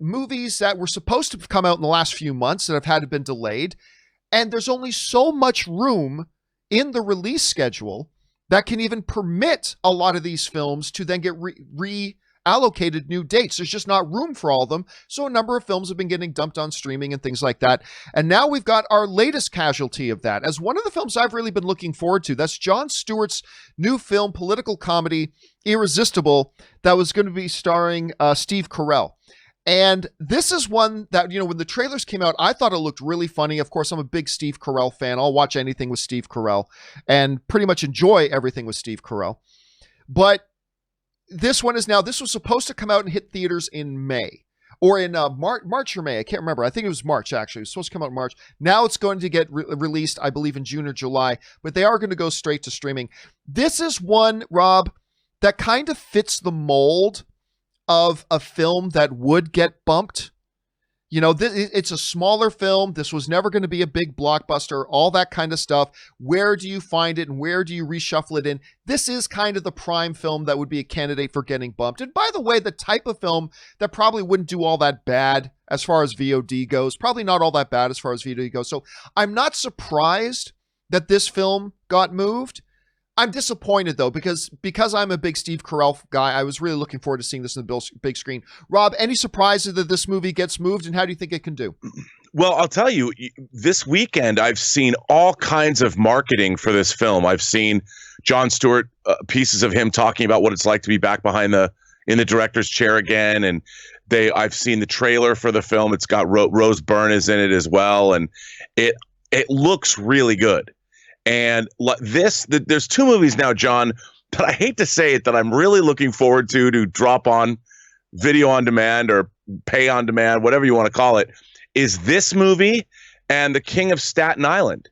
movies that were supposed to come out in the last few months that have had been delayed, and there's only so much room in the release schedule that can even permit a lot of these films to then get reallocated new dates. There's just not room for all of them. So a number of films have been getting dumped on streaming and things like that. And now we've got our latest casualty of that as one of the films I've really been looking forward to. That's Jon Stewart's new film, political comedy, Irresistible, that was going to be starring Steve Carell. And this is one that, when the trailers came out, I thought it looked really funny. Of course, I'm a big Steve Carell fan. I'll watch anything with Steve Carell and pretty much enjoy everything with Steve Carell. But this was supposed to come out and hit theaters in May or in March or May. I can't remember. I think it was March, actually. It was supposed to come out in March. Now it's going to get released, I believe, in June or July, but they are going to go straight to streaming. This is one, Rob, that kind of fits the mold of a film that would get bumped. It's a smaller film. This was never going to be a big blockbuster, all that kind of stuff. Where do you find it and where do you reshuffle it in? This is kind of the prime film that would be a candidate for getting bumped. And by the way, the type of film that probably wouldn't do all that bad as far as VOD goes, probably not all that bad as far as VOD goes. So I'm not surprised that this film got moved. I'm disappointed, though, because I'm a big Steve Carell guy. I was really looking forward to seeing this on the big screen. Rob, any surprises that this movie gets moved, and how do you think it can do? Well, I'll tell you, this weekend I've seen all kinds of marketing for this film. I've seen Jon Stewart, pieces of him talking about what it's like to be back in the director's chair again, and I've seen the trailer for the film. It's got Rose Byrne is in it as well, and it looks really good. And there's two movies now, John, that I hate to say it, that I'm really looking forward to drop on video on demand or pay on demand, whatever you want to call it, is this movie and The King of Staten Island.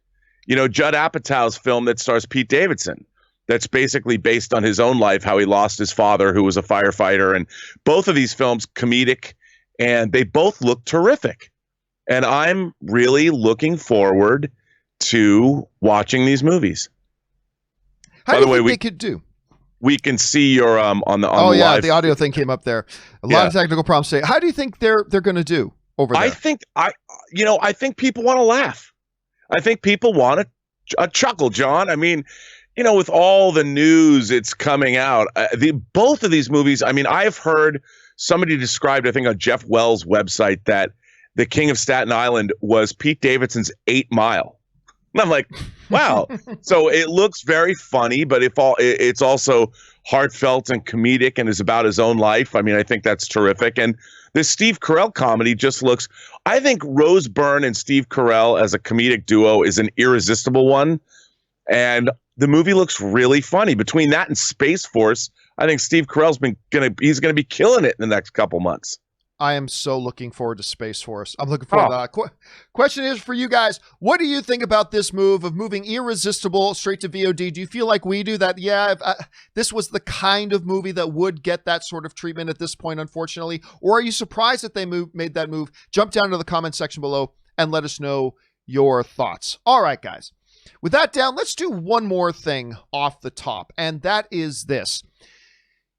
Judd Apatow's film that stars Pete Davidson. That's basically based on his own life, how he lost his father, who was a firefighter. And both of these films, comedic, and they both look terrific. And I'm really looking forward to watching these movies. How do you think they could do? We can see your on the live. The audio thing came up there. A lot of technical problems today. How do you think they're going to do over there? I think people want to laugh. I think people want a chuckle, John. I mean, with all the news it's coming out, both of these movies. I mean, I've heard somebody described, I think, on Jeff Wells' website that The King of Staten Island was Pete Davidson's 8 Mile. And I'm like, wow. So it looks very funny, but it's also heartfelt and comedic and is about his own life. I mean, I think that's terrific. And this Steve Carell comedy just looks, I think Rose Byrne and Steve Carell as a comedic duo is an irresistible one. And the movie looks really funny. Between that and Space Force, I think Steve Carell's he's going to be killing it in the next couple months. I am so looking forward to Space Force. I'm looking forward to that. Question is for you guys, what do you think about this move of moving Irresistible straight to VOD? Do you feel like we do that? Yeah, this was the kind of movie that would get that sort of treatment at this point, unfortunately. Or are you surprised that they made that move? Jump down to the comment section below and let us know your thoughts. All right, guys. With that down, let's do one more thing off the top, and that is this.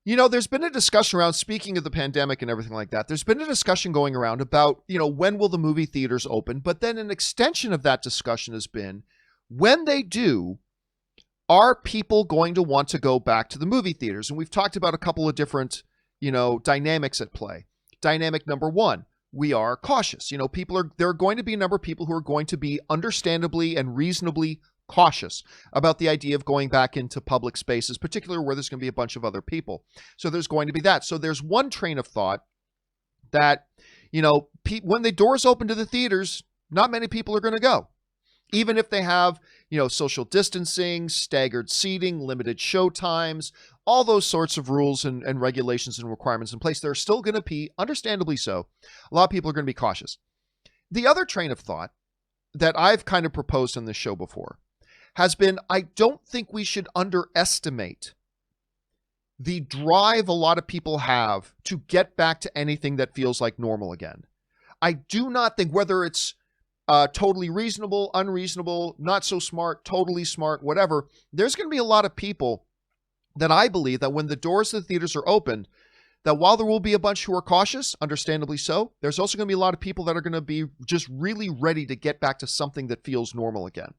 There's been a discussion around, speaking of the pandemic and everything like that, there's been a discussion going around about, when will the movie theaters open? But then an extension of that discussion has been, when they do, are people going to want to go back to the movie theaters? And we've talked about a couple of different, dynamics at play. Dynamic number one, we are cautious. There are going to be a number of people who are going to be understandably and reasonably cautious about the idea of going back into public spaces, particularly where there's going to be a bunch of other people. So there's going to be that. So there's one train of thought that, when the doors open to the theaters, not many people are going to go. Even if they have, social distancing, staggered seating, limited show times, all those sorts of rules and regulations and requirements in place, they're still going to be, understandably so, a lot of people are going to be cautious. The other train of thought that I've kind of proposed on this show before has been, I don't think we should underestimate the drive a lot of people have to get back to anything that feels like normal again. I do not think, whether it's totally reasonable, unreasonable, not so smart, totally smart, whatever, there's going to be a lot of people that I believe that when the doors of the theaters are opened, that while there will be a bunch who are cautious, understandably so, there's also going to be a lot of people that are going to be just really ready to get back to something that feels normal again.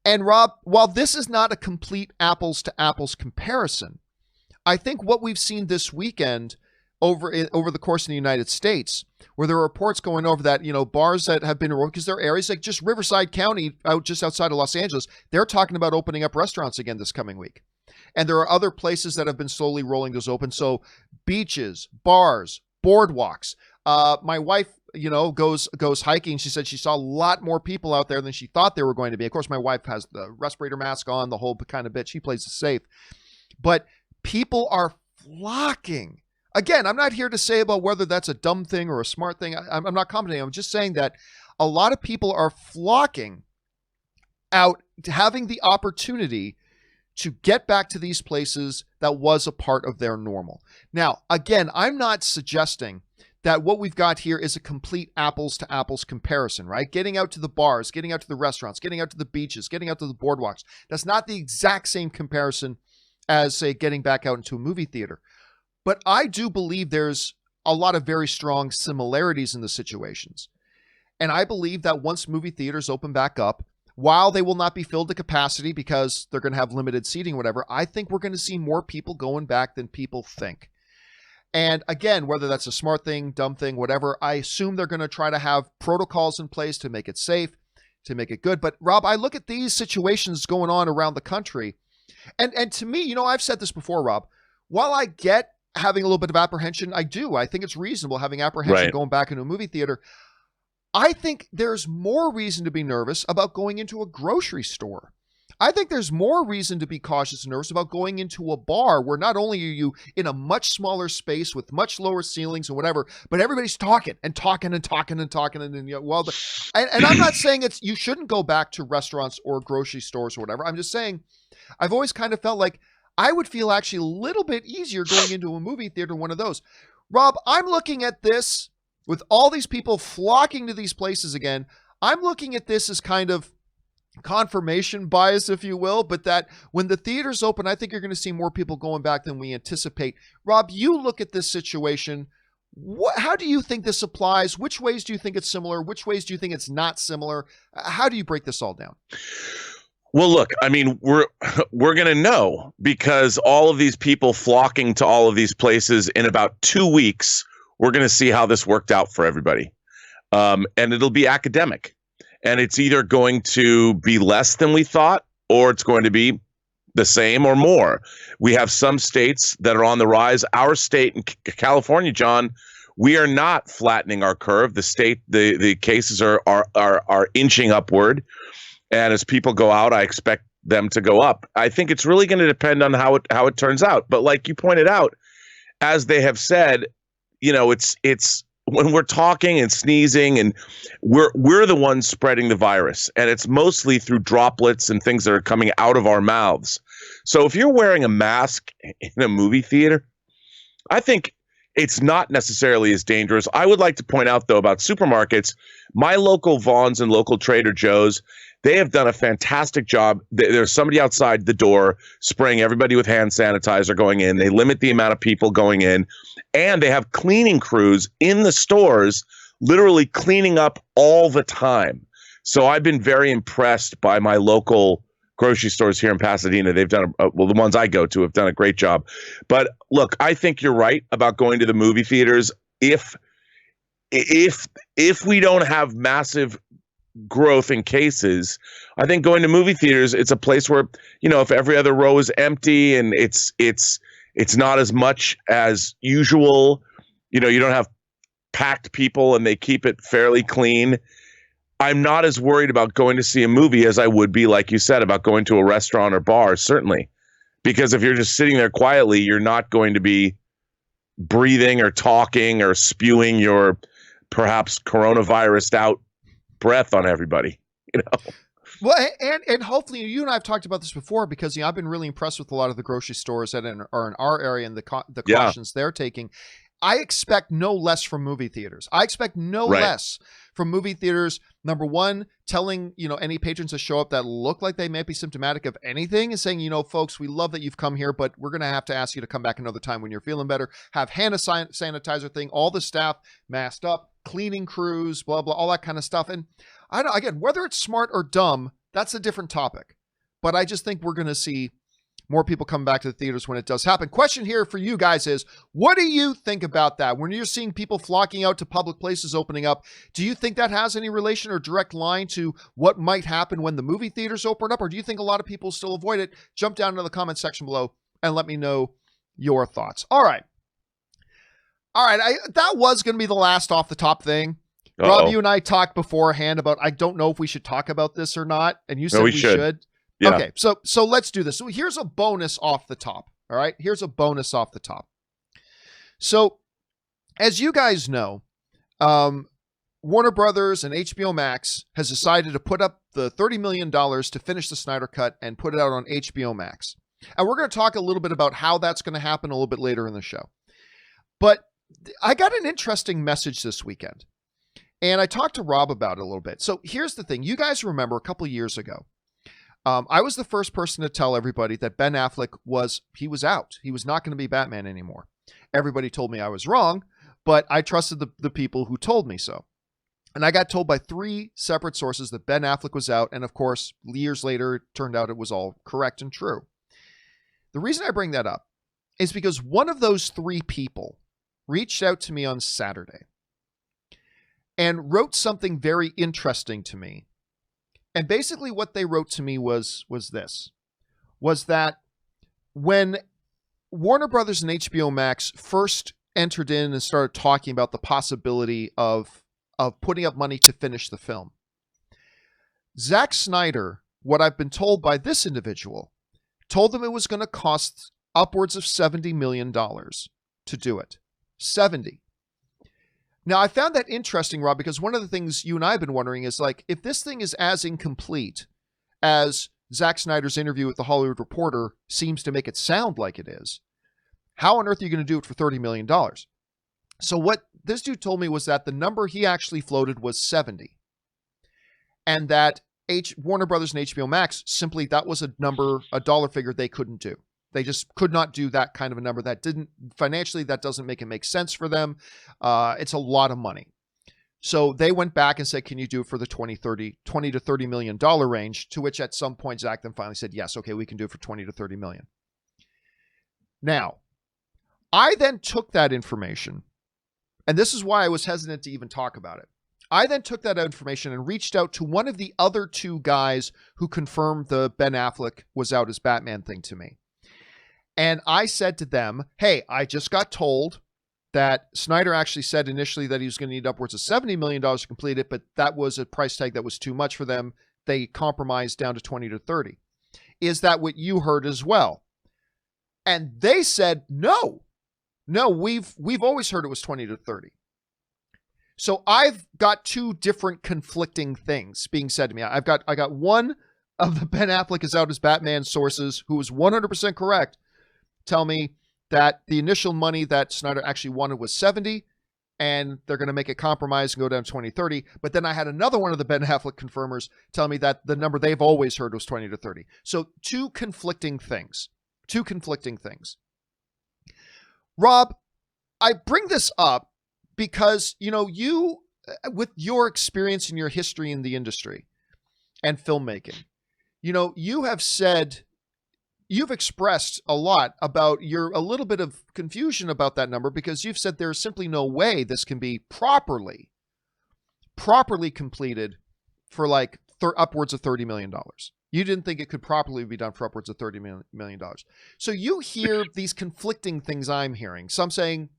And Rob, while this is not a complete apples to apples comparison, I think what we've seen this weekend over the course in the United States, where there are reports going over that, bars that have been, because there are areas like just Riverside County, just outside of Los Angeles, they're talking about opening up restaurants again this coming week. And there are other places that have been slowly rolling those open. So beaches, bars, boardwalks. My wife, goes hiking. She said she saw a lot more people out there than she thought there were going to be. Of course, my wife has the respirator mask on, the whole kind of bit. She plays it safe. But people are flocking. Again, I'm not here to say about whether that's a dumb thing or a smart thing. I'm not commenting. I'm just saying that a lot of people are flocking out, having the opportunity to get back to these places that was a part of their normal. Now, again, I'm not suggesting that what we've got here is a complete apples to apples comparison, right? Getting out to the bars, getting out to the restaurants, getting out to the beaches, getting out to the boardwalks. That's not the exact same comparison as, say, getting back out into a movie theater. But I do believe there's a lot of very strong similarities in the situations. And I believe that once movie theaters open back up, while they will not be filled to capacity because they're going to have limited seating or whatever, I think we're going to see more people going back than people think. And again, whether that's a smart thing, dumb thing, whatever, I assume they're going to try to have protocols in place to make it safe, to make it good. But Rob, I look at these situations going on around the country. And to me, I've said this before, Rob, while I get having a little bit of apprehension, I think it's reasonable having apprehension going back into a movie theater. I think there's more reason to be nervous about going into a grocery store. I think there's more reason to be cautious and nervous about going into a bar where not only are you in a much smaller space with much lower ceilings and whatever, but everybody's talking and talking and talking and talking. And I'm not saying you shouldn't go back to restaurants or grocery stores or whatever. I'm just saying I've always kind of felt like I would feel actually a little bit easier going into a movie theater, one of those. Rob, I'm looking at this with all these people flocking to these places again. I'm looking at this as kind of confirmation bias, if you will, but that when the theaters open, I think you're going to see more people going back than we anticipate. Rob, you look at this situation. How do you think this applies? Which ways do you think it's similar? Which ways do you think it's not similar? How do you break this all down? Well, look, I mean, we're going to know because all of these people flocking to all of these places in about 2 weeks, we're going to see how this worked out for everybody. And it'll be academic. And it's either going to be less than we thought, or it's going to be the same or more. We have some states that are on the rise. Our state in California, John, we are not flattening our curve. The cases are inching upward. And as people go out, I expect them to go up. I think it's really going to depend on how it turns out. But like you pointed out, as they have said, it's when we're talking and sneezing and we're the ones spreading the virus, and it's mostly through droplets and things that are coming out of our mouths. So if you're wearing a mask in a movie theater, I think it's not necessarily as dangerous. I would like to point out, though, about supermarkets, my local Vons and local Trader Joe's, they have done a fantastic job. There's somebody outside the door spraying everybody with hand sanitizer going in. They limit the amount of people going in, and they have cleaning crews in the stores literally cleaning up all the time. So I've been very impressed by my local grocery stores here in Pasadena. They've done the ones I go to have done a great job. But look, I think you're right about going to the movie theaters. If we don't have massive growth in cases, I think going to movie theaters, it's a place where, if every other row is empty and it's not as much as usual, you don't have packed people and they keep it fairly clean. I'm not as worried about going to see a movie as I would be, like you said, about going to a restaurant or bar, certainly. Because if you're just sitting there quietly, you're not going to be breathing or talking or spewing your perhaps coronavirus out breath on everybody, Well, and hopefully you and I have talked about this before, because I've been really impressed with a lot of the grocery stores that are in our area and the cautions they're taking. I expect no less from movie theaters. I expect no less from movie theaters. Number one, telling, any patrons to show up that look like they might be symptomatic of anything and saying, folks, we love that you've come here, but we're going to have to ask you to come back another time when you're feeling better. Have hand sanitizer thing, all the staff masked up, cleaning crews, blah, blah, all that kind of stuff. And I don't, again, whether it's smart or dumb, that's a different topic. But I just think we're going to see more people come back to the theaters when it does happen. Question here for you guys is, what do you think about that? When you're seeing people flocking out to public places opening up, do you think that has any relation or direct line to what might happen when the movie theaters open up? Or do you think a lot of people still avoid it? Jump down into the comment section below and let me know your thoughts. All right. That was going to be the last off the top thing. Uh-oh. Rob, you and I talked beforehand about, I don't know if we should talk about this or not. And you said we should. Yeah. Okay, so let's do this. So here's a bonus off the top. All right, here's a bonus off the top. So, as you guys know, Warner Brothers and HBO Max has decided to put up the $30 million to finish the Snyder Cut and put it out on HBO Max. And we're going to talk a little bit about how that's going to happen a little bit later in the show. But I got an interesting message this weekend, and I talked to Rob about it a little bit. So here's the thing. You guys remember a couple years ago, I was the first person to tell everybody that Ben Affleck was out. He was not going to be Batman anymore. Everybody told me I was wrong, but I trusted the people who told me so. And I got told by 3 separate sources that Ben Affleck was out. And of course, years later, it turned out it was all correct and true. The reason I bring that up is because one of those 3 people reached out to me on Saturday and wrote something very interesting to me. And basically what they wrote to me was that when Warner Brothers and HBO Max first entered in and started talking about the possibility of putting up money to finish the film, Zack Snyder, what I've been told by this individual, told them it was going to cost upwards of $70 million to do it. 70. Now, I found that interesting, Rob, because one of the things you and I have been wondering is, like, if this thing is as incomplete as Zack Snyder's interview with The Hollywood Reporter seems to make it sound like it is, how on earth are you going to do it for $30 million? So what this dude told me was that the number he actually floated was 70. And that Warner Brothers and HBO Max, simply that was a dollar figure they couldn't do. They just could not do that kind of a number. Financially, that doesn't make it make sense for them. It's a lot of money. So they went back and said, can you do it for the $20 to $30 million range? To which at some point, Zach then finally said, yes, okay, we can do it for $20 to $30 million. Now, I then took that information, and this is why I was hesitant to even talk about it. I then took that information and reached out to one of the other 2 guys who confirmed the Ben Affleck was out as Batman thing to me. And I said to them, hey, I just got told that Snyder actually said initially that he was going to need upwards of $70 million to complete it, but that was a price tag that was too much for them. They compromised down to 20 to 30. Is that what you heard as well? And they said, no, we've always heard it was 20 to 30. So I've got 2 different conflicting things being said to me. I got one of the Ben Affleck is out as Batman sources who was 100% correct, tell me that the initial money that Snyder actually wanted was 70, and they're going to make a compromise and go down to 20, 30. But then I had another one of the Ben Affleck confirmers tell me that the number they've always heard was 20 to 30. So 2 conflicting things. Rob, I bring this up because, you, with your experience and your history in the industry and filmmaking, you have said, you've expressed a lot about a little bit of confusion about that number, because you've said there's simply no way this can be properly completed for like upwards of $30 million. You didn't think it could properly be done for upwards of $30 million. So you hear these conflicting things I'm hearing. Some saying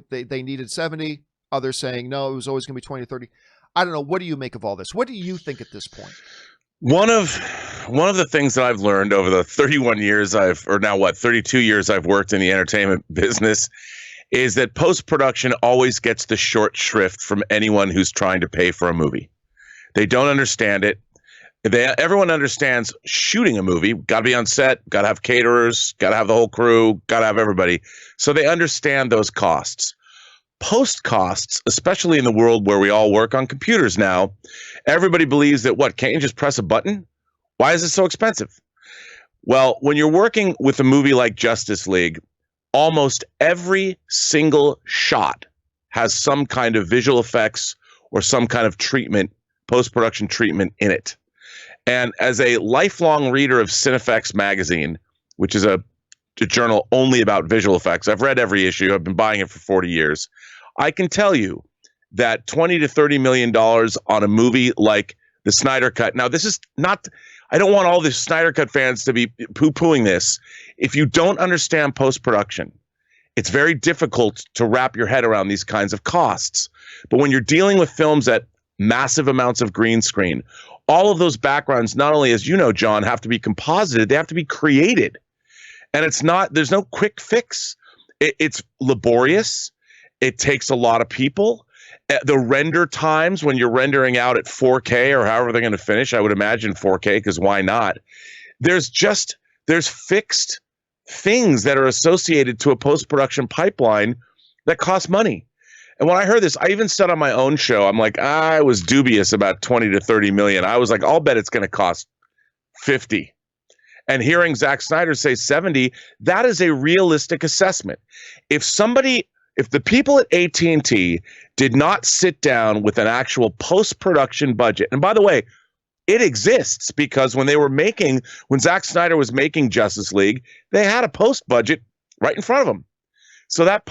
they needed 70. Others saying, no, it was always going to be 20 to 30. I don't know. What do you make of all this? What do you think at this point? One of the things that I've learned over the 32 years I've worked in the entertainment business is that post-production always gets the short shrift from anyone who's trying to pay for a movie. They don't understand it. Everyone understands shooting a movie. Got to be on set. Got to have caterers. Got to have the whole crew. Got to have everybody. So they understand those costs. Post costs, especially in the world where we all work on computers now, everybody believes that can't you just press a button? Why is it so expensive? Well, when you're working with a movie like Justice League, almost every single shot has some kind of visual effects or some kind of treatment, post-production treatment in it. And as a lifelong reader of Cinefex magazine, which is a journal only about visual effects, I've read every issue. I've been buying it for 40 years. I can tell you that $20 to $30 million on a movie like the Snyder Cut. Now, this is not, I don't want all the Snyder Cut fans to be poo-pooing this. If you don't understand post-production, it's very difficult to wrap your head around these kinds of costs. But when you're dealing with films at massive amounts of green screen, all of those backgrounds, not only, as you know, John, have to be composited, they have to be created. And there's no quick fix. It's laborious. It takes a lot of people. The render times when you're rendering out at 4K or however they're going to finish, I would imagine 4K, because why not? There's fixed things that are associated to a post-production pipeline that cost money. And when I heard this, I even said on my own show, I'm like, I was dubious about 20 to 30 million. I was like, I'll bet it's going to cost 50. And hearing Zack Snyder say 70, that is a realistic assessment. If the people at AT&T did not sit down with an actual post-production budget, and by the way, it exists because when Zack Snyder was making Justice League, they had a post budget right in front of them. So that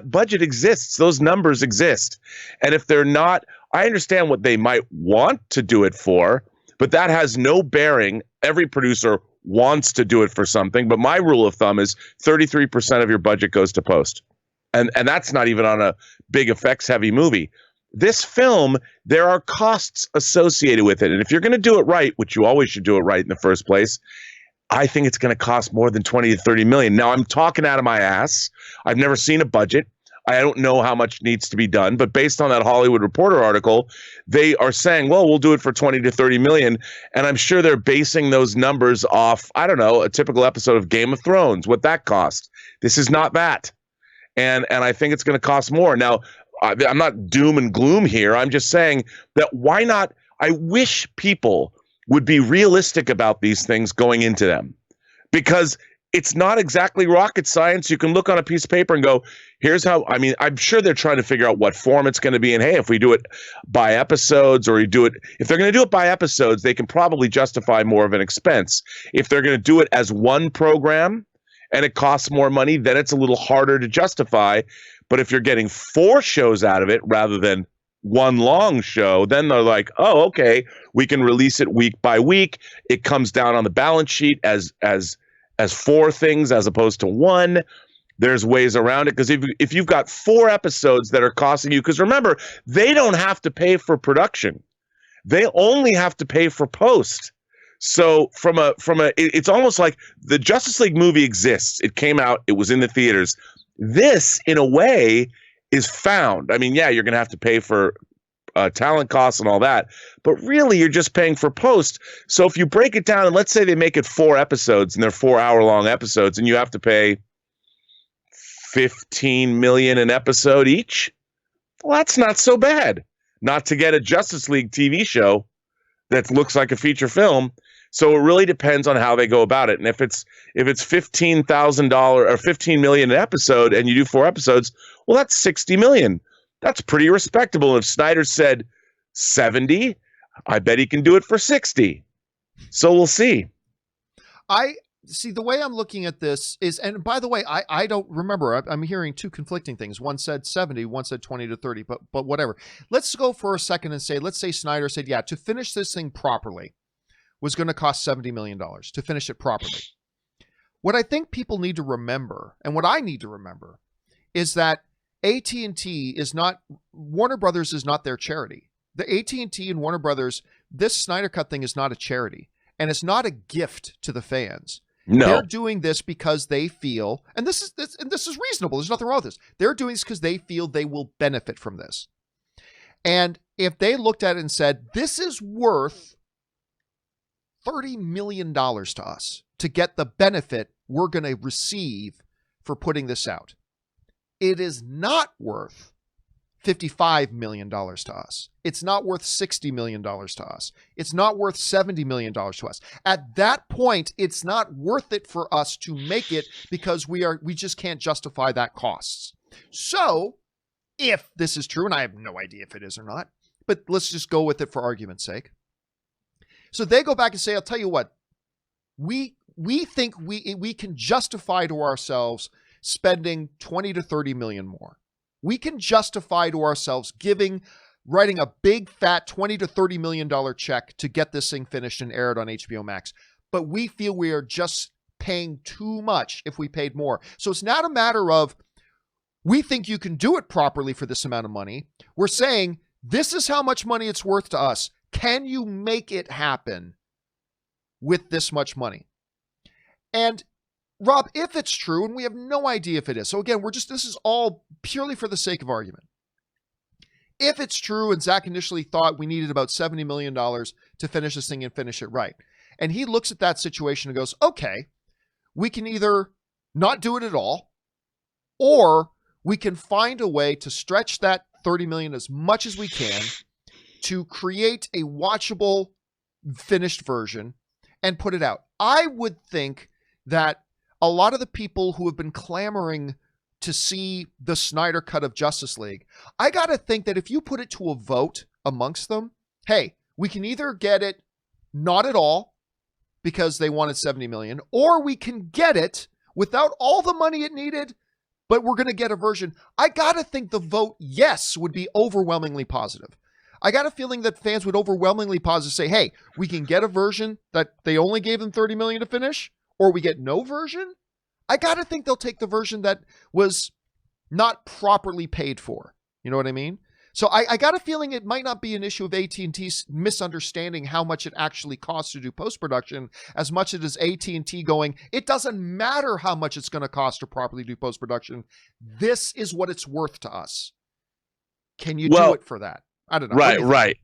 budget exists. Those numbers exist. And if they're not, I understand what they might want to do it for, but that has no bearing. Every producer wants to do it for something. But my rule of thumb is 33% of your budget goes to post. And that's not even on a big effects heavy movie. This film, there are costs associated with it. And if you're going to do it right, which you always should do it right in the first place, I think it's going to cost more than 20 to 30 million. Now, I'm talking out of my ass. I've never seen a budget. I don't know how much needs to be done, but based on that Hollywood Reporter article, they are saying, well, we'll do it for 20 to 30 million. And I'm sure they're basing those numbers off, I don't know, a typical episode of Game of Thrones, what that cost. This is not that. And I think it's going to cost more. Now, I'm not doom and gloom here. I'm just saying that why not? I wish people would be realistic about these things going into them, because it's not exactly rocket science. You can look on a piece of paper and go, here's how, I'm sure they're trying to figure out what form it's going to be. And hey, if we do it by episodes, or if they're going to do it by episodes, they can probably justify more of an expense. If they're going to do it as one program and it costs more money, then it's a little harder to justify. But if you're getting 4 shows out of it rather than one long show, then they're like, oh, okay, we can release it week by week. It comes down on the balance sheet as 4 things as opposed to 1. There's ways around it, because if you've got 4 episodes that are costing you, because remember, they don't have to pay for production. They only have to pay for post. So it's almost like the Justice League movie exists. It came out, it was in the theaters. This, in a way, is found. Yeah, you're going to have to pay for talent costs and all that, but really you're just paying for post. So if you break it down, and let's say they make it 4 episodes and they're 4-hour-long episodes, and you have to pay $15 million an episode each, well, that's not so bad. Not to get a Justice League TV show that looks like a feature film. So it really depends on how they go about it. And if it's $15,000 or $15 million an episode, and you do 4 episodes, well, that's $60 million. That's pretty respectable. If Snyder said 70, I bet he can do it for 60. So we'll see. I see, the way I'm looking at this is, and by the way, I don't remember. I'm hearing 2 conflicting things. One said 70, one said 20 to 30, but whatever. Let's go for a second and let's say Snyder said, yeah, to finish this thing properly was going to cost $70 million to finish it properly. What I think people need to remember, and what I need to remember, is that AT&T is not, Warner Brothers is not their charity. The AT&T and Warner Brothers, this Snyder Cut thing is not a charity, and it's not a gift to the fans. No. They're doing this because they feel, and this is reasonable. There's nothing wrong with this. They're doing this because they feel they will benefit from this. And if they looked at it and said, this is worth $30 million to us to get the benefit we're going to receive for putting this out. It is not worth $55 million to us. It's not worth $60 million to us. It's not worth $70 million to us. At that point, it's not worth it for us to make it because we just can't justify that costs. So if this is true, and I have no idea if it is or not, but let's just go with it for argument's sake. So they go back and say, I'll tell you what, we think we can justify to ourselves spending 20 to 30 million more. We can justify to ourselves writing a big fat 20 to 30 million dollar check to get this thing finished and aired on HBO Max. But we feel we are just paying too much if we paid more. So it's not a matter of we think you can do it properly for this amount of money. We're saying this is how much money it's worth to us. Can you make it happen with this much money? And Rob, if it's true, and we have no idea if it is, so again, this is all purely for the sake of argument. If it's true, and Zach initially thought we needed about $70 million to finish this thing and finish it right, and he looks at that situation and goes, okay, we can either not do it at all, or we can find a way to stretch that 30 million as much as we can to create a watchable finished version and put it out. I would think that a lot of the people who have been clamoring to see the Snyder Cut of Justice League, I got to think that if you put it to a vote amongst them, hey, we can either get it not at all because they wanted 70 million, or we can get it without all the money it needed, but we're going to get a version. I got to think the vote yes would be overwhelmingly positive. I got a feeling that fans would overwhelmingly say, hey, we can get a version that they only gave them 30 million to finish, or we get no version. I got to think they'll take the version that was not properly paid for. You know what I mean? So I got a feeling it might not be an issue of AT&T misunderstanding how much it actually costs to do post-production as much as AT&T going, it doesn't matter how much it's going to cost to properly do post-production. This is what it's worth to us. Can you do it for that? I don't know. Right.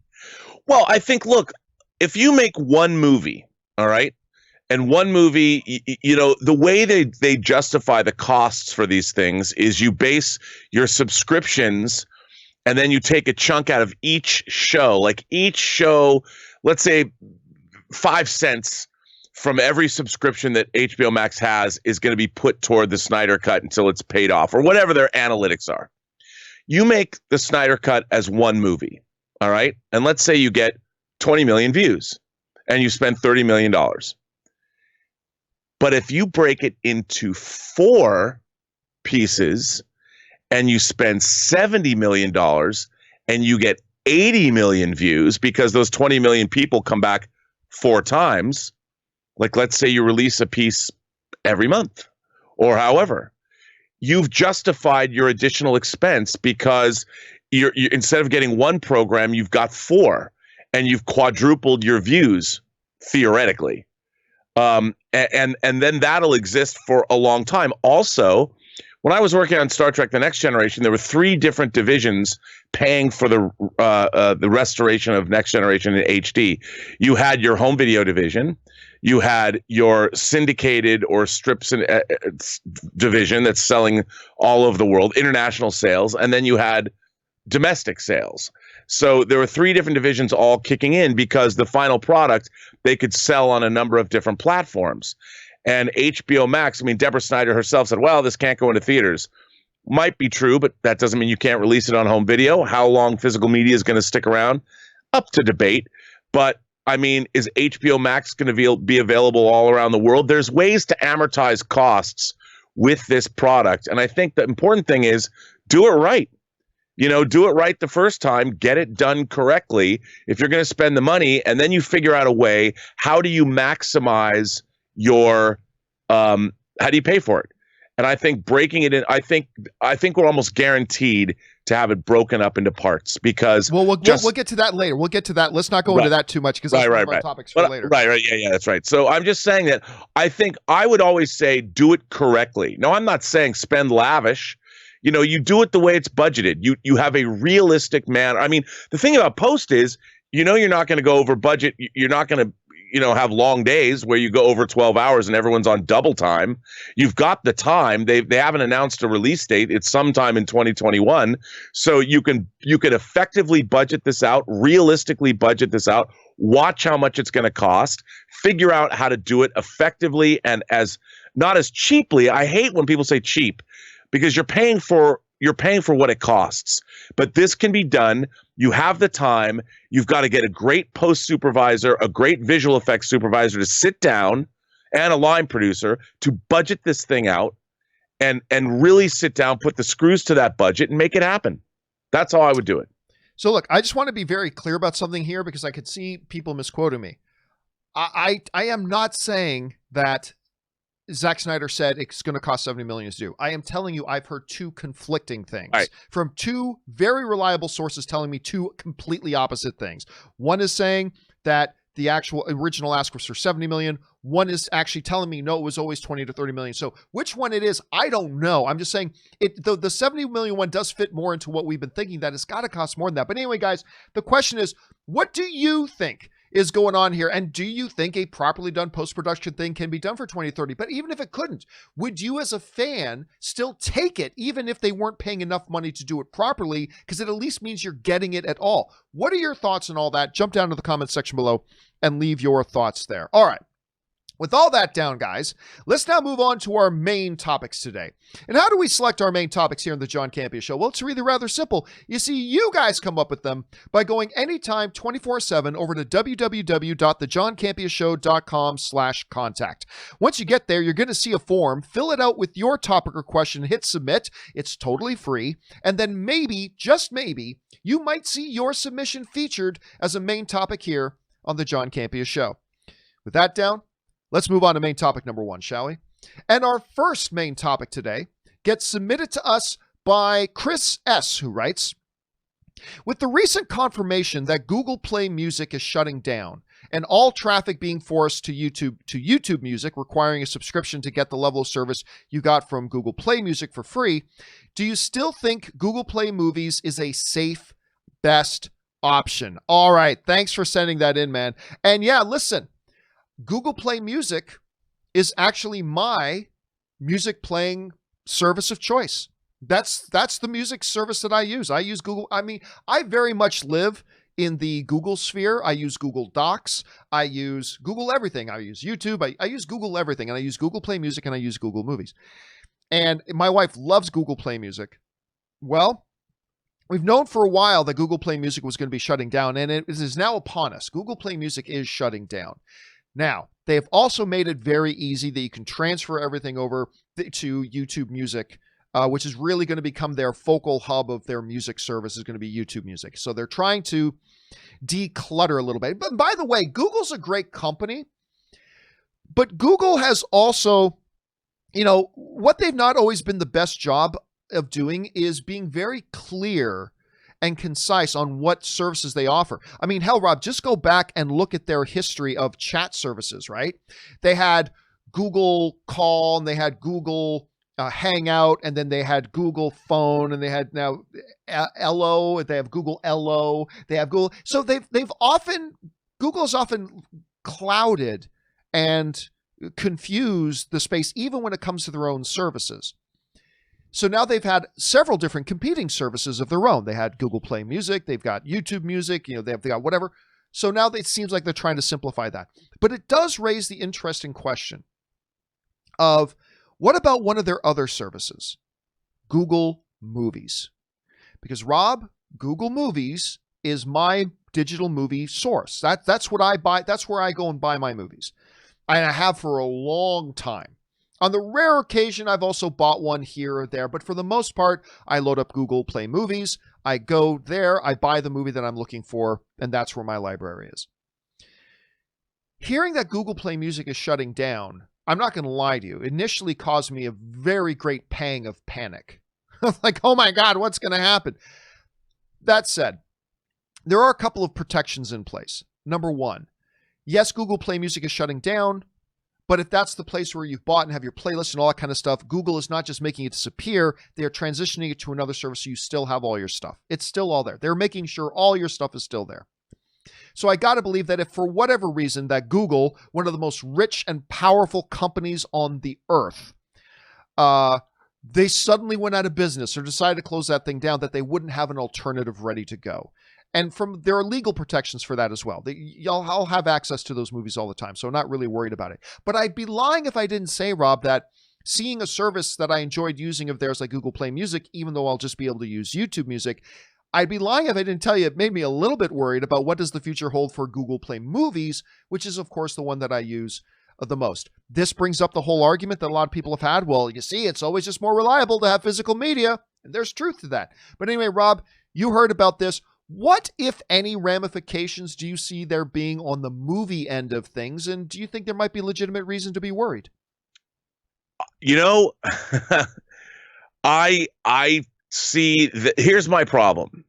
Well, I think, look, if you make one movie, all right, and one movie, the way they justify the costs for these things is you base your subscriptions and then you take a chunk out of each show. Like each show, let's say 5 cents from every subscription that HBO Max has is going to be put toward the Snyder Cut until it's paid off or whatever their analytics are. You make the Snyder Cut as one movie, all right? And let's say you get 20 million views and you spend $30 million. But if you break it into 4 pieces and you spend $70 million and you get 80 million views because those 20 million people come back 4 times, like let's say you release a piece every month or however, you've justified your additional expense because you instead of getting 1 program, you've got 4 and you've quadrupled your views theoretically. And then that'll exist for a long time. Also, when I was working on Star Trek: The Next Generation, there were 3 different divisions paying for the restoration of Next Generation in HD. You had your home video division, you had your syndicated or strips division that's selling all over the world, international sales, and then you had domestic sales. So there were 3 different divisions all kicking in because the final product they could sell on a number of different platforms. And HBO Max, I mean, Deborah Snyder herself said, well, this can't go into theaters. Might be true, but that doesn't mean you can't release it on home video. How long physical media is going to stick around? Up to debate. But I mean, is HBO Max going to be available all around the world? There's ways to amortize costs with this product. And I think the important thing is do it right. Do it right the first time, get it done correctly. If you're going to spend the money and then you figure out a way, how do you maximize your, how do you pay for it? And I think breaking it in, I think we're almost guaranteed to have it broken up into parts because we'll get to that later. We'll get to that. Let's not go into that too much because that's one of our topics for later. Right. Yeah, that's right. So I'm just saying that I think I would always say do it correctly. No, I'm not saying spend lavish. You do it the way it's budgeted. You have a realistic manner. I mean, the thing about post is, you're not going to go over budget. You're not going to, have long days where you go over 12 hours and everyone's on double time. You've got the time. They haven't announced a release date. It's sometime in 2021. So you can effectively budget this out, realistically budget this out, watch how much it's going to cost, figure out how to do it effectively and not as cheaply. I hate when people say cheap because you're paying for what it costs. But this can be done. You have the time. You've got to get a great post supervisor, a great visual effects supervisor to sit down, and a line producer to budget this thing out and really sit down, put the screws to that budget and make it happen. That's how I would do it. So look, I just want to be very clear about something here because I could see people misquoting me. I am not saying that Zack Snyder said it's going to cost $70 million to do. I am telling you, I've heard two conflicting things from two very reliable sources telling me two completely opposite things. One is saying that the actual original ask was for $70 million. One is actually telling me, no, it was always $20 to $30 million. So which one it is, I don't know. I'm just saying the $70 million one does fit more into what we've been thinking, that it's got to cost more than that. But anyway, guys, the question is, what do you think is going on here? And do you think a properly done post-production thing can be done for 2030? But even if it couldn't, would you as a fan still take it, even if they weren't paying enough money to do it properly? Because it at least means you're getting it at all. What are your thoughts on all that? Jump down to the comment section below and leave your thoughts there. All right. With all that down, guys, let's now move on to our main topics today. And how do we select our main topics here in the John Campea Show? Well, it's really rather simple. You see, you guys come up with them by going anytime 24/7 over to www.thejohncampeashow.com/contact. Once you get there, you're going to see a form. Fill it out with your topic or question, hit submit. It's totally free. And then maybe, just maybe, you might see your submission featured as a main topic here on the John Campea Show. With that down, let's move on to main topic number one, shall we? And our first main topic today gets submitted to us by Chris S., who writes, with the recent confirmation that Google Play Music is shutting down and all traffic being forced to YouTube Music, requiring a subscription to get the level of service you got from Google Play Music for free, do you still think Google Play Movies is a safe, best option? All right, thanks for sending that in, man. And yeah, listen, Google Play Music is actually my music playing service of choice. That's the music service that I use. I use Google. I mean, I very much live in the Google sphere. I use Google Docs. I use Google everything. I use YouTube. I use Google everything. And I use Google Play Music and I use Google Movies. And my wife loves Google Play Music. Well, we've known for a while that Google Play Music was going to be shutting down, and it is now upon us. Google Play Music is shutting down. Now, they have also made it very easy that you can transfer everything over to YouTube Music, which is really going to become their focal hub of their music service is going to be YouTube Music. So they're trying to declutter a little bit. But by the way, Google's a great company, but Google has also, what they've not always been the best job of doing is being very clear and concise on what services they offer. I mean, hell, Rob, just go back and look at their history of chat services, right? They had Google Call, and they had Google Hangout, and then they had Google Phone, and they had now LO, they have Google LO, they have Google. So Google's often clouded and confused the space, even when it comes to their own services. So now they've had several different competing services of their own. They had Google Play Music, they've got YouTube Music, they got whatever. So now it seems like they're trying to simplify that. But it does raise the interesting question of what about one of their other services, Google Movies? Because Rob, Google Movies is my digital movie source. That's what I buy. That's where I go and buy my movies. And I have for a long time. On the rare occasion, I've also bought one here or there, but for the most part, I load up Google Play Movies. I go there, I buy the movie that I'm looking for, and that's where my library is. Hearing that Google Play Music is shutting down, I'm not going to lie to you, initially caused me a very great pang of panic. Like, oh my God, what's going to happen? That said, there are a couple of protections in place. Number one, yes, Google Play Music is shutting down, but if that's the place where you've bought and have your playlist and all that kind of stuff, Google is not just making it disappear. They are transitioning it to another service so you still have all your stuff. It's still all there. They're making sure all your stuff is still there. So I got to believe that if for whatever reason that Google, one of the most rich and powerful companies on the earth, they suddenly went out of business or decided to close that thing down, that they wouldn't have an alternative ready to go. And there are legal protections for that as well. I'll have access to those movies all the time, so I'm not really worried about it. But I'd be lying if I didn't say, Rob, that seeing a service that I enjoyed using of theirs like Google Play Music, even though I'll just be able to use YouTube Music, I'd be lying if I didn't tell you it made me a little bit worried about what does the future hold for Google Play Movies, which is, of course, the one that I use the most. This brings up the whole argument that a lot of people have had. Well, you see, it's always just more reliable to have physical media, and there's truth to that. But anyway, Rob, you heard about this. What, if any, ramifications do you see there being on the movie end of things, and do you think there might be legitimate reason to be worried? You know, I see that. Here's my problem.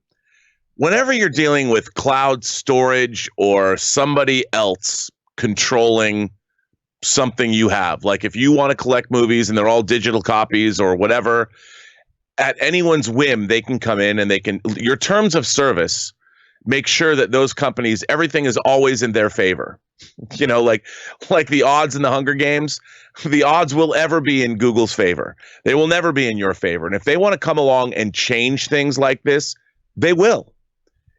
Whenever you're dealing with cloud storage or somebody else controlling something you have, like if you want to collect movies and they're all digital copies or whatever, at anyone's whim, they can come in and they can, your terms of service make sure that those companies, everything is always in their favor. You know, like the odds in the Hunger Games, the odds will ever be in Google's favor. They will never be in your favor. And if they want to come along and change things like this, they will.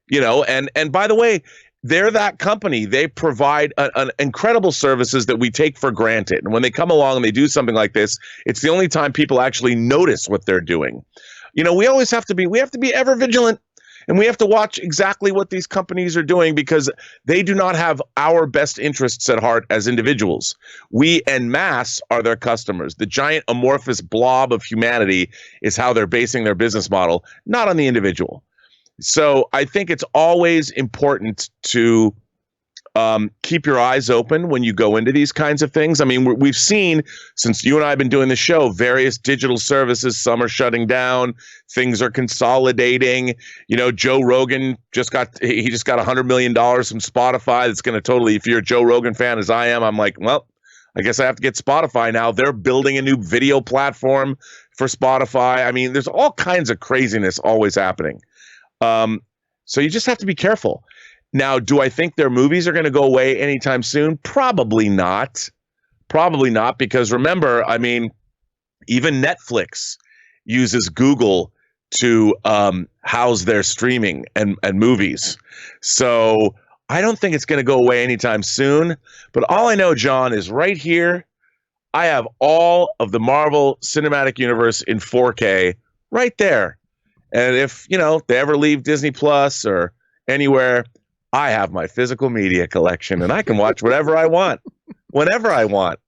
You know, and by the way, they're that company. They provide an incredible services that we take for granted. And when they come along and they do something like this, it's the only time people actually notice what they're doing. You know, we have to be ever vigilant, and we have to watch exactly what these companies are doing, because they do not have our best interests at heart as individuals. We en masse are their customers. The giant amorphous blob of humanity is how they're basing their business model, not on the individual. So I think it's always important to keep your eyes open when you go into these kinds of things. I mean, we've seen, since you and I have been doing the show, various digital services, some are shutting down, things are consolidating. You know, Joe Rogan just got $100 million from Spotify. That's going to totally, if you're a Joe Rogan fan as I am, I'm like, well, I guess I have to get Spotify now. They're building a new video platform for Spotify. I mean, there's all kinds of craziness always happening. So you just have to be careful. Now, do I think their movies are going to go away anytime soon? Probably not. Probably not, because remember, I mean, even Netflix uses Google to house their streaming and movies. So I don't think it's going to go away anytime soon. But all I know, John, is right here, I have all of the Marvel Cinematic Universe in 4K right there. And if, you know, they ever leave Disney Plus or anywhere, I have my physical media collection and I can watch whatever I want, whenever I want.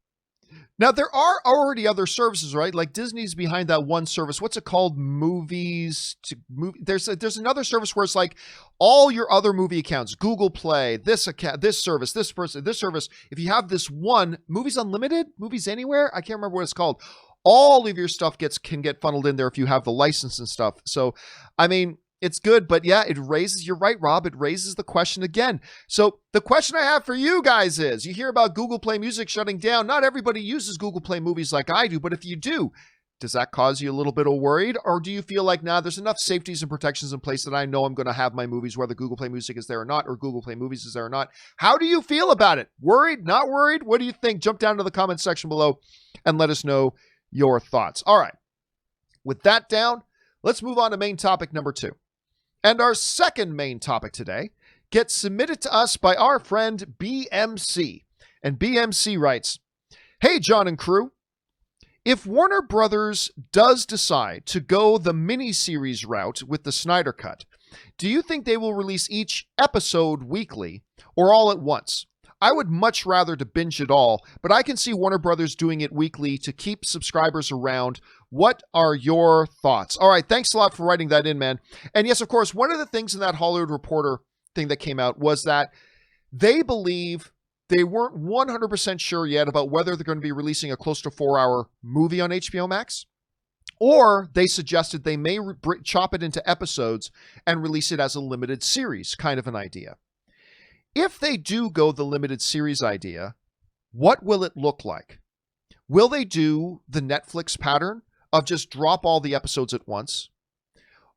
Now, there are already other services, right? Like Disney's behind that one service. What's it called? Movies to movie. There's another service where it's like all your other movie accounts, Google Play, this account, this service, this person, this service. If you have this one, Movies Unlimited, Movies Anywhere, I can't remember what it's called. All of your stuff can get funneled in there if you have the license and stuff. So, I mean, it's good, but yeah, you're right, Rob, it raises the question again. So the question I have for you guys is, you hear about Google Play Music shutting down. Not everybody uses Google Play Movies like I do, but if you do, does that cause you a little bit of worried? Or do you feel like, there's enough safeties and protections in place that I know I'm going to have my movies, whether Google Play Music is there or not, or Google Play Movies is there or not? How do you feel about it? Worried, not worried? What do you think? Jump down to the comment section below and let us know your thoughts. All right. With that down, let's move on to main topic number 2. And our second main topic today gets submitted to us by our friend BMC. And BMC writes, "Hey, John and crew. If Warner Brothers does decide to go the miniseries route with the Snyder Cut, do you think they will release each episode weekly or all at once? I would much rather to binge it all, but I can see Warner Brothers doing it weekly to keep subscribers around. What are your thoughts?" All right, thanks a lot for writing that in, man. And yes, of course, one of the things in that Hollywood Reporter thing that came out was that they believe they weren't 100% sure yet about whether they're going to be releasing a close to 4-hour movie on HBO Max, or they suggested they may chop it into episodes and release it as a limited series, kind of an idea. If they do go the limited series idea, what will it look like? Will they do the Netflix pattern of just drop all the episodes at once,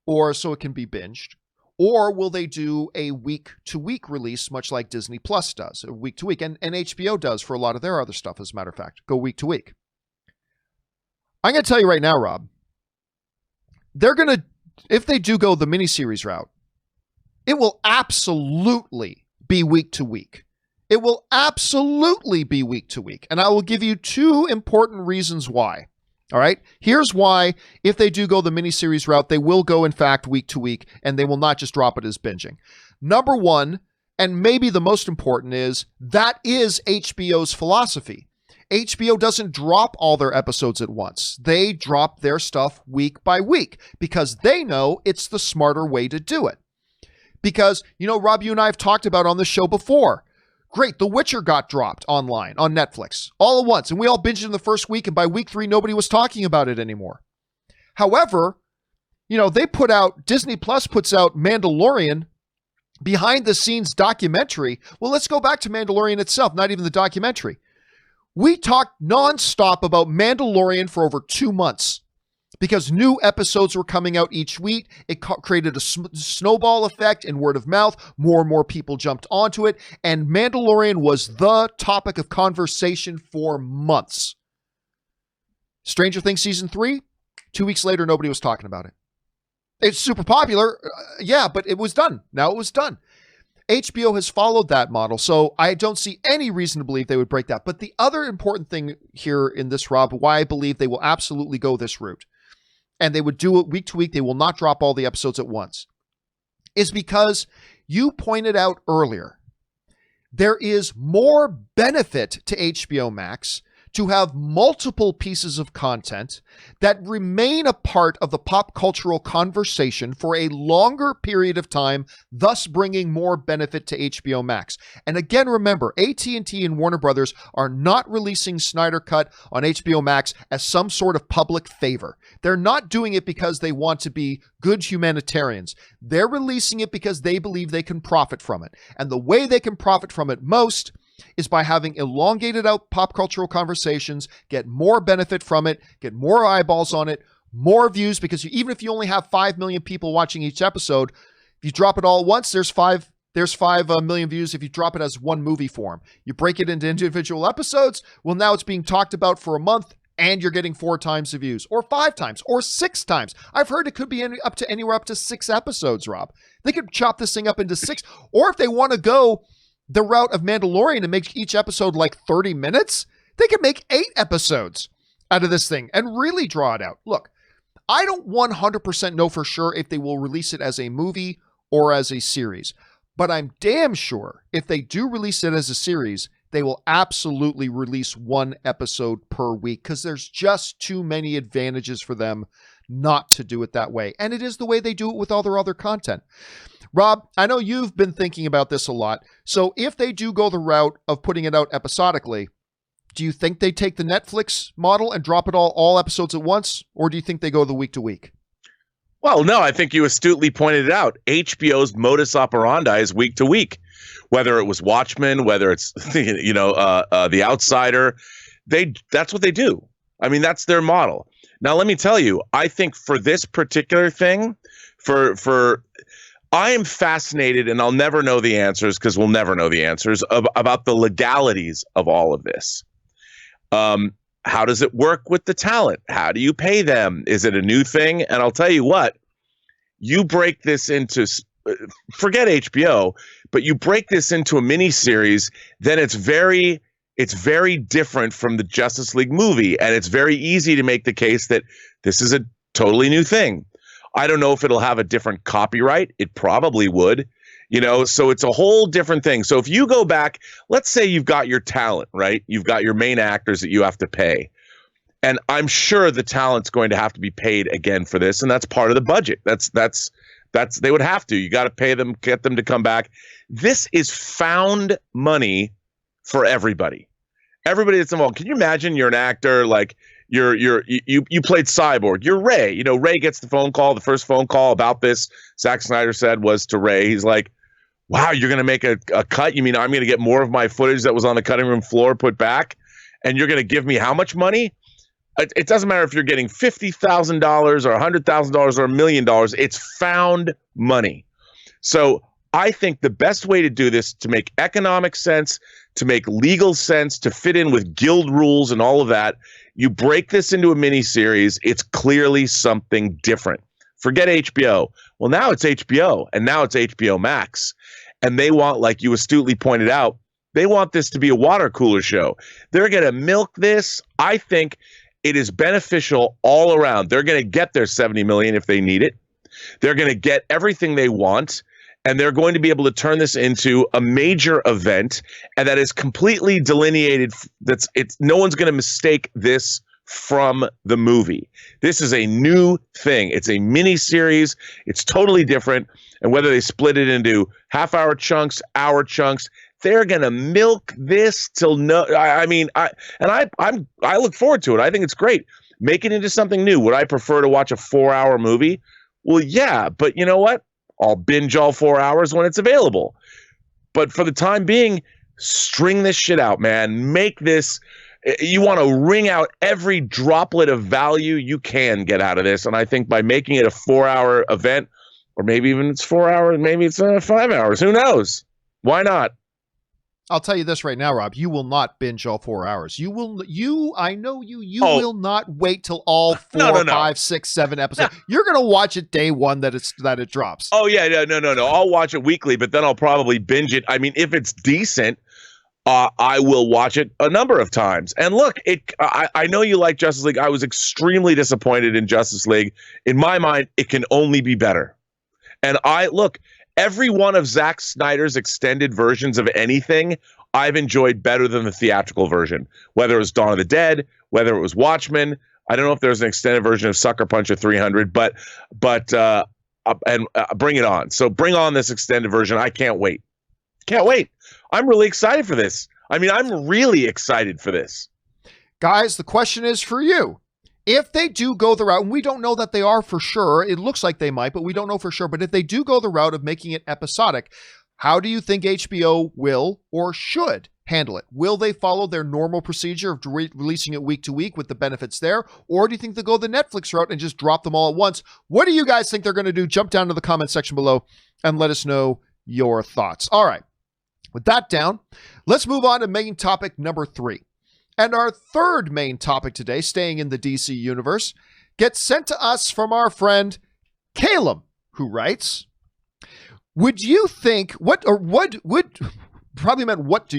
or so it can be binged? Or will they do a week-to-week release, much like Disney Plus does, week-to-week, and HBO does for a lot of their other stuff, as a matter of fact, go week-to-week. I'm going to tell you right now, Rob, they're going to, if they do go the miniseries route, it will absolutely be week-to-week. It will absolutely be week-to-week, and I will give you two important reasons why. All right, here's why, if they do go the miniseries route, they will go, in fact, week to week, and they will not just drop it as binging. Number one, and maybe the most important, is that is HBO's philosophy. HBO doesn't drop all their episodes at once. They drop their stuff week by week because they know it's the smarter way to do it. Because, you know, Rob, you and I have talked about on this show before. Great, The Witcher got dropped online on Netflix all at once, and we all binged in the first week, and by week 3, nobody was talking about it anymore. However, you know, Disney Plus puts out Mandalorian behind-the-scenes documentary. Well, let's go back to Mandalorian itself, not even the documentary. We talked nonstop about Mandalorian for over 2 months because new episodes were coming out each week. It created a snowball effect and word of mouth. More and more people jumped onto it, and Mandalorian was the topic of conversation for months. Stranger Things Season 3, 2 weeks later, nobody was talking about it. It's super popular, yeah, but it was done. Now it was done. HBO has followed that model, so I don't see any reason to believe they would break that. But the other important thing here in this, Rob, why I believe they will absolutely go this route, and they would do it week to week, they will not drop all the episodes at once, is because you pointed out earlier, there is more benefit to HBO Max to have multiple pieces of content that remain a part of the pop cultural conversation for a longer period of time, thus bringing more benefit to HBO Max. And again, remember, AT&T and Warner Brothers are not releasing Snyder Cut on HBO Max as some sort of public favor. They're not doing it because they want to be good humanitarians. They're releasing it because they believe they can profit from it. And the way they can profit from it most is by having elongated out pop cultural conversations, get more benefit from it, get more eyeballs on it, more views, because even if you only have 5 million people watching each episode, if you drop it all at once, there's 5 million views if you drop it as one movie form. You break it into individual episodes, well, now it's being talked about for a month, and you're getting 4 times the views, or 5 times, or 6 times. I've heard it could be anywhere up to 6 episodes, Rob. They could chop this thing up into 6, or if they want to go the route of Mandalorian and make each episode like 30 minutes, they could make 8 episodes out of this thing and really draw it out. Look, I don't 100% know for sure if they will release it as a movie or as a series, but I'm damn sure if they do release it as a series, they will absolutely release 1 episode per week because there's just too many advantages for them not to do it that way. And it is the way they do it with all their other content. Rob, I know you've been thinking about this a lot. So if they do go the route of putting it out episodically, do you think they take the Netflix model and drop it all episodes at once? Or do you think they go the week to week? Well, no, I think you astutely pointed it out. HBO's modus operandi is week to week, whether it was Watchmen, whether it's, The Outsider, that's what they do. I mean, that's their model. Now, let me tell you, I think for this particular thing, I am fascinated, and I'll never know the answers because we'll never know the answers about the legalities of all of this. How does it work with the talent? How do you pay them? Is it a new thing? And I'll tell you what, you break this into, forget HBO, but you break this into a miniseries, then it's very different from the Justice League movie. And it's very easy to make the case that this is a totally new thing. I don't know if it'll have a different copyright. It probably would, so it's a whole different thing. So if you go back, let's say you've got your talent, right? You've got your main actors that you have to pay. And I'm sure the talent's going to have to be paid again for this. And that's part of the budget. That's they would have to. You got to pay them, get them to come back. This is found money for everybody. Everybody that's involved. Can you imagine you're an actor, like you played Cyborg. You're Ray. Ray gets the phone call. The first phone call about this, Zack Snyder said, was to Ray. He's like, wow, you're going to make a cut? You mean I'm going to get more of my footage that was on the cutting room floor put back? And you're going to give me how much money? It doesn't matter if you're getting $50,000 or $100,000 or $1 million. It's found money. So I think the best way to do this, to make economic sense, to make legal sense, to fit in with guild rules and all of that, you break this into a miniseries. It's clearly something different. Forget HBO. Well, now it's HBO, and now it's HBO Max. And they want, like you astutely pointed out, they want this to be a water cooler show. They're going to milk this. I think it is beneficial all around. They're going to get their $70 million if they need it. They're going to get everything they want. And they're going to be able to turn this into a major event, and that is completely delineated. No one's going to mistake this from the movie. This is a new thing. It's a mini series. It's totally different. And whether they split it into half-hour chunks, hour chunks, they're going to milk this till no. I look forward to it. I think it's great. Make it into something new. Would I prefer to watch a 4-hour movie? Well, yeah, but you know what? I'll binge all 4 hours when it's available. But for the time being, string this shit out, man. Make this. You want to wring out every droplet of value you can get out of this. And I think by making it a 4-hour event, or maybe even it's 4 hours, maybe it's 5 hours. Who knows? Why not? I'll tell you this right now, Rob. You will not binge all 4 hours. I know you will not wait till all 4, 5, 6, 7 episodes. You're going to watch it day one that it drops. Oh, yeah. No. I'll watch it weekly, but then I'll probably binge it. I mean, if it's decent, I will watch it a number of times. And look, I know you like Justice League. I was extremely disappointed in Justice League. In my mind, it can only be better. And every one of Zack Snyder's extended versions of anything, I've enjoyed better than the theatrical version. Whether it was Dawn of the Dead, whether it was Watchmen. I don't know if there's an extended version of Sucker Punch of 300, but bring it on. So bring on this extended version. I can't wait. Can't wait. I'm really excited for this. I mean, I'm really excited for this. Guys, the question is for you. If they do go the route, and we don't know that they are for sure, it looks like they might, but we don't know for sure. But if they do go the route of making it episodic, how do you think HBO will or should handle it? Will they follow their normal procedure of releasing it week to week with the benefits there? Or do you think they'll go the Netflix route and just drop them all at once? What do you guys think they're going to do? Jump down to the comment section below and let us know your thoughts. All right. With that down, let's move on to main topic number 3. And our third main topic today, staying in the DC universe, gets sent to us from our friend Caleb, who writes, would you think, what do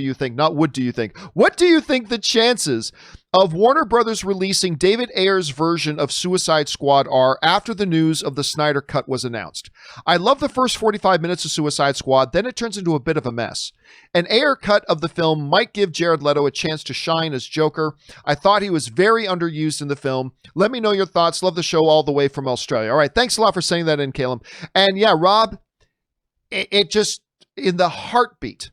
you think, not what do you think? What do you think the chances of Warner Brothers releasing David Ayer's version of Suicide Squad are after the news of the Snyder Cut was announced? I love the first 45 minutes of Suicide Squad, then it turns into a bit of a mess. An Ayer cut of the film might give Jared Leto a chance to shine as Joker. I thought he was very underused in the film. Let me know your thoughts. Love the show all the way from Australia. All right, thanks a lot for saying that in, Caleb. And yeah, Rob, it just, in a heartbeat,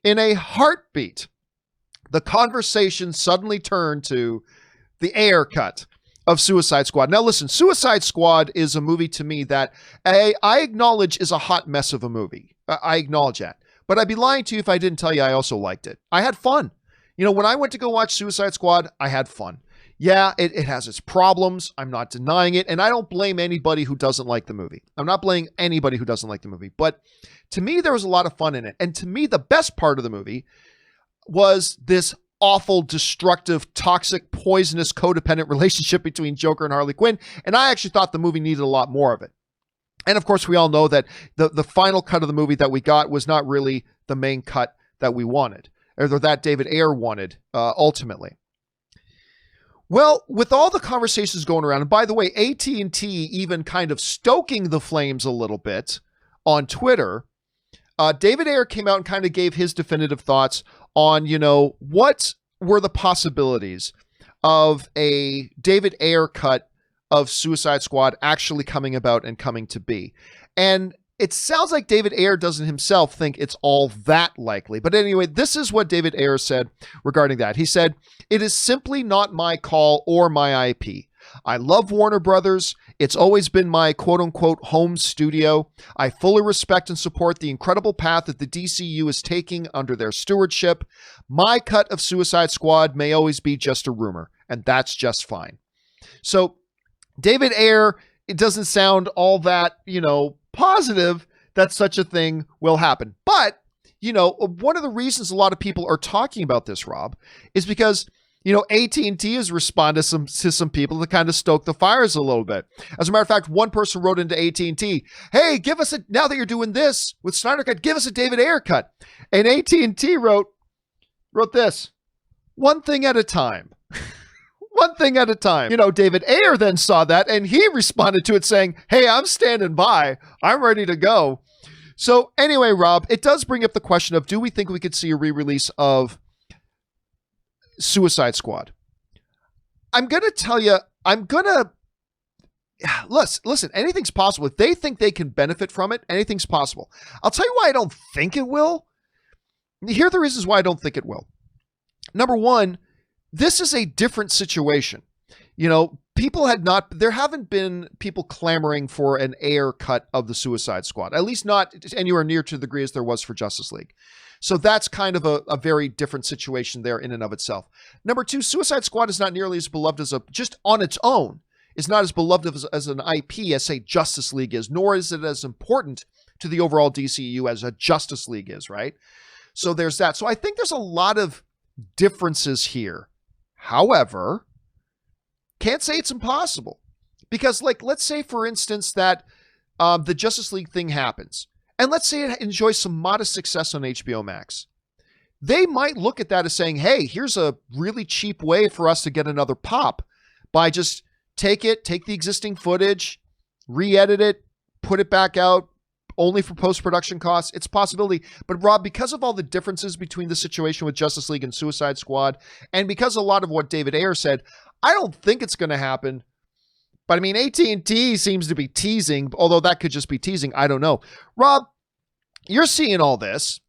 the conversation suddenly turned to the Ayer cut of Suicide Squad. Now listen, Suicide Squad is a movie to me that I acknowledge is a hot mess of a movie. I acknowledge that. But I'd be lying to you if I didn't tell you I also liked it. I had fun. You know, when I went to go watch Suicide Squad, I had fun. Yeah, it has its problems. I'm not denying it. And I don't blame anybody who doesn't like the movie. I'm not blaming anybody who doesn't like the movie. But to me, there was a lot of fun in it. And to me, the best part of the movie was this awful, destructive, toxic, poisonous, codependent relationship between Joker and Harley Quinn. And I actually thought the movie needed a lot more of it. And of course, we all know that the final cut of the movie that we got was not really the main cut that we wanted, or that David Ayer wanted ultimately. Well, with all the conversations going around, and by the way, AT&T even kind of stoking the flames a little bit on Twitter, David Ayer came out and kind of gave his definitive thoughts on, what were the possibilities of a David Ayer cut of Suicide Squad actually coming about and coming to be. And it sounds like David Ayer doesn't himself think it's all that likely. But anyway, this is what David Ayer said regarding that. He said, "It is simply not my call or my IP. I love Warner Brothers. It's always been my quote-unquote home studio. I fully respect and support the incredible path that the DCU is taking under their stewardship. My cut of Suicide Squad may always be just a rumor, and that's just fine." So David Ayer, it doesn't sound all that, positive that such a thing will happen. But, one of the reasons a lot of people are talking about this, Rob, is because, AT&T has responded to some people to kind of stoke the fires a little bit. As a matter of fact, one person wrote into AT&T, hey, now that you're doing this with Snyder Cut, give us a David Ayer cut. And AT&T wrote this, one thing at a time. One thing at a time. David Ayer then saw that and he responded to it saying, hey, I'm standing by. I'm ready to go. So anyway, Rob, it does bring up the question of, do we think we could see a re-release of Suicide Squad? I'm going to tell you, listen, anything's possible. If they think they can benefit from it, anything's possible. I'll tell you why I don't think it will. Here are the reasons why I don't think it will. Number one, this is a different situation. There haven't been people clamoring for an Ayer cut of the Suicide Squad, at least not anywhere near to the degree as there was for Justice League. So that's kind of a very different situation there in and of itself. Number two, Suicide Squad is not nearly as beloved just on its own, is not as beloved as an IP as, say, Justice League is, nor is it as important to the overall DCEU as a Justice League is, right? So there's that. So I think there's a lot of differences here. However, can't say it's impossible, because let's say, for instance, that the Justice League thing happens, and let's say it enjoys some modest success on HBO Max. They might look at that as saying, hey, here's a really cheap way for us to get another pop by just take the existing footage, re-edit it, put it back out, only for post-production costs. It's a possibility. But Rob, because of all the differences between the situation with Justice League and Suicide Squad, and because a lot of what David Ayer said, I don't think it's going to happen. But I mean, AT&T seems to be teasing, although that could just be teasing. I don't know. Rob, you're seeing all this.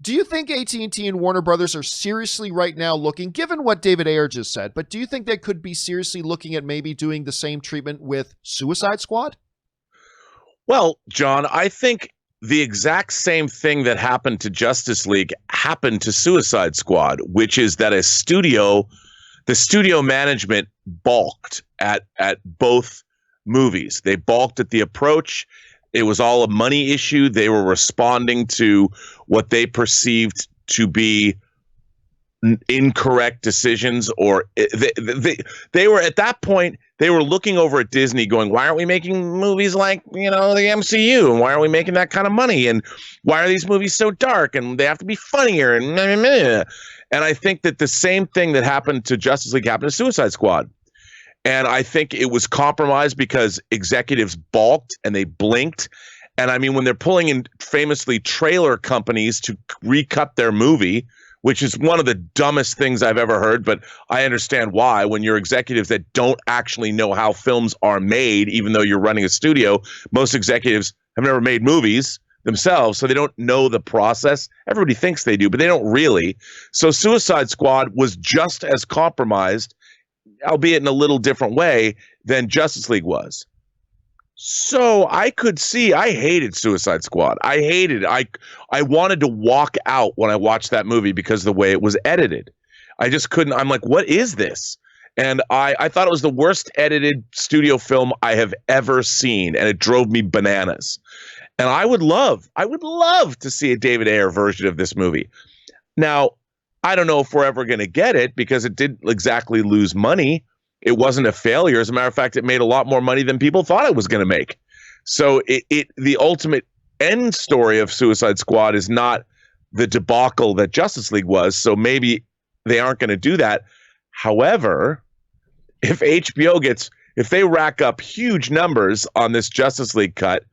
Do you think AT&T and Warner Brothers are seriously right now looking, given what David Ayer just said, but do you think they could be seriously looking at maybe doing the same treatment with Suicide Squad? Well, John, I think the exact same thing that happened to Justice League happened to Suicide Squad, which is that the studio management balked at both movies. They balked at the approach. It was all a money issue. They were responding to what they perceived to be incorrect decisions, or they were at that point, they were looking over at Disney going, why aren't we making movies like, the MCU? And why aren't we making that kind of money? And why are these movies so dark? And they have to be funnier. And I think that the same thing that happened to Justice League happened to Suicide Squad. And I think it was compromised because executives balked and they blinked. And I mean, when they're pulling in famously trailer companies to recut their movie, which is one of the dumbest things I've ever heard, but I understand why. When you're executives that don't actually know how films are made, even though you're running a studio, most executives have never made movies themselves, so they don't know the process. Everybody thinks they do, but they don't really. So Suicide Squad was just as compromised, albeit in a little different way, than Justice League was. So I could see, I hated Suicide Squad. I hated it. I wanted to walk out when I watched that movie because of the way it was edited. I just couldn't. I'm like, what is this? And I thought it was the worst edited studio film I have ever seen, and it drove me bananas. And I would love to see a David Ayer version of this movie. Now, I don't know if we're ever going to get it because it didn't exactly lose money. It wasn't a failure. As a matter of fact, it made a lot more money than people thought it was going to make. So the ultimate end story of Suicide Squad is not the debacle that Justice League was. So maybe they aren't going to do that. However, if they rack up huge numbers on this Justice League cut,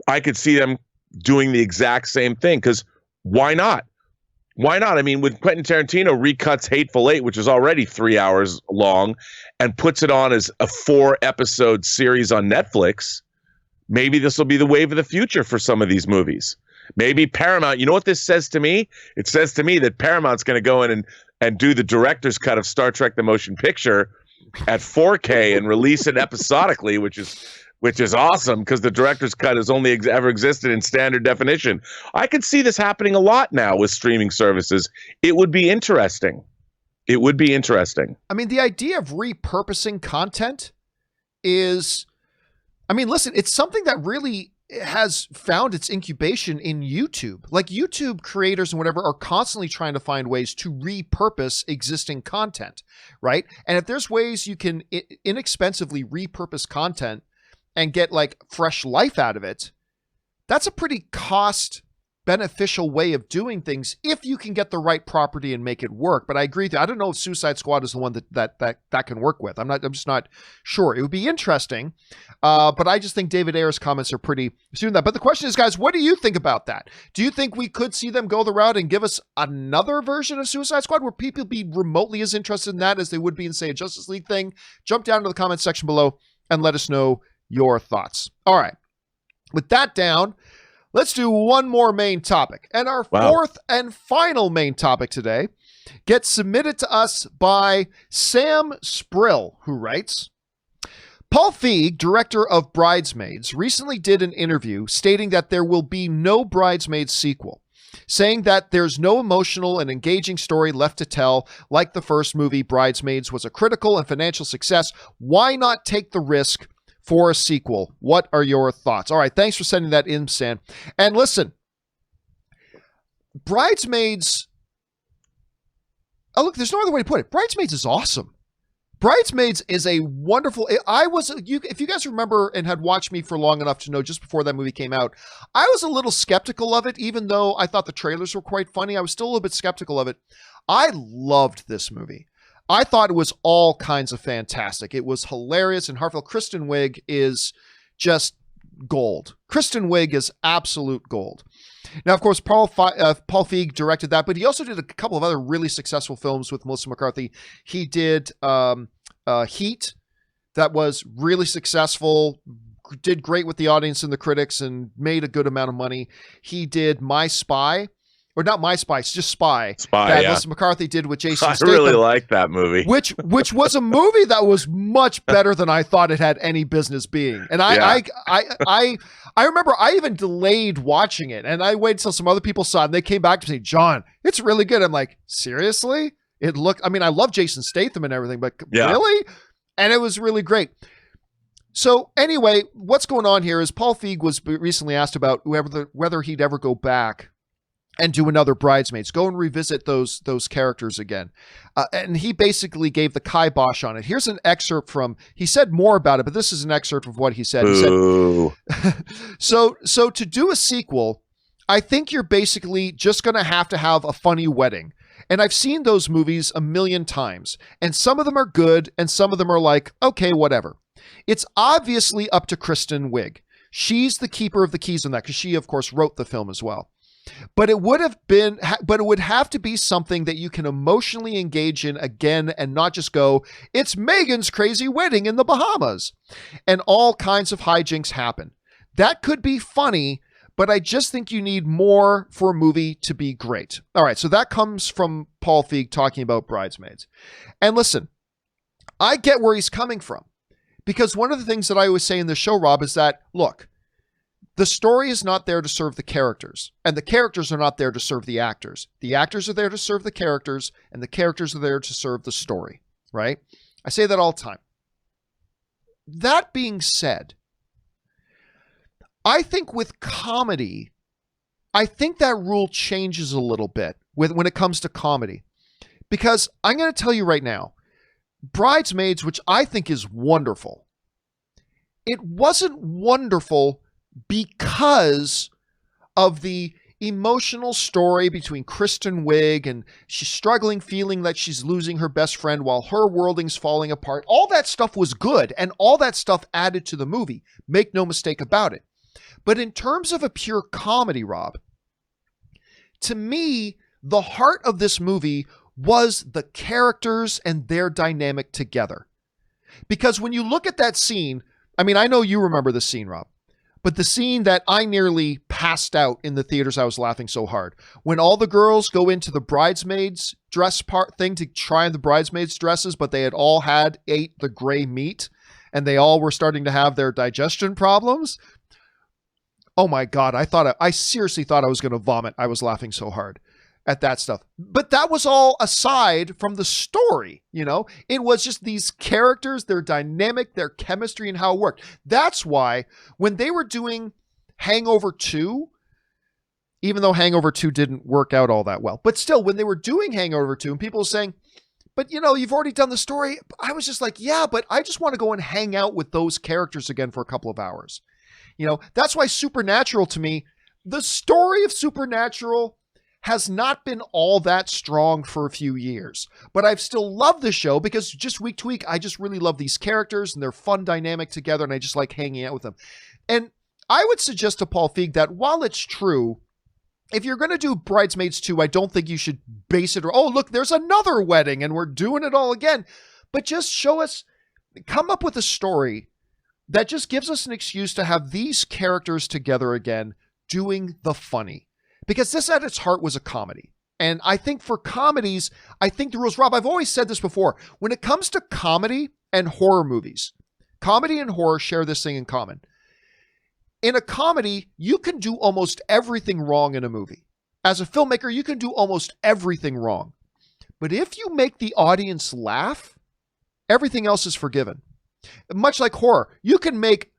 I could see them doing the exact same thing, because why not? Why not? I mean, when Quentin Tarantino recuts Hateful Eight, which is already 3 hours long, and puts it on as a 4-episode series on Netflix, maybe this will be the wave of the future for some of these movies. Maybe Paramount, you know what this says to me? It says to me that Paramount's going to go in and do the director's cut of Star Trek The Motion Picture at 4K and release it episodically, which is awesome, because the director's cut has only ever existed in standard definition. I could see this happening a lot now with streaming services. It would be interesting. It would be interesting. I mean, the idea of repurposing content is, I mean, listen, it's something that really has found its incubation in YouTube. Like YouTube creators and whatever are constantly trying to find ways to repurpose existing content, right? And if there's ways you can inexpensively repurpose content and get like fresh life out of it, that's a pretty cost beneficial way of doing things if you can get the right property and make it work. But I agree with you. I don't know if Suicide Squad is the one that can work with. I'm just not sure. It would be interesting. But I just think David Ayer's comments are pretty soon that. But the question is, guys, what do you think about that? Do you think we could see them go the route and give us another version of Suicide Squad where people be remotely as interested in that as they would be in, say, a Justice League thing? Jump down to the comments section below and let us know your thoughts. All right. With that down, let's do one more main topic. And our fourth and final main topic today gets submitted to us by Sam Sprill, who writes, Paul Feig, director of Bridesmaids, recently did an interview stating that there will be no Bridesmaids sequel, saying that there's no emotional and engaging story left to tell. Like the first movie, Bridesmaids was a critical and financial success. Why not take the risk for a sequel? What are your thoughts? All right, thanks for sending that in, Sam. And listen, Bridesmaids, oh look, there's no other way to put it. Bridesmaids is awesome. Bridesmaids is a wonderful, if you guys remember and had watched me for long enough to know just before that movie came out, I was a little skeptical of it, even though I thought the trailers were quite funny. I was still a little bit skeptical of it. I loved this movie. I thought it was all kinds of fantastic. It was hilarious and heartfelt. Kristen Wiig is just gold. Kristen Wiig is absolute gold. Now, of course, Paul Feig directed that, but he also did a couple of other really successful films with Melissa McCarthy. He did Heat, that was really successful, did great with the audience and the critics, and made a good amount of money. He did My Spy. Or not My Spy, it's just Spy. That Melissa McCarthy did with Jason Statham. I really like that movie. Which was a movie that was much better than I thought it had any business being. And I remember I even delayed watching it, and I waited till some other people saw it, and they came back to me, John, it's really good. I'm like, seriously? I love Jason Statham and everything, but really? And it was really great. So anyway, what's going on here is Paul Feig was recently asked about whether he'd ever go back and do another Bridesmaids, go and revisit those characters again. And he basically gave the kibosh on it. Here's an excerpt he said more about it, but this is an excerpt of what he said. Ooh. He said, so to do a sequel, I think you're basically just going to have a funny wedding. And I've seen those movies a million times, and some of them are good, and some of them are like, okay, whatever. It's obviously up to Kristen Wiig. She's the keeper of the keys on that, because she, of course, wrote the film as well. But it would have to be something that you can emotionally engage in again and not just go, it's Megan's crazy wedding in the Bahamas. And all kinds of hijinks happen. That could be funny, but I just think you need more for a movie to be great. All right, so that comes from Paul Feig talking about Bridesmaids. And listen, I get where he's coming from. Because one of the things that I always say in the show, Rob, is that, look, the story is not there to serve the characters, and the characters are not there to serve the actors. The actors are there to serve the characters, and the characters are there to serve the story, right? I say that all the time. That being said, I think with comedy, I think that rule changes a little bit when it comes to comedy. Because I'm going to tell you right now, Bridesmaids, which I think is wonderful, it wasn't wonderful because of the emotional story between Kristen Wiig, and she's struggling, feeling that she's losing her best friend while her worlding's falling apart. All that stuff was good, and all that stuff added to the movie. Make no mistake about it. But in terms of a pure comedy, Rob, to me, the heart of this movie was the characters and their dynamic together. Because when you look at that scene, I mean, I know you remember the scene, Rob, but the scene that I nearly passed out in the theaters, I was laughing so hard. When all the girls go into the bridesmaids dress part thing to try on the bridesmaids dresses, but they had all ate the gray meat, and they all were starting to have their digestion problems. Oh my God, I seriously thought I was going to vomit. I was laughing so hard at that stuff. But that was all aside from the story, you know? It was just these characters, their dynamic, their chemistry, and how it worked. That's why when they were doing Hangover 2, even though Hangover 2 didn't work out all that well. But still, when they were doing Hangover 2 and people were saying, but you've already done the story, I was just like, yeah, but I just want to go and hang out with those characters again for a couple of hours. That's why Supernatural, to me, the story of Supernatural has not been all that strong for a few years, but I've still loved the show because just week to week, I just really love these characters and their fun dynamic together, and I just like hanging out with them. And I would suggest to Paul Feig that while it's true, if you're going to do Bridesmaids 2, I don't think you should base it, or, oh, look, there's another wedding and we're doing it all again, but just show us, come up with a story that just gives us an excuse to have these characters together again, doing the funny. Because this at its heart was a comedy. And I think for comedies, I think the rules, Rob, I've always said this before, when it comes to comedy and horror movies, comedy and horror share this thing in common. In a comedy, you can do almost everything wrong in a movie. As a filmmaker, you can do almost everything wrong. But if you make the audience laugh, everything else is forgiven. Much like horror, you can make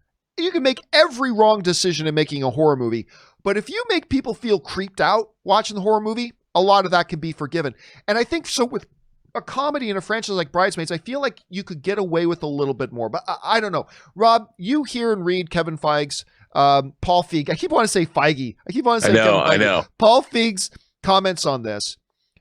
every wrong decision in making a horror movie, but if you make people feel creeped out watching the horror movie, a lot of that can be forgiven. And I think so with a comedy and a franchise like Bridesmaids, I feel like you could get away with a little bit more, but I don't know. Rob, you hear and read Kevin Feig's, Paul Feig. I keep wanting to say Feige. I keep wanting to say Kevin Feige. I know. Paul Feig's comments on this.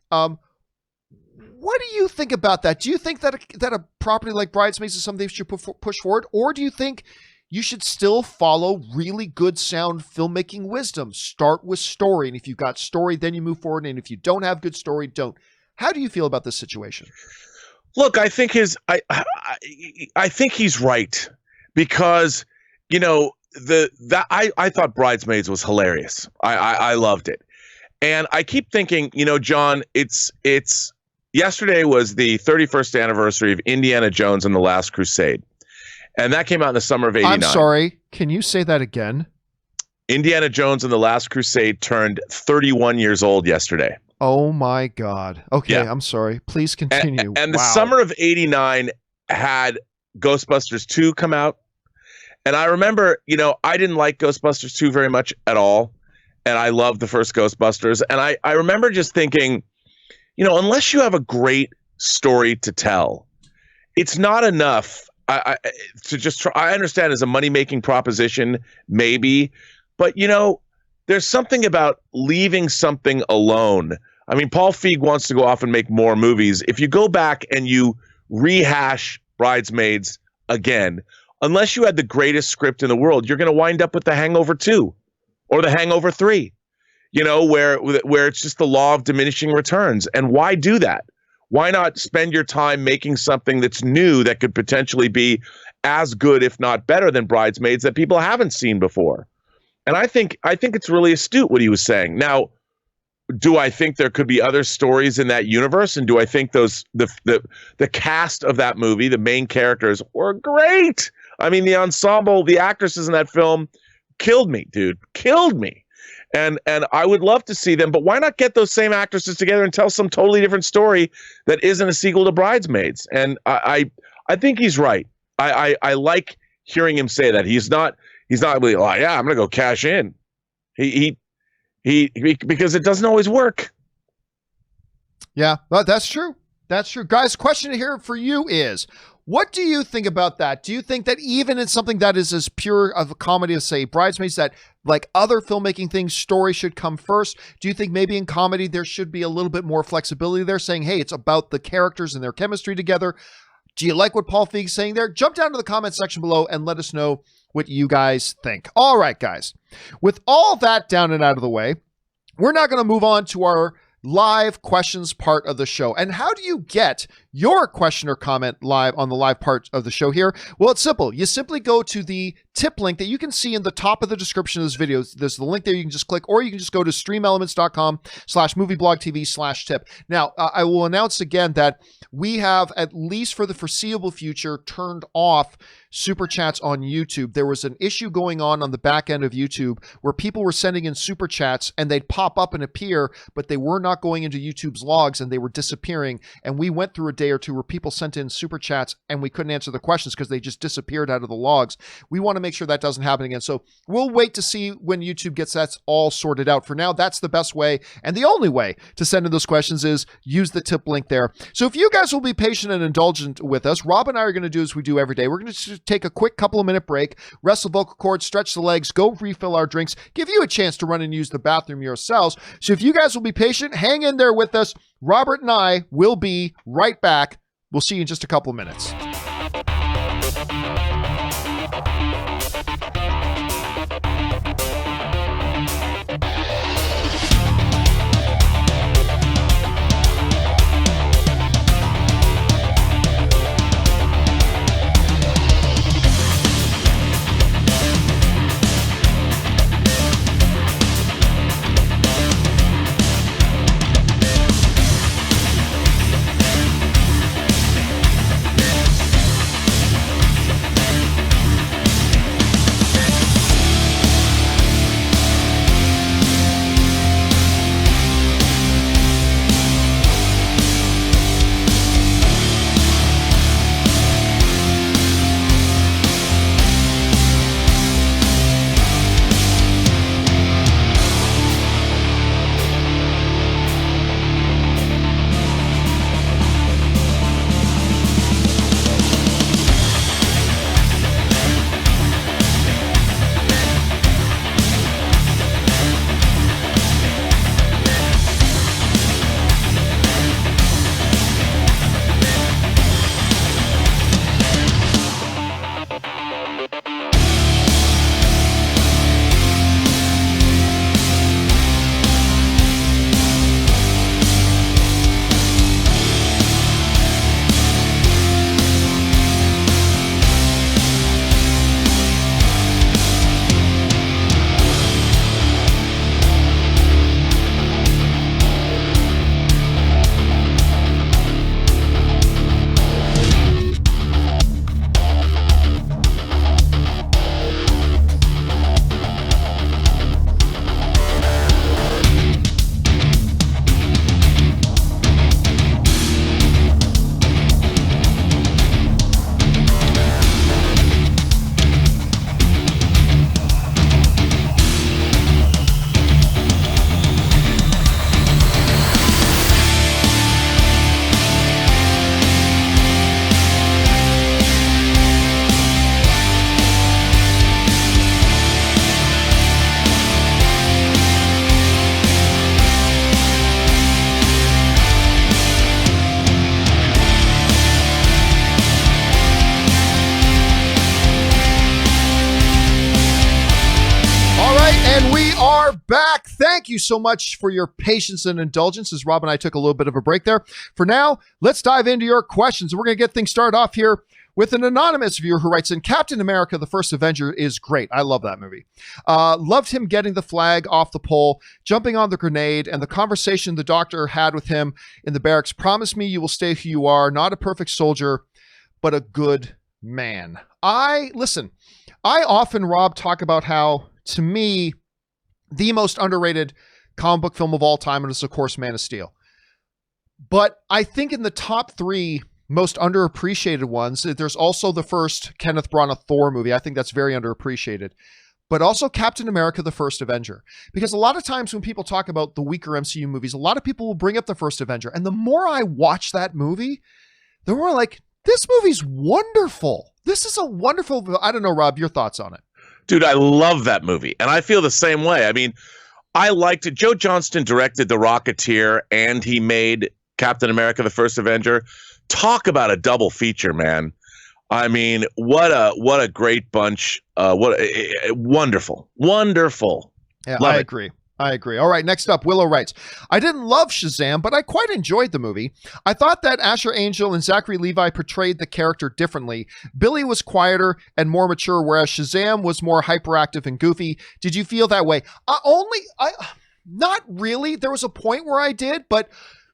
What do you think about that? Do you think that a property like Bridesmaids is something they should push forward? Or do you think you should still follow really good sound filmmaking wisdom? Start with story. And if you've got story, then you move forward. And if you don't have good story, don't. How do you feel about this situation? Look, I think I think he's right, because, I thought Bridesmaids was hilarious. I loved it. And I keep thinking, John, it's yesterday was the 31st anniversary of Indiana Jones and the Last Crusade. And that came out in the summer of '89. I'm sorry. Can you say that again? Indiana Jones and the Last Crusade turned 31 years old yesterday. Oh my God. Okay, yeah. I'm sorry. Please continue. And the summer of '89 had Ghostbusters 2 come out. And I remember, I didn't like Ghostbusters 2 very much at all. And I loved the first Ghostbusters. And I remember just thinking, unless you have a great story to tell, it's not enough to just try. I understand as a money-making proposition, maybe, but there's something about leaving something alone. I mean, Paul Feig wants to go off and make more movies. If you go back and you rehash Bridesmaids again, unless you had the greatest script in the world, you're going to wind up with The Hangover 2 or The Hangover 3, where it's just the law of diminishing returns. And why do that? Why not spend your time making something that's new that could potentially be as good, if not better, than Bridesmaids that people haven't seen before? And I think it's really astute what he was saying. Now, do I think there could be other stories in that universe? And do I think the cast of that movie, the main characters, were great? I mean, the ensemble, the actresses in that film killed me, dude. Killed me. And I would love to see them, but why not get those same actresses together and tell some totally different story that isn't a sequel to Bridesmaids? And I think he's right. I like hearing him say that. He's not really like, yeah, I'm gonna go cash in. He because it doesn't always work. Yeah, well, that's true. That's true. Guys, question here for you is, what do you think about that? Do you think that even in something that is as pure of a comedy as, say, Bridesmaids, that like other filmmaking things, story should come first? Do you think maybe in comedy there should be a little bit more flexibility there, saying, hey, it's about the characters and their chemistry together? Do you like what Paul Feig's saying there? Jump down to the comment section below and let us know what you guys think. All right, guys. With all that down and out of the way, we're now going to move on to our live questions part of the show. And how do you get your question or comment live on the live part of the show here? Well, it's simple. You simply go to the tip link that you can see in the top of the description of this video. There's the link there. You can just click, or you can just go to streamelements.com/movieblogtv/tip. Now, I will announce again that we have, at least for the foreseeable future, turned off super chats on YouTube. There was an issue going on the back end of YouTube where people were sending in super chats and they'd pop up and appear, but they were not going into YouTube's logs and they were disappearing. And we went through a day or two where people sent in super chats and we couldn't answer the questions because they just disappeared out of the logs. We want to make sure that doesn't happen again. So we'll wait to see when YouTube gets that all sorted out. For now, that's the best way and the only way to send in those questions is use the tip link there. So if you guys will be patient and indulgent with us, Rob and I are going to do as we do every day. We're going to take a quick couple of minute break, rest the vocal cords, stretch the legs, go refill our drinks, give you a chance to run and use the bathroom yourselves. So if you guys will be patient, hang in there with us. Robert and I will be right back. We'll see you in just a couple of minutes. And we are back. Thank you so much for your patience and indulgence as Rob and I took a little bit of a break there. For now, let's dive into your questions. We're going to get things started off here with an anonymous viewer who writes in, Captain America, the First Avenger is great. I love that movie. Loved him getting the flag off the pole, jumping on the grenade, and the conversation the doctor had with him in the barracks. Promise me you will stay who you are, not a perfect soldier, but a good man. I often, Rob, talk about how, to me, the most underrated comic book film of all time is, of course, Man of Steel. But I think in the top three most underappreciated ones, there's also the first Kenneth Branagh Thor movie. I think that's very underappreciated. But also Captain America, the First Avenger. Because a lot of times when people talk about the weaker MCU movies, a lot of people will bring up the First Avenger. And the more I watch that movie, the more like, this movie's wonderful. This is a wonderful, I don't know, Rob, your thoughts on it. Dude, I love that movie. And I feel the same way. I mean, I liked it. Joe Johnston directed The Rocketeer and he made Captain America, the First Avenger. Talk about a double feature, man. I mean, what a great bunch. Wonderful. Yeah, Love I it. agree. All right, next up, Willow writes, I didn't love Shazam, but I quite enjoyed the movie. I thought that Asher Angel and Zachary Levi portrayed the character differently. Billy was quieter and more mature, whereas Shazam was more hyperactive and goofy. Did you feel that way? Not really. There was a point where I did, but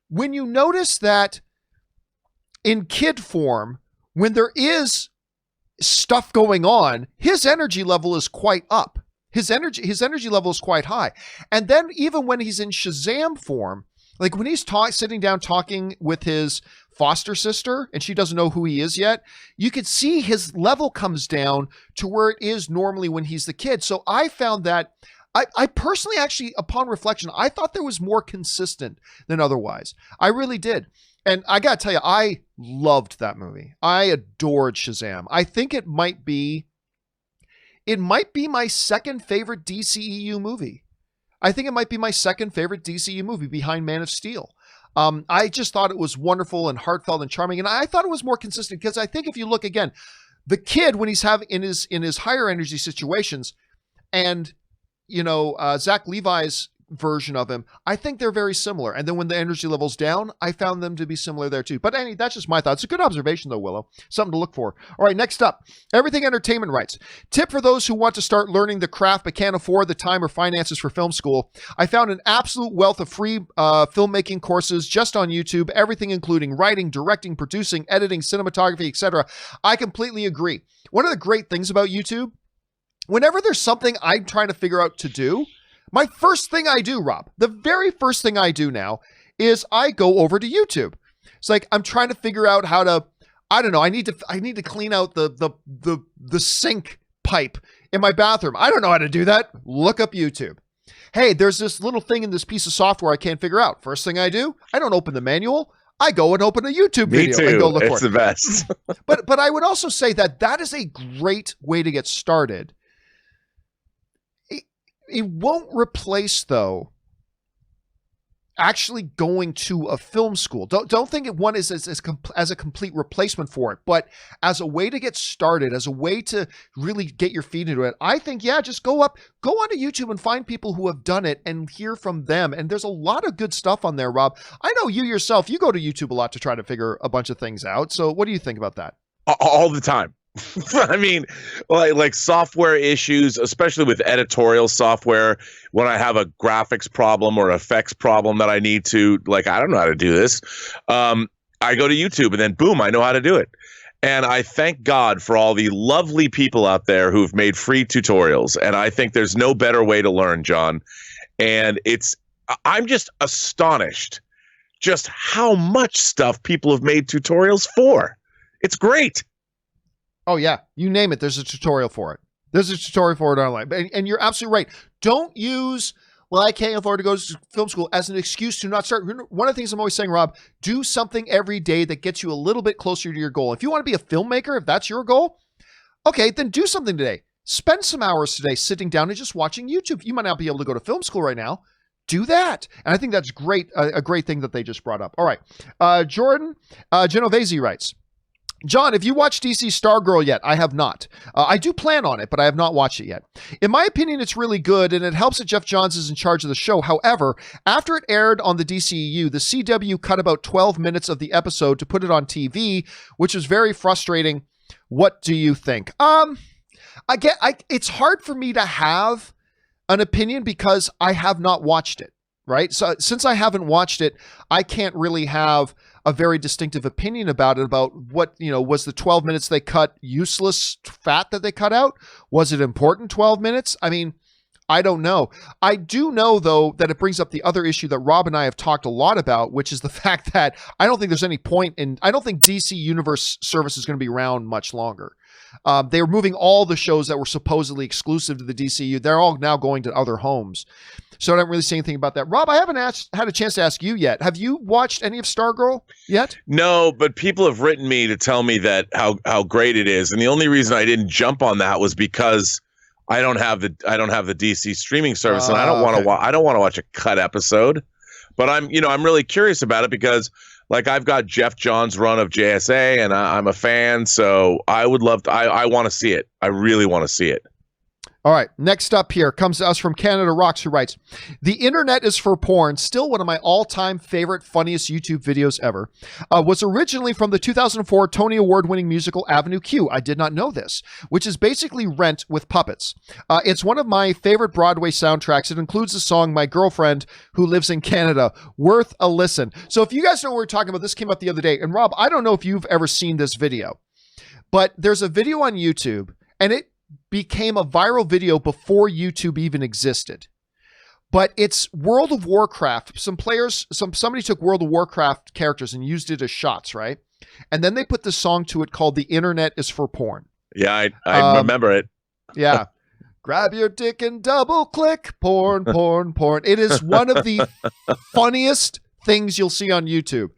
when you notice that in kid form, when there is stuff going on, his energy level is quite up. His energy level is quite high. And then even when he's in Shazam form, like when he's sitting down talking with his foster sister and she doesn't know who he is yet, you could see his level comes down to where it is normally when he's the kid. So I found that I personally, actually, upon reflection, I thought there was more consistent than otherwise. I really did. And I got to tell you, I loved that movie. I adored Shazam. I think it might be my second favorite DCEU movie. I think it might be my second favorite DCEU movie behind Man of Steel. I just thought it was wonderful and heartfelt and charming. And I thought it was more consistent because I think if you look again, the kid, when he's having in his higher energy situations, and Zach Levi's version of him, I think they're very similar. And then when the energy level's down, I found them to be similar there too. But anyway, that's just my thoughts. It's a good observation though, Willow. Something to look for. All right, next up, Everything Entertainment writes, tip for those who want to start learning the craft but can't afford the time or finances for film school. I found an absolute wealth of free filmmaking courses just on YouTube, everything including writing, directing, producing, editing, cinematography, etc. I completely agree. One of the great things about YouTube, whenever there's something I'm trying to figure out to do, my first thing I do, Rob, the very first thing I do now is I go over to YouTube. It's like I'm trying to figure out how to, I don't know, I need to clean out the sink pipe in my bathroom. I don't know how to do that. Look up YouTube. Hey, there's this little thing in this piece of software I can't figure out. First thing I do, I don't open the manual. I go and open a YouTube video and go look for it. It's the best. But I would also say that is a great way to get started. It won't replace, though, actually going to a film school. Don't think one is as a complete replacement for it, but as a way to get started, as a way to really get your feet into it. I think, yeah, just go onto YouTube and find people who have done it and hear from them. And there's a lot of good stuff on there, Rob. I know you yourself, you go to YouTube a lot to try to figure a bunch of things out. So what do you think about that? All the time. I mean, like software issues, especially with editorial software, when I have a graphics problem or effects problem that I need to, like, I don't know how to do this. I go to YouTube and then boom, I know how to do it. And I thank God for all the lovely people out there who've made free tutorials. And I think there's no better way to learn, John. And I'm just astonished just how much stuff people have made tutorials for. It's great. Oh, yeah. You name it. There's a tutorial for it. There's a tutorial for it online. And you're absolutely right. Don't use, well, I can't afford to go to film school as an excuse to not start. One of the things I'm always saying, Rob, do something every day that gets you a little bit closer to your goal. If you want to be a filmmaker, if that's your goal, okay, then do something today. Spend some hours today sitting down and just watching YouTube. You might not be able to go to film school right now. Do that. And I think that's great. A great thing that they just brought up. All right. Jordan Genovese writes, John, have you watched DC Stargirl yet? I have not. I do plan on it, but I have not watched it yet. In my opinion, it's really good, and it helps that Jeff Johns is in charge of the show. However, after it aired on the DCEU, the CW cut about 12 minutes of the episode to put it on TV, which was very frustrating. What do you think? It's hard for me to have an opinion because I have not watched it, right? So since I haven't watched it, I can't really have a very distinctive opinion about it, about what, was the 12 minutes they cut useless fat that they cut out? Was it important 12 minutes? I mean, I don't know. I do know, though, that it brings up the other issue that Rob and I have talked a lot about, which is the fact that I don't think there's any point in, I don't think DC Universe Service is going to be around much longer. They were moving all the shows that were supposedly exclusive to the DCU. They're all now going to other homes. So I don't really see anything about that. Rob, I haven't had a chance to ask you yet. Have you watched any of Stargirl yet? No, but people have written me to tell me that how great it is. And the only reason I didn't jump on that was because I don't have the DC streaming service, and I don't want to watch a cut episode. But I'm really curious about it because, like, I've got Jeff Johns' run of JSA, and I'm a fan, so I would love to. I want to see it. I really want to see it. All right, next up here comes to us from Canada Rocks, who writes, the internet is for porn, still one of my all-time favorite, funniest YouTube videos ever. Was originally from the 2004 Tony Award-winning musical Avenue Q. I did not know this, which is basically Rent with puppets. It's one of my favorite Broadway soundtracks. It includes the song My Girlfriend Who Lives in Canada. Worth a listen. So if you guys know what we're talking about, this came up the other day. And Rob, I don't know if you've ever seen this video, But there's a video on YouTube, and it became a viral video before YouTube even existed. But it's World of Warcraft. Somebody took World of Warcraft characters and used it as shots, right? And then they put this song to it called "The Internet Is for Porn." Yeah, I remember it. Yeah. Grab your dick and double click. Porn, porn, porn. It is one of the funniest things you'll see on YouTube.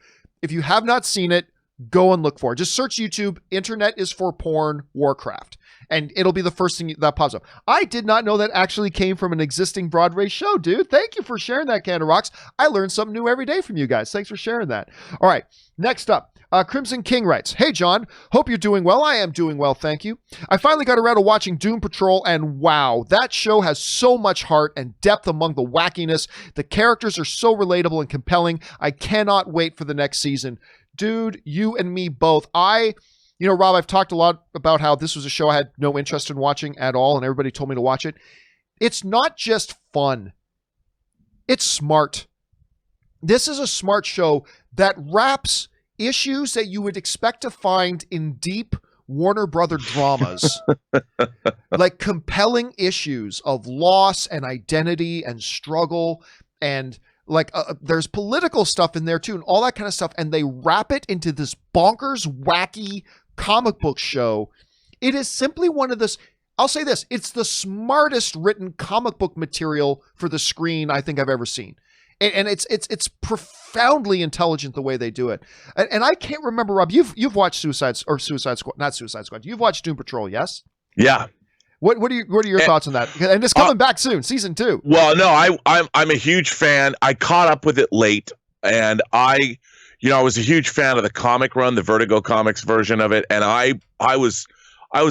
If you have not seen it, go and look for it. Just search YouTube, "Internet Is for Porn Warcraft," and it'll be the first thing that pops up. I did not know that actually came from an existing Broadway show, dude. Thank you for sharing that, Canada Rocks. I learn something new every day from you guys. Thanks for sharing that. All right, next up. Crimson King writes, "Hey, John, hope you're doing well. I am doing well, thank you. I finally got around to watching Doom Patrol, and wow, that show has so much heart and depth among the wackiness. The characters are so relatable and compelling. I cannot wait for the next season." Dude, you and me both. Rob, I've talked a lot about how this was a show I had no interest in watching at all, and everybody told me to watch it. It's not just fun. It's smart. This is a smart show that wraps issues that you would expect to find in deep Warner Brother dramas, like compelling issues of loss and identity and struggle, and like there's political stuff in there too, and all that kind of stuff, and they wrap it into this bonkers, wacky comic book show. It is simply one of this. I'll say this: it's the smartest written comic book material for the screen I think I've ever seen. And it's profoundly intelligent the way they do it. And I can't remember, Rob, you've watched Suicide Squad, not Suicide Squad. You've watched Doom Patrol, yes? Yeah. What are your thoughts on that? And it's coming back soon, season 2. Well, no, I'm a huge fan. I caught up with it late, and I was a huge fan of the comic run, the Vertigo Comics version of it, and I was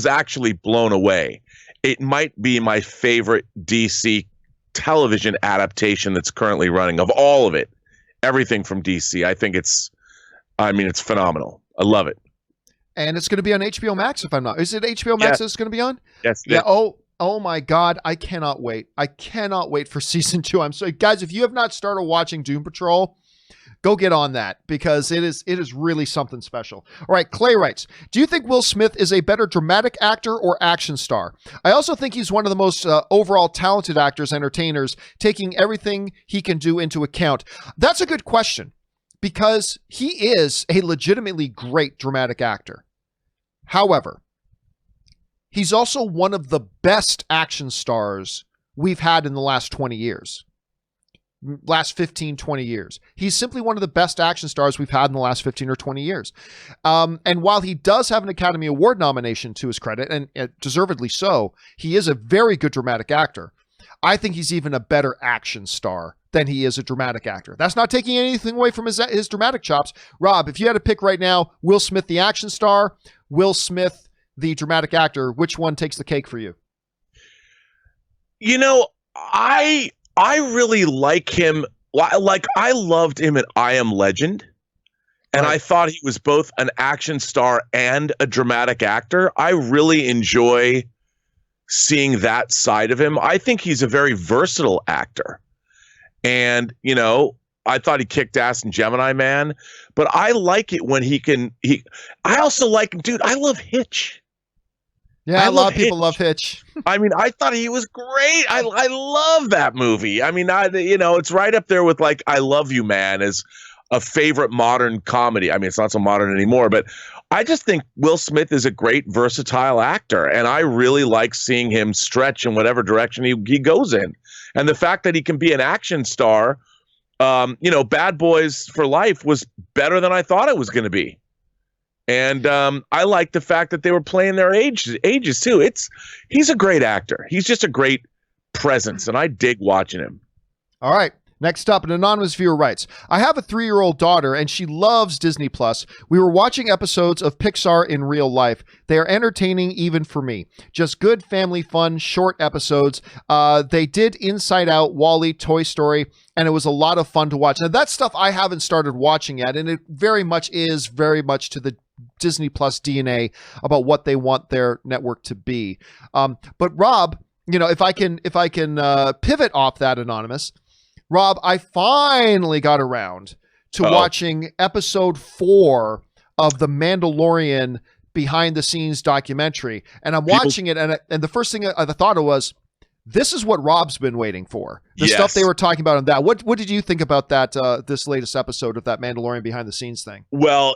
actually blown away. It might be my favorite DC television adaptation that's currently running, of all of it, everything from DC. I think it's phenomenal. I love it. And it's going to be on HBO Max, if I'm not. Is it HBO Max it's going to be on? Yes. Yeah. Oh my God. I cannot wait. I cannot wait for season 2. I'm sorry, guys, if you have not started watching Doom Patrol, go get on that, because it is really something special. All right, Clay writes, "Do you think Will Smith is a better dramatic actor or action star? I also think he's one of the most overall talented actors, entertainers, taking everything he can do into account." That's a good question, because he is a legitimately great dramatic actor. However, he's also one of the best action stars we've had in the last 20 years. Last 15, 20 years. He's simply one of the best action stars we've had in the last 15 or 20 years. And while he does have an Academy Award nomination to his credit, and deservedly so, he is a very good dramatic actor. I think he's even a better action star than he is a dramatic actor. That's not taking anything away from his dramatic chops. Rob, if you had to pick right now, Will Smith the action star, Will Smith the dramatic actor, which one takes the cake for you? I really like him. Like, I loved him in I Am Legend, and I thought he was both an action star and a dramatic actor. I really enjoy seeing that side of him. I think he's a very versatile actor. And, I thought he kicked ass in Gemini Man, but I like it when I also like, dude, I love Hitch. Yeah, a lot of people love Hitch. I thought he was great. I love that movie. It's right up there with like I Love You Man as a favorite modern comedy. It's not so modern anymore, but I just think Will Smith is a great versatile actor, and I really like seeing him stretch in whatever direction he goes in. And the fact that he can be an action star, Bad Boys for Life was better than I thought it was going to be. And I like the fact that they were playing their ages too. He's a great actor. He's just a great presence, and I dig watching him. All right. Next up, an anonymous viewer writes, "I have a 3-year-old daughter, and she loves Disney+. We were watching episodes of Pixar in real life. They are entertaining even for me. Just good family fun, short episodes. They did Inside Out, WALL-E, Toy Story, and it was a lot of fun to watch." Now, that stuff I haven't started watching yet, and it very much to the Disney Plus DNA about what they want their network to be. But Rob, if I can pivot off that, anonymous, Rob, I finally got around to watching episode 4 of The Mandalorian behind the scenes documentary, and I'm watching it, and the first thing I thought of was, this is what Rob's been waiting for. The stuff they were talking about in that. What did you think about that? This latest episode of that Mandalorian behind the scenes thing? Well,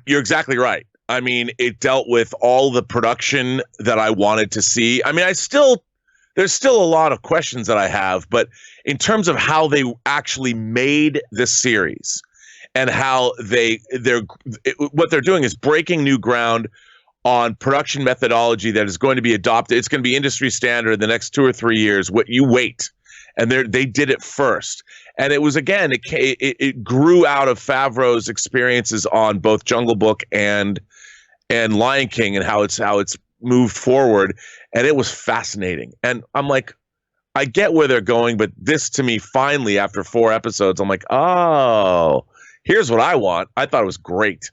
you're exactly right. I mean, it dealt with all the production that I wanted to see. I mean, there's still a lot of questions that I have, but in terms of how they actually made this series and how what they're doing is breaking new ground on production methodology that is going to be adopted. It's going to be industry standard in the next 2 or 3 years. What you wait, and they did it first, and it was again it grew out of Favreau's experiences on both Jungle Book and Lion King, and how it's moved forward, and it was fascinating. And I'm like, I get where they're going, but this to me, finally, after 4 episodes, I'm like, oh, here's what I want. I thought it was great.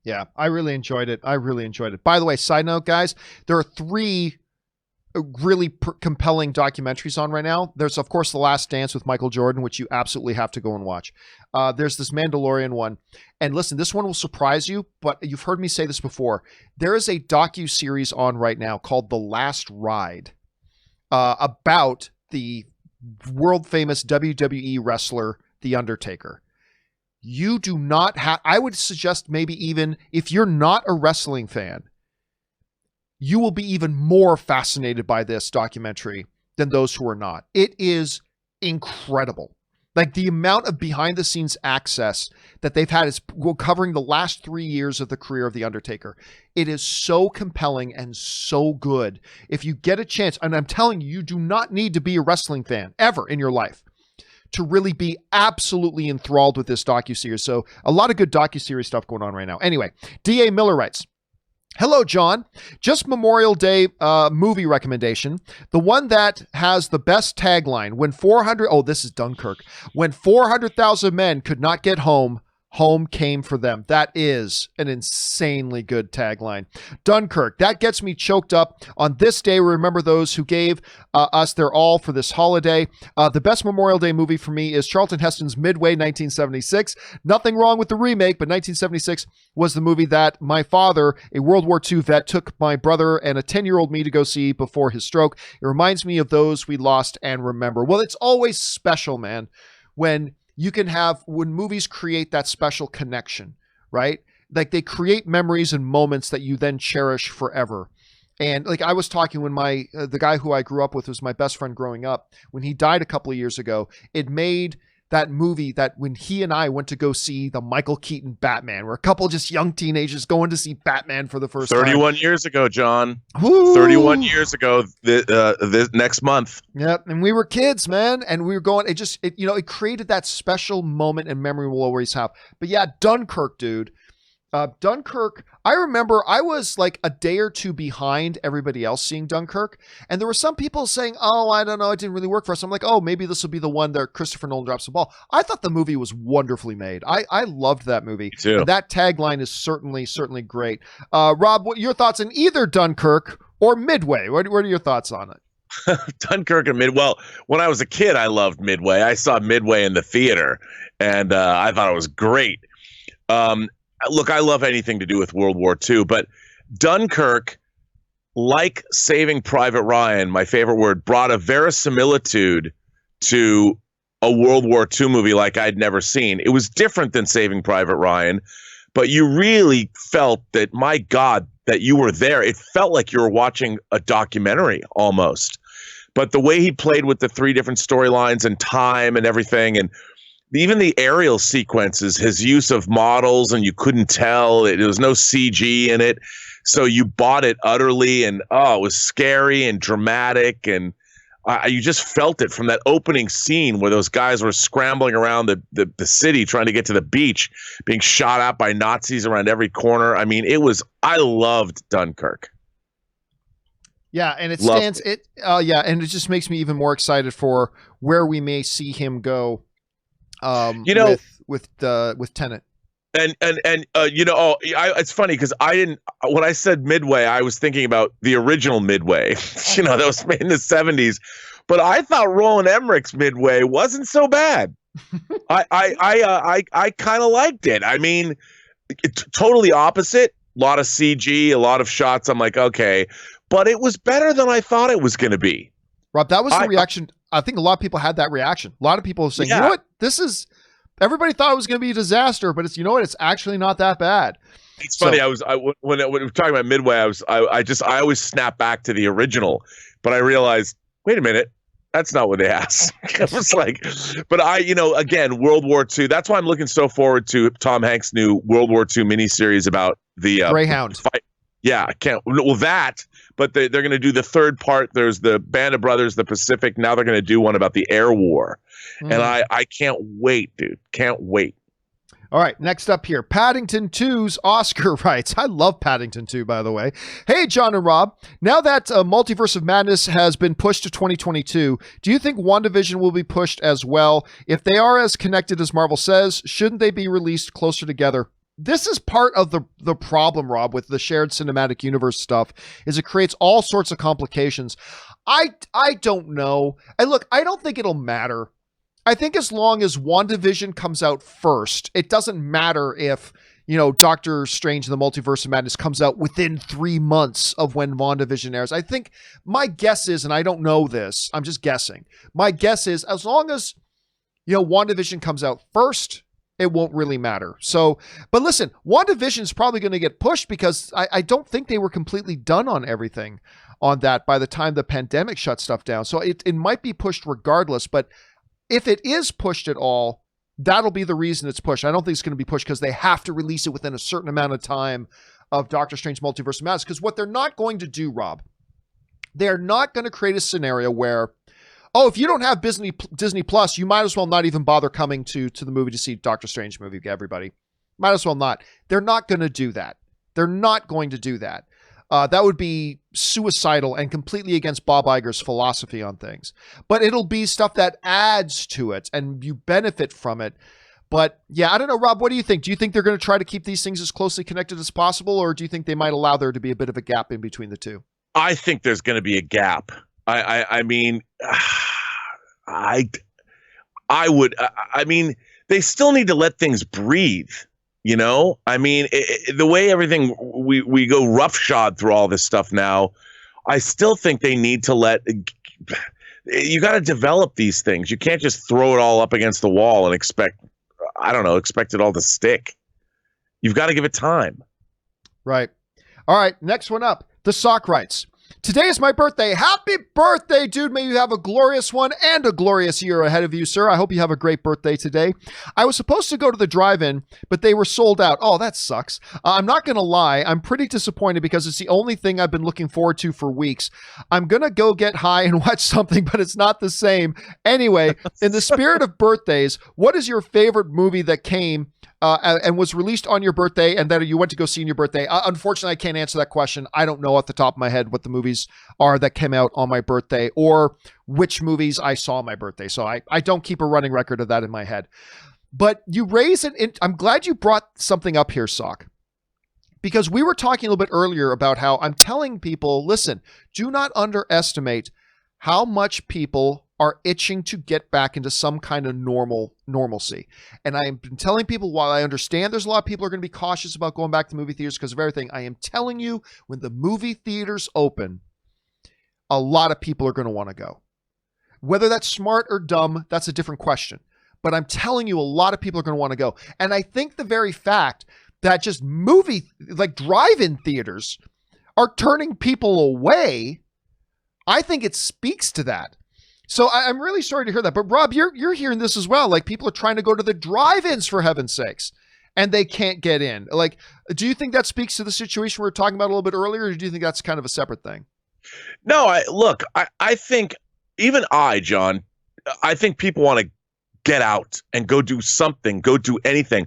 Yeah, I really enjoyed it. By the way, side note, guys, there are 3 really compelling documentaries on right now. There's, of course, The Last Dance with Michael Jordan, which you absolutely have to go and watch. There's this Mandalorian one. And listen, this one will surprise you, but you've heard me say this before. There is a docu-series on right now called The Last Ride about the world-famous WWE wrestler, The Undertaker. You do not have, I would suggest maybe even if you're not a wrestling fan, you will be even more fascinated by this documentary than those who are not. It is incredible. Like the amount of behind the scenes access that they've had is covering the last 3 years of the career of The Undertaker. It is so compelling and so good. If you get a chance, and I'm telling you, you do not need to be a wrestling fan ever in your life to really be absolutely enthralled with this docuseries. So a lot of good docuseries stuff going on right now. Anyway, D.A. Miller writes, hello, John. Just Memorial Day movie recommendation. The one that has the best tagline. This is Dunkirk. When 400,000 men could not get home, home came for them. That is an insanely good tagline. Dunkirk. That gets me choked up. On this day, we remember those who gave us their all for this holiday. The best Memorial Day movie for me is Charlton Heston's Midway, 1976. Nothing wrong with the remake, but 1976 was the movie that my father, a World War II vet, took my brother and a 10-year-old me to go see before his stroke. It reminds me of those we lost and remember. Well, it's always special, man, when movies create that special connection, right? Like they create memories and moments that you then cherish forever. And like I was talking when the guy who I grew up with was my best friend growing up, when he died a couple of years ago, it made that movie that when he and I went to go see the Michael Keaton Batman, we're a couple just young teenagers going to see Batman for the first 31 years ago, John. Woo! 31 years ago this next month. Yep. And we were kids, man. And we were going, it created that special moment and memory we'll always have. But yeah, Dunkirk, dude. Dunkirk, I remember I was like a day or two behind everybody else seeing Dunkirk. And there were some people saying, oh, I don't know, it didn't really work for us. I'm like, oh, maybe this will be the one that Christopher Nolan drops the ball. I thought the movie was wonderfully made. I loved that movie. Me too. And that tagline is certainly great. Rob, what your thoughts on either Dunkirk or Midway? What are your thoughts on it? Dunkirk and Midway. Well, when I was a kid, I loved Midway. I saw Midway in the theater, and I thought it was great. Look, I love anything to do with World War II, but Dunkirk, like Saving Private Ryan, my favorite word, brought a verisimilitude to a World War II movie like I'd never seen. It was different than Saving Private Ryan, but you really felt that, my God, that you were there. It felt like you were watching a documentary almost. But the way he played with the 3 different storylines and time and everything, and even the aerial sequences, his use of models, and you couldn't tell. There was no CG in it. So you bought it utterly, and it was scary and dramatic. And you just felt it from that opening scene where those guys were scrambling around the city trying to get to the beach, being shot at by Nazis around every corner. I mean, I loved Dunkirk. Yeah, and and it just makes me even more excited for where we may see him go. With Tenet. And it's funny because when I said Midway, I was thinking about the original Midway, that was made in the 70s, but I thought Roland Emmerich's Midway wasn't so bad. I kind of liked it. I mean, totally opposite. lot of CG, a lot of shots. I'm like, okay, but it was better than I thought it was going to be. Rob, that was the reaction. I think a lot of people had that reaction. A lot of people were saying, you know what, everybody thought it was going to be a disaster, but you know what, it's actually not that bad. It's funny. When we were talking about Midway, I always snap back to the original, but I realized, wait a minute, that's not what they asked. I was like, but again, World War II. That's why I'm looking so forward to Tom Hanks' new World War II miniseries about the Greyhound fight. Yeah, I can't. Well, but they're going to do the third part. There's the Band of Brothers, the Pacific. Now they're going to do one about the air war, and I can't wait, dude. Can't wait. All right, next up here, Paddington 2's Oscar writes. I love Paddington 2, by the way. Hey, John and Rob. Now that Multiverse of Madness has been pushed to 2022, do you think WandaVision will be pushed as well? If they are as connected as Marvel says, shouldn't they be released closer together? This is part of the problem, Rob, with the shared cinematic universe stuff, is it creates all sorts of complications. I don't know. I don't think it'll matter. I think as long as WandaVision comes out first, it doesn't matter if, Doctor Strange and the Multiverse of Madness comes out within 3 months of when WandaVision airs. I think my guess is, and I don't know this, I'm just guessing. My guess is as long as, WandaVision comes out first, it won't really matter. So, but listen, WandaVision is probably going to get pushed because I don't think they were completely done on everything on that by the time the pandemic shut stuff down. So it might be pushed regardless, but if it is pushed at all, that'll be the reason it's pushed. I don't think it's going to be pushed because they have to release it within a certain amount of time of Doctor Strange Multiverse of Madness. Because what they're not going to do, Rob, they're not going to create a scenario where, if you don't have Disney Plus, you might as well not even bother coming to the movie to see Doctor Strange movie, everybody. Might as well not. They're not going to do that. They're not going to do that. That would be suicidal and completely against Bob Iger's philosophy on things. But it'll be stuff that adds to it and you benefit from it. But yeah, I don't know, Rob, what do you think? Do you think they're going to try to keep these things as closely connected as possible, or do you think they might allow there to be a bit of a gap in between the two? I think there's going to be a gap. I mean, they still need to let things breathe. I mean, the way everything we go roughshod through all this stuff now, I still think they need to you got to develop these things. You can't just throw it all up against the wall and expect it all to stick. You've got to give it time. Right. All right. Next one up. The Sock writes, today is my birthday. Happy birthday, dude. May you have a glorious one and a glorious year ahead of you, sir. I hope you have a great birthday today. I was supposed to go to the drive-in, but they were sold out. Oh, that sucks. I'm not going to lie. I'm pretty disappointed because it's the only thing I've been looking forward to for weeks. I'm going to go get high and watch something, but it's not the same. Anyway, in the spirit of birthdays, what is your favorite movie that came and was released on your birthday and that you went to go see on your birthday? Unfortunately, I can't answer that question. I don't know off the top of my head what the movies are that came out on my birthday or which movies I saw on my birthday. So I don't keep a running record of that in my head. But you raise it. I'm glad you brought something up here, Sock, because we were talking a little bit earlier about how I'm telling people, listen, do not underestimate how much people are itching to get back into some kind of normalcy. And I've been telling people, while I understand there's a lot of people are going to be cautious about going back to movie theaters because of everything, I am telling you, when the movie theaters open, a lot of people are going to want to go. Whether that's smart or dumb, that's a different question. But I'm telling you, a lot of people are going to want to go. And I think the very fact that just drive-in theaters are turning people away, I think it speaks to that. So I'm really sorry to hear that. But Rob, you're hearing this as well. Like, people are trying to go to the drive-ins, for heaven's sakes, and they can't get in. Like, do you think that speaks to the situation we were talking about a little bit earlier, or do you think that's kind of a separate thing? No, I think John, I think people want to get out and go do something, go do anything.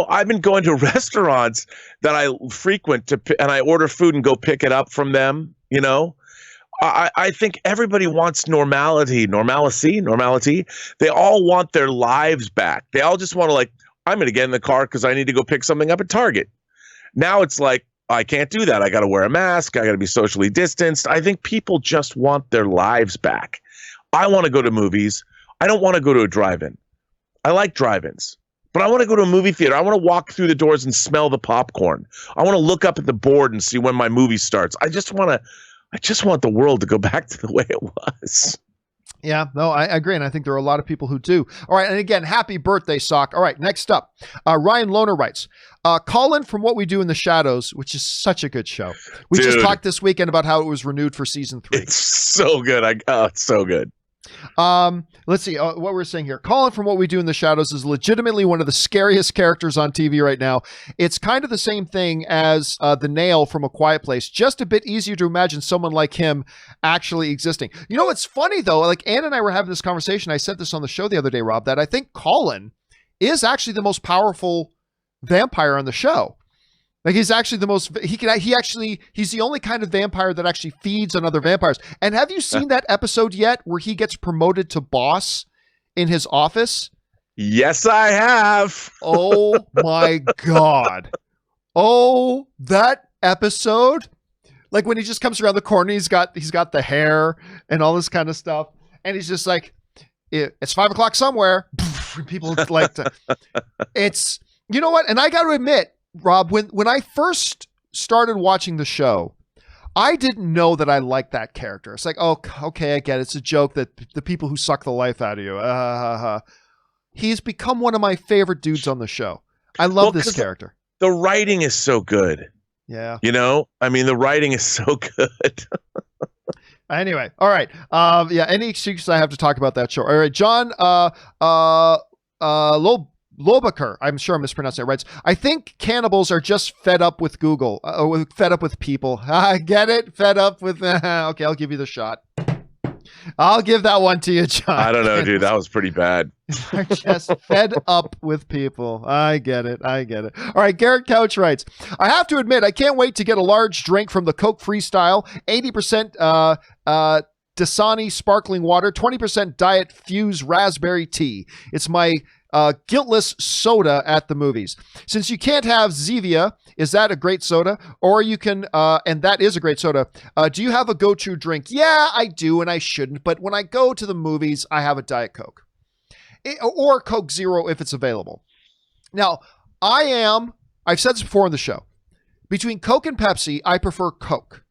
I've been going to restaurants that I frequent and I order food and go pick it up from them, I think everybody wants normality. They all want their lives back. They all just want to I'm going to get in the car because I need to go pick something up at Target. Now it's like, I can't do that. I got to wear a mask. I got to be socially distanced. I think people just want their lives back. I want to go to movies. I don't want to go to a drive-in. I like drive-ins. But I want to go to a movie theater. I want to walk through the doors and smell the popcorn. I want to look up at the board and see when my movie starts. I just want the world to go back to the way it was. Yeah, no, I agree. And I think there are a lot of people who do. All right. And again, happy birthday, Sock. All right. Next up, Ryan Lohner writes, Colin from What We Do in the Shadows, which is such a good show. We just talked this weekend about how it was renewed for season 3. It's so good. It's so good. Let's see what we're saying here. Colin from What We Do in the Shadows is legitimately one of the scariest characters on TV right now. It's kind of the same thing as the Nail from A Quiet Place, just a bit easier to imagine someone like him actually existing. You know, it's funny though, like Ann and I were having this conversation. I said this on the show the other day, Rob, that I think Colin is actually the most powerful vampire on the show. Like he's actually the most, he's the only kind of vampire that actually feeds on other vampires. And have you seen that episode yet where he gets promoted to boss in his office? Yes, I have. Oh my God. Oh, that episode. Like when he just comes around the corner, he's got the hair and all this kind of stuff. And he's just like, it's 5 o'clock somewhere. People like to, it's, you know what? And I got to admit, Rob, when I first started watching the show, I didn't know that I liked that character. It's like, oh, okay, I get it. It's a joke that the people who suck the life out of you. He's become one of my favorite dudes on the show. I love this character. The writing is so good. Yeah. You know, I mean, the writing is so good. Anyway, all right. Yeah, any excuse I have to talk about that show. All right, John Lobaker, I'm sure I'm mispronouncing it, writes, I think cannibals are just fed up with Google, fed up with people. I get it, fed up with, okay, I'll give you the shot. I'll give that one to you, John. I don't know, dude, that was pretty bad. They're just fed up with people. I get it. All right, Garrett Couch writes, I have to admit, I can't wait to get a large drink from the Coke Freestyle, 80% Dasani sparkling water, 20% Diet Fuse raspberry tea. It's my guiltless soda at the movies. Since you can't have Zevia, is that a great soda? Or you can, and that is a great soda. Do you have a go-to drink? Yeah, I do, and I shouldn't. But when I go to the movies, I have a Diet Coke. Or Coke Zero if it's available. Now, I've said this before on the show. Between Coke and Pepsi, I prefer Coke.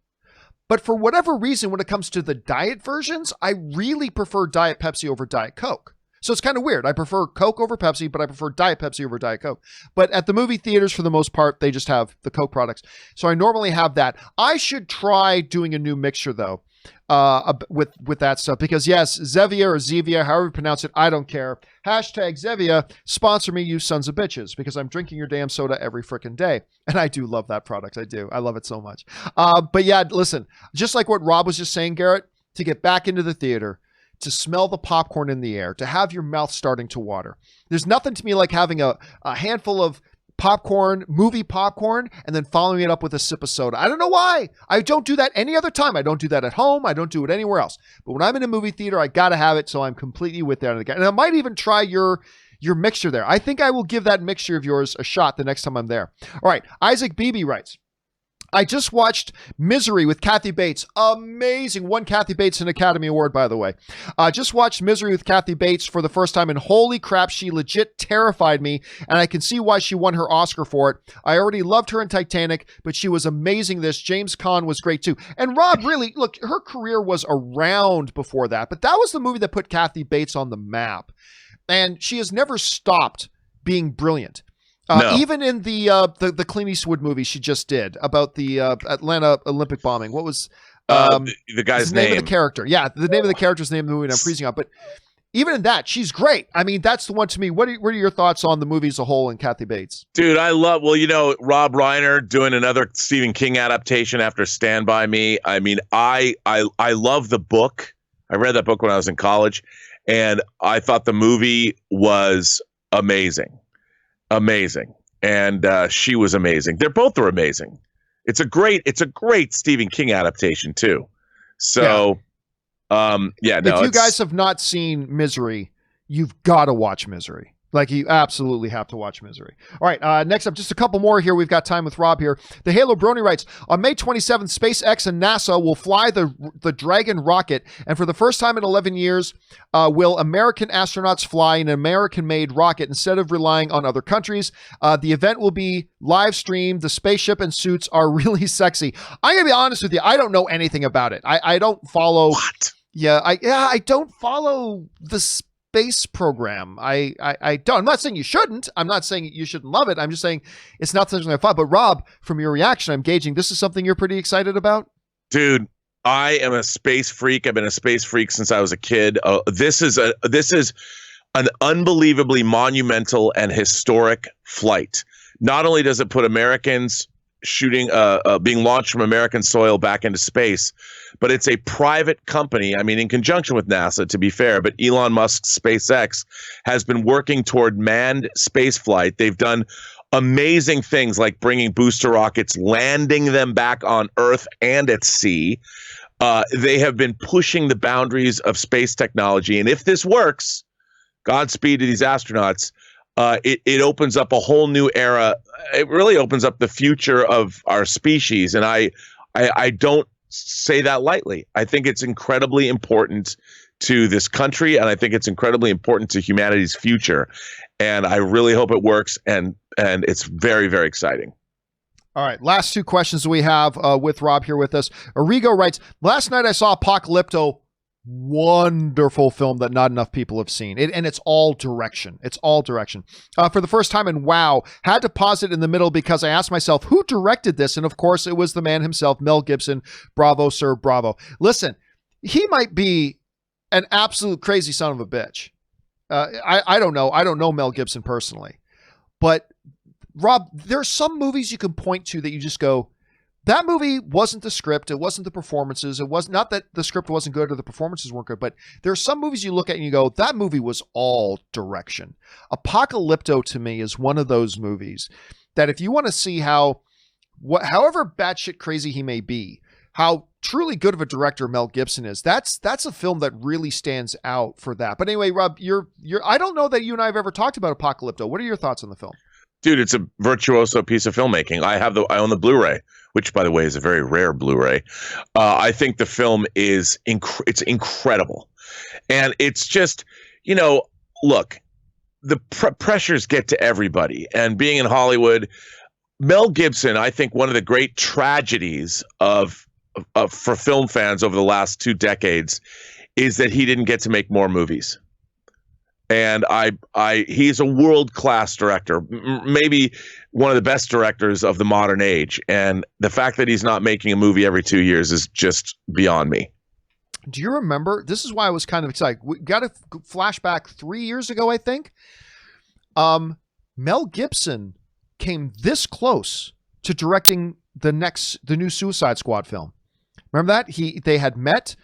But for whatever reason, when it comes to the diet versions, I really prefer Diet Pepsi over Diet Coke. So it's kind of weird. I prefer Coke over Pepsi, but I prefer Diet Pepsi over Diet Coke. But at the movie theaters, for the most part, they just have the Coke products. So I normally have that. I should try doing a new mixture, though, with that stuff. Because, yes, Zevia or Zevia, however you pronounce it, I don't care. Hashtag Zevia, sponsor me, you sons of bitches, because I'm drinking your damn soda every freaking day. And I do love that product. I do. I love it so much. But, yeah, listen, just like what Rob was just saying, Garrett, to get back into the theater, to smell the popcorn in the air, to have your mouth starting to water. There's nothing to me like having a handful of popcorn, movie popcorn, and then following it up with a sip of soda. I don't know why. I don't do that any other time. I don't do that at home. I don't do it anywhere else. But when I'm in a movie theater, I got to have it, so I'm completely with that. And I might even try your mixture there. I think I will give that mixture of yours a shot the next time I'm there. All right. Isaac Beebe writes, I just watched Misery with Kathy Bates. Amazing. Won Kathy Bates an Academy Award, by the way. Just watched Misery with Kathy Bates for the first time, and holy crap, she legit terrified me, and I can see why she won her Oscar for it. I already loved her in Titanic, but she was amazing this. James Caan was great too. And Rob, really, look, her career was around before that, but that was the movie that put Kathy Bates on the map. And she has never stopped being brilliant. No. Even in the Clint Eastwood movie she just did about the Atlanta Olympic bombing. What was the guy's name of the character? Yeah, the name of the character's name of the movie, and I'm freezing out. But even in that, she's great. I mean, that's the one to me. What are your thoughts on the movie as a whole and Kathy Bates? Dude, I love, well, you know, Rob Reiner doing another Stephen King adaptation after Stand By Me. I mean, I love the book. I read that book when I was in college, and I thought the movie was amazing. And she was amazing. They both are amazing. It's a great Stephen King adaptation too. So if you guys have not seen Misery, you've got to watch Misery. Like, you absolutely have to watch Misery. All right, next up, just a couple more here. We've got time with Rob here. The Halo Brony writes, on May 27th, SpaceX and NASA will fly the Dragon rocket, and for the first time in 11 years, will American astronauts fly an American-made rocket instead of relying on other countries. The event will be live streamed. The spaceship and suits are really sexy. I'm going to be honest with you. I don't know anything about it. I don't follow... What? Yeah, I don't follow the space program. I don't. I'm not saying you shouldn't. I'm not saying you shouldn't love it. I'm just saying it's not something I thought. But Rob, from your reaction, I'm gauging this is something you're pretty excited about. Dude, I am a space freak. I've been a space freak since I was a kid. This is an unbelievably monumental and historic flight. Not only does it put Americans being launched from American soil back into space, but it's a private company. I mean, in conjunction with NASA, to be fair, but Elon Musk's SpaceX has been working toward manned space flight. They've done amazing things like bringing booster rockets, landing them back on Earth and at sea. They have been pushing the boundaries of space technology. And if this works, Godspeed to these astronauts. It opens up a whole new era. It really opens up the future of our species. And I don't say that lightly. I think it's incredibly important to this country, and I think it's incredibly important to humanity's future. And I really hope it works, and it's very, very exciting. All right, last two questions we have with Rob here with us. Arrigo writes, last night I saw Apocalypto. Wonderful film that not enough people have seen. And it's all direction. It's all direction. For the first time in WoW, had to pause it in the middle because I asked myself, who directed this? And of course, it was the man himself, Mel Gibson. Bravo, sir, bravo. Listen, he might be an absolute crazy son of a bitch. I don't know. I don't know Mel Gibson personally. But, Rob, there are some movies you can point to that you just go, that movie wasn't the script. It wasn't the performances. It was not that the script wasn't good or the performances weren't good, but there are some movies you look at and you go, that movie was all direction. Apocalypto to me is one of those movies that if you want to see however batshit crazy he may be, how truly good of a director Mel Gibson is, that's a film that really stands out for that. But anyway, Rob, I don't know that you and I have ever talked about Apocalypto. What are your thoughts on the film? Dude, it's a virtuoso piece of filmmaking. I own the Blu-ray, which, by the way, is a very rare Blu-ray. I think the film is it's incredible, and it's just, look, the pressures get to everybody, and being in Hollywood, Mel Gibson, I think one of the great tragedies for film fans over the last 2 decades is that he didn't get to make more movies. And he's a world-class director, maybe one of the best directors of the modern age. And the fact that he's not making a movie every 2 years is just beyond me. Do you remember? This is why I was kind of excited. We got a flashback 3 years ago, I think. Mel Gibson came this close to directing the new Suicide Squad film. Remember that? They had met.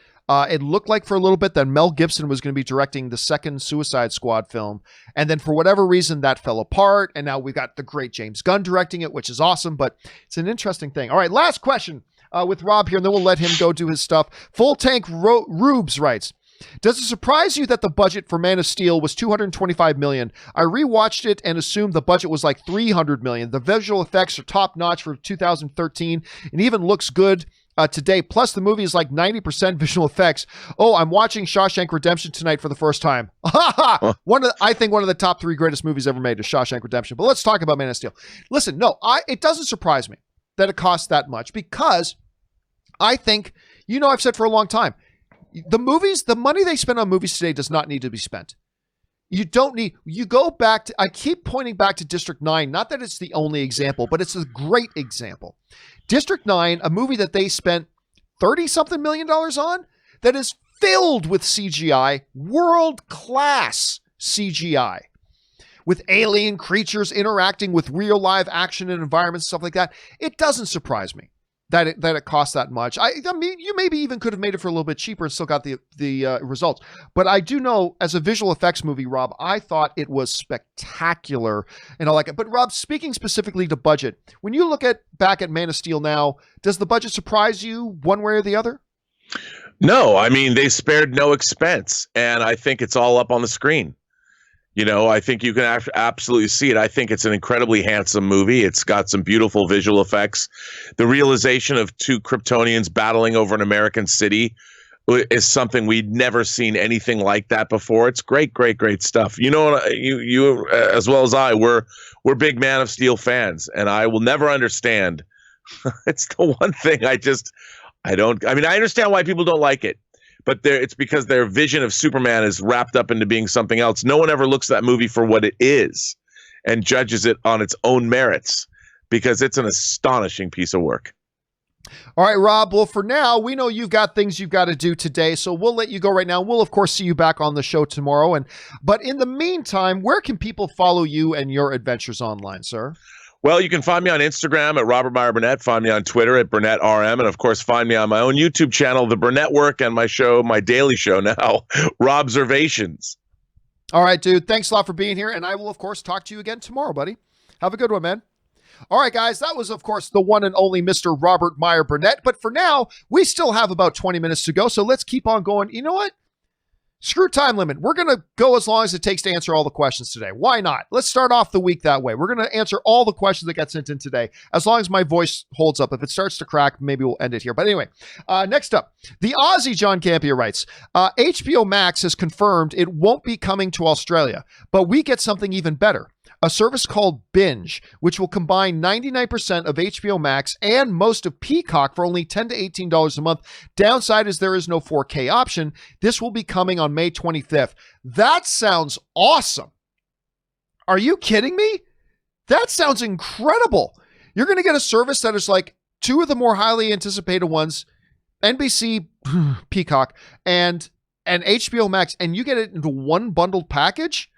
It looked like for a little bit that Mel Gibson was going to be directing the second Suicide Squad film. And then for whatever reason, that fell apart. And now we've got the great James Gunn directing it, which is awesome. But it's an interesting thing. All right, last question with Rob here, and then we'll let him go do his stuff. Full Tank Rubes writes, does it surprise you that the budget for Man of Steel was $225 million? I rewatched it and assumed the budget was like $300 million. The visual effects are top notch for 2013 and even looks good today. Plus, the movie is like 90% visual effects. Oh, I'm watching Shawshank Redemption tonight for the first time. I think one of the top 3 greatest movies ever made is Shawshank Redemption. But let's talk about Man of Steel. Listen, no, it doesn't surprise me that it costs that much because I think, I've said for a long time, the money they spend on movies today does not need to be spent. You go back to, I keep pointing back to District 9, not that it's the only example, but it's a great example. District 9, a movie that they spent $30-something million on, that is filled with CGI, world-class CGI, with alien creatures interacting with real live action and environments, stuff like that. It doesn't surprise me that it costs that much. I mean, you maybe even could have made it for a little bit cheaper and still got the results. But I do know, as a visual effects movie, Rob, I thought it was spectacular and I like it. But Rob, speaking specifically to budget, when you look back at Man of Steel now, does the budget surprise you one way or the other? No, I mean, they spared no expense, and I think it's all up on the screen. I think you can absolutely see it. I think it's an incredibly handsome movie. It's got some beautiful visual effects. The realization of two Kryptonians battling over an American city is something we'd never seen anything like that before. It's great, great, great stuff. You as well as I, we're big Man of Steel fans, and I will never understand. It's the one thing I don't. I mean, I understand why people don't like it, but it's because their vision of Superman is wrapped up into being something else. No one ever looks at that movie for what it is and judges it on its own merits, because it's an astonishing piece of work. All right, Rob. Well, for now, we know you've got things you've got to do today, so we'll let you go right now. We'll, of course, see you back on the show tomorrow. But in the meantime, where can people follow you and your adventures online, sir? Well, you can find me on Instagram at Robert Meyer Burnett, find me on Twitter at BurnettRM, and of course, find me on my own YouTube channel, The Burnett Work, and my show, my daily show now, Robservations. All right, dude. Thanks a lot for being here, and I will, of course, talk to you again tomorrow, buddy. Have a good one, man. All right, guys, that was, of course, the one and only Mr. Robert Meyer Burnett. But for now, we still have about 20 minutes to go, so let's keep on going. You know what? Screw time limit. We're going to go as long as it takes to answer all the questions today. Why not? Let's start off the week that way. We're going to answer all the questions that got sent in today, as long as my voice holds up. If it starts to crack, maybe we'll end it here. But anyway, next up, the Aussie John Campea writes, HBO Max has confirmed it won't be coming to Australia, but we get something even better. A service called Binge, which will combine 99% of HBO Max and most of Peacock for only $10 to $18 a month. Downside is there is no 4K option. This will be coming on May 25th. That sounds awesome. Are you kidding me? That sounds incredible. You're going to get a service that is like two of the more highly anticipated ones, NBC, Peacock, and HBO Max, and you get it into one bundled package?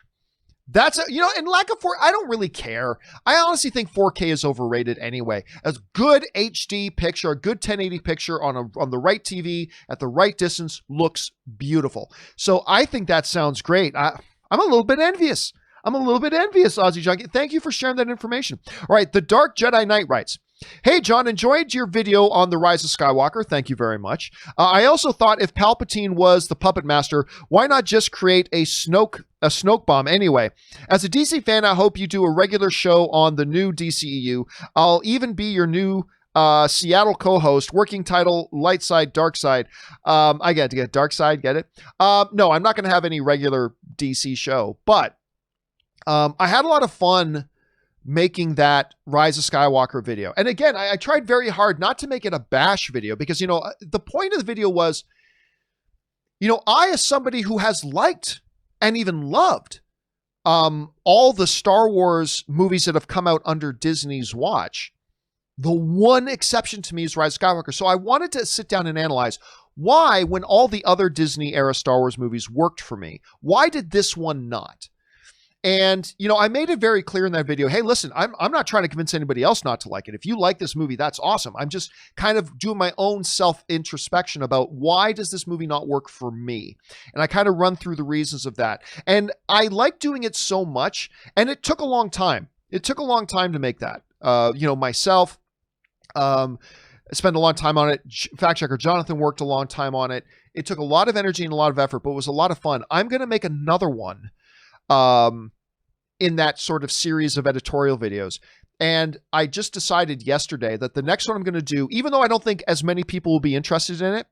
That's, and lack of 4K, I don't really care. I honestly think 4K is overrated anyway. A good HD picture, a good 1080 picture on the right TV at the right distance looks beautiful. So I think that sounds great. I'm a little bit envious. Aussie John. Thank you for sharing that information. All right, the Dark Jedi Knight writes, hey, John, enjoyed your video on The Rise of Skywalker. Thank you very much. I also thought if Palpatine was the puppet master, why not just create a Snoke bomb anyway? As a DC fan, I hope you do a regular show on the new DCEU. I'll even be your new Seattle co-host. Working title, Light Side, Dark Side. I get to get Dark Side, get it? No, I'm not going to have any regular DC show, but I had a lot of fun making that Rise of Skywalker video. And again, I tried very hard not to make it a bash video because, the point of the video was, I, as somebody who has liked and even loved all the Star Wars movies that have come out under Disney's watch, the one exception to me is Rise of Skywalker. So I wanted to sit down and analyze why, when all the other Disney era Star Wars movies worked for me, why did this one not? And, I made it very clear in that video, hey, listen, I'm not trying to convince anybody else not to like it. If you like this movie, that's awesome. I'm just kind of doing my own self-introspection about why does this movie not work for me? And I kind of run through the reasons of that. And I like doing it so much, and it took a long time. It took a long time to make that. Myself, I spent a long time on it. Fact checker Jonathan worked a long time on it. It took a lot of energy and a lot of effort, but it was a lot of fun. I'm going to make another one in that sort of series of editorial videos. And I just decided yesterday that the next one I'm going to do, even though I don't think as many people will be interested in it,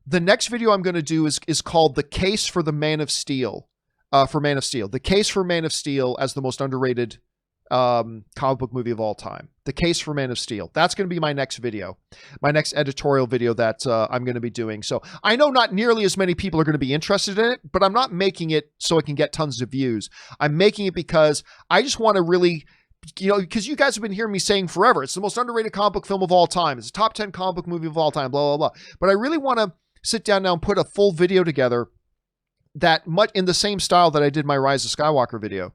the next video I'm going to do is called The Case for the Man of Steel, The Case for Man of Steel as the most underrated comic book movie of all time. The Case for Man of Steel. That's going to be my next video, my next editorial video that I'm going to be doing. So I know not nearly as many people are going to be interested in it, but I'm not making it so it can get tons of views. I'm making it because I just want to really, because you guys have been hearing me saying forever, it's the most underrated comic book film of all time. It's a top 10 comic book movie of all time, blah, blah, blah. But I really want to sit down now and put a full video together that much in the same style that I did my Rise of Skywalker video,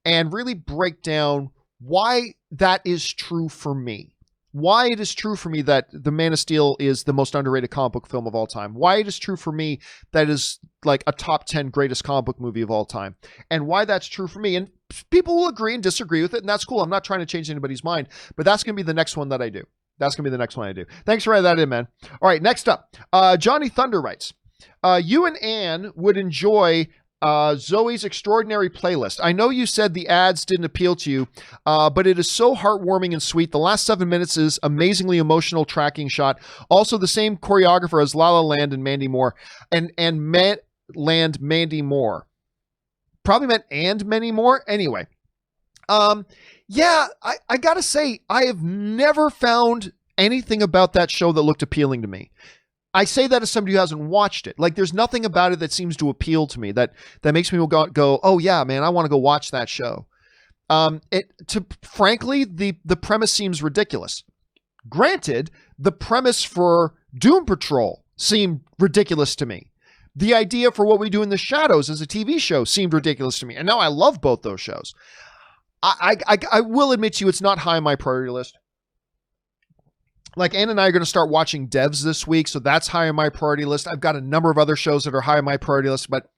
and really break down why that is true for me. Why it is true for me that The Man of Steel is the most underrated comic book film of all time. Why it is true for me that is like a top 10 greatest comic book movie of all time. And why that's true for me. And people will agree and disagree with it, and that's cool. I'm not trying to change anybody's mind, but that's going to be the next one that I do. That's going to be the next one I do. Thanks for writing that in, man. All right, next up. Johnny Thunder writes, you and Anne would enjoy Zoe's Extraordinary Playlist. I know you said the ads didn't appeal to you, but it is so heartwarming and sweet. The last 7 minutes is amazingly emotional tracking shot. Also, the same choreographer as La La Land and Mandy Moore. And Land Mandy Moore. Probably meant and many more. Anyway. Yeah, I gotta say, I have never found anything about that show that looked appealing to me. I say that as somebody who hasn't watched it. Like, there's nothing about it that seems to appeal to me that makes me go, oh yeah, man, I want to go watch that show. Frankly, the premise seems ridiculous. Granted, the premise for Doom Patrol seemed ridiculous to me. The idea for What We Do in the Shadows as a TV show seemed ridiculous to me. And now I love both those shows. I will admit to you, it's not high on my priority list. Like, Ann and I are going to start watching Devs this week, so that's high on my priority list. I've got a number of other shows that are high on my priority list, but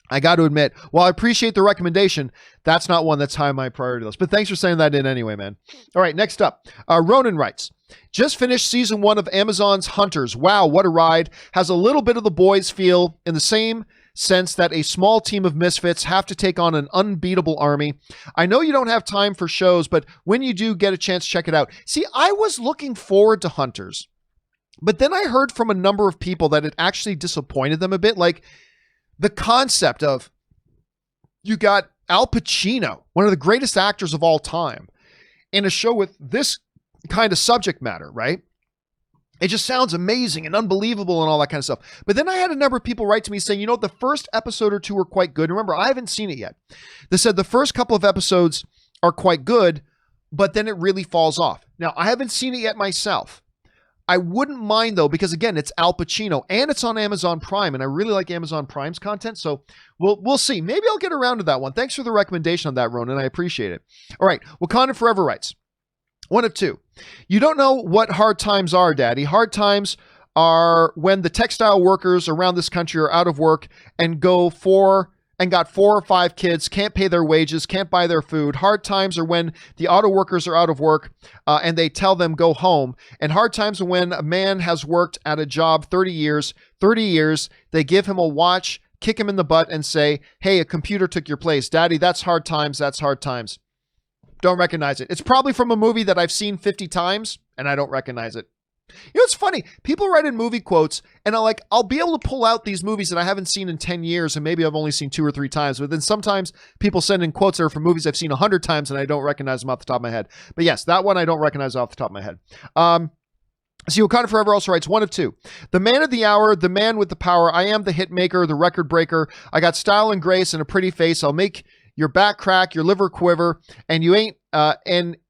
I got to admit, while I appreciate the recommendation, that's not one that's high on my priority list. But thanks for saying that in anyway, man. All right, next up, Ronan writes, just finished season 1 of Amazon's Hunters. Wow, what a ride. Has a little bit of The Boys feel, in the same sense that a small team of misfits have to take on an unbeatable army. I know you don't have time for shows, but when you do get a chance, check it out. See, I was looking forward to Hunters, but then I heard from a number of people that it actually disappointed them a bit. Like, the concept of, you got Al Pacino, one of the greatest actors of all time, in a show with this kind of subject matter, right? It just sounds amazing and unbelievable and all that kind of stuff. But then I had a number of people write to me saying, you know, the first episode or two were quite good. Remember, I haven't seen it yet. They said the first couple of episodes are quite good, but then it really falls off. Now, I haven't seen it yet myself. I wouldn't mind, though, because, again, it's Al Pacino and it's on Amazon Prime, and I really like Amazon Prime's content, so we'll see. Maybe I'll get around to that one. Thanks for the recommendation on that, Ronan. I appreciate it. All right, Wakanda Forever writes, one of two. You don't know what hard times are, Daddy. Hard times are when the textile workers around this country are out of work and got 4 or 5 kids, can't pay their wages, can't buy their food. Hard times are when the auto workers are out of work and they tell them go home. And hard times are when a man has worked at a job 30 years, they give him a watch, kick him in the butt and say, hey, a computer took your place. Daddy, that's hard times. That's hard times. Don't recognize it. It's probably from a movie that I've seen 50 times and I don't recognize it. You know, it's funny. People write in movie quotes and I'll be able to pull out these movies that I haven't seen in 10 years and maybe I've only seen 2 or 3 times. But then sometimes people send in quotes that are from movies I've seen 100 times and I don't recognize them off the top of my head. But yes, that one I don't recognize off the top of my head. See, Wakanda Forever also writes, one of two. The man of the hour, the man with the power. I am the hit maker, the record breaker. I got style and grace and a pretty face. I'll make your back crack, your liver quiver, and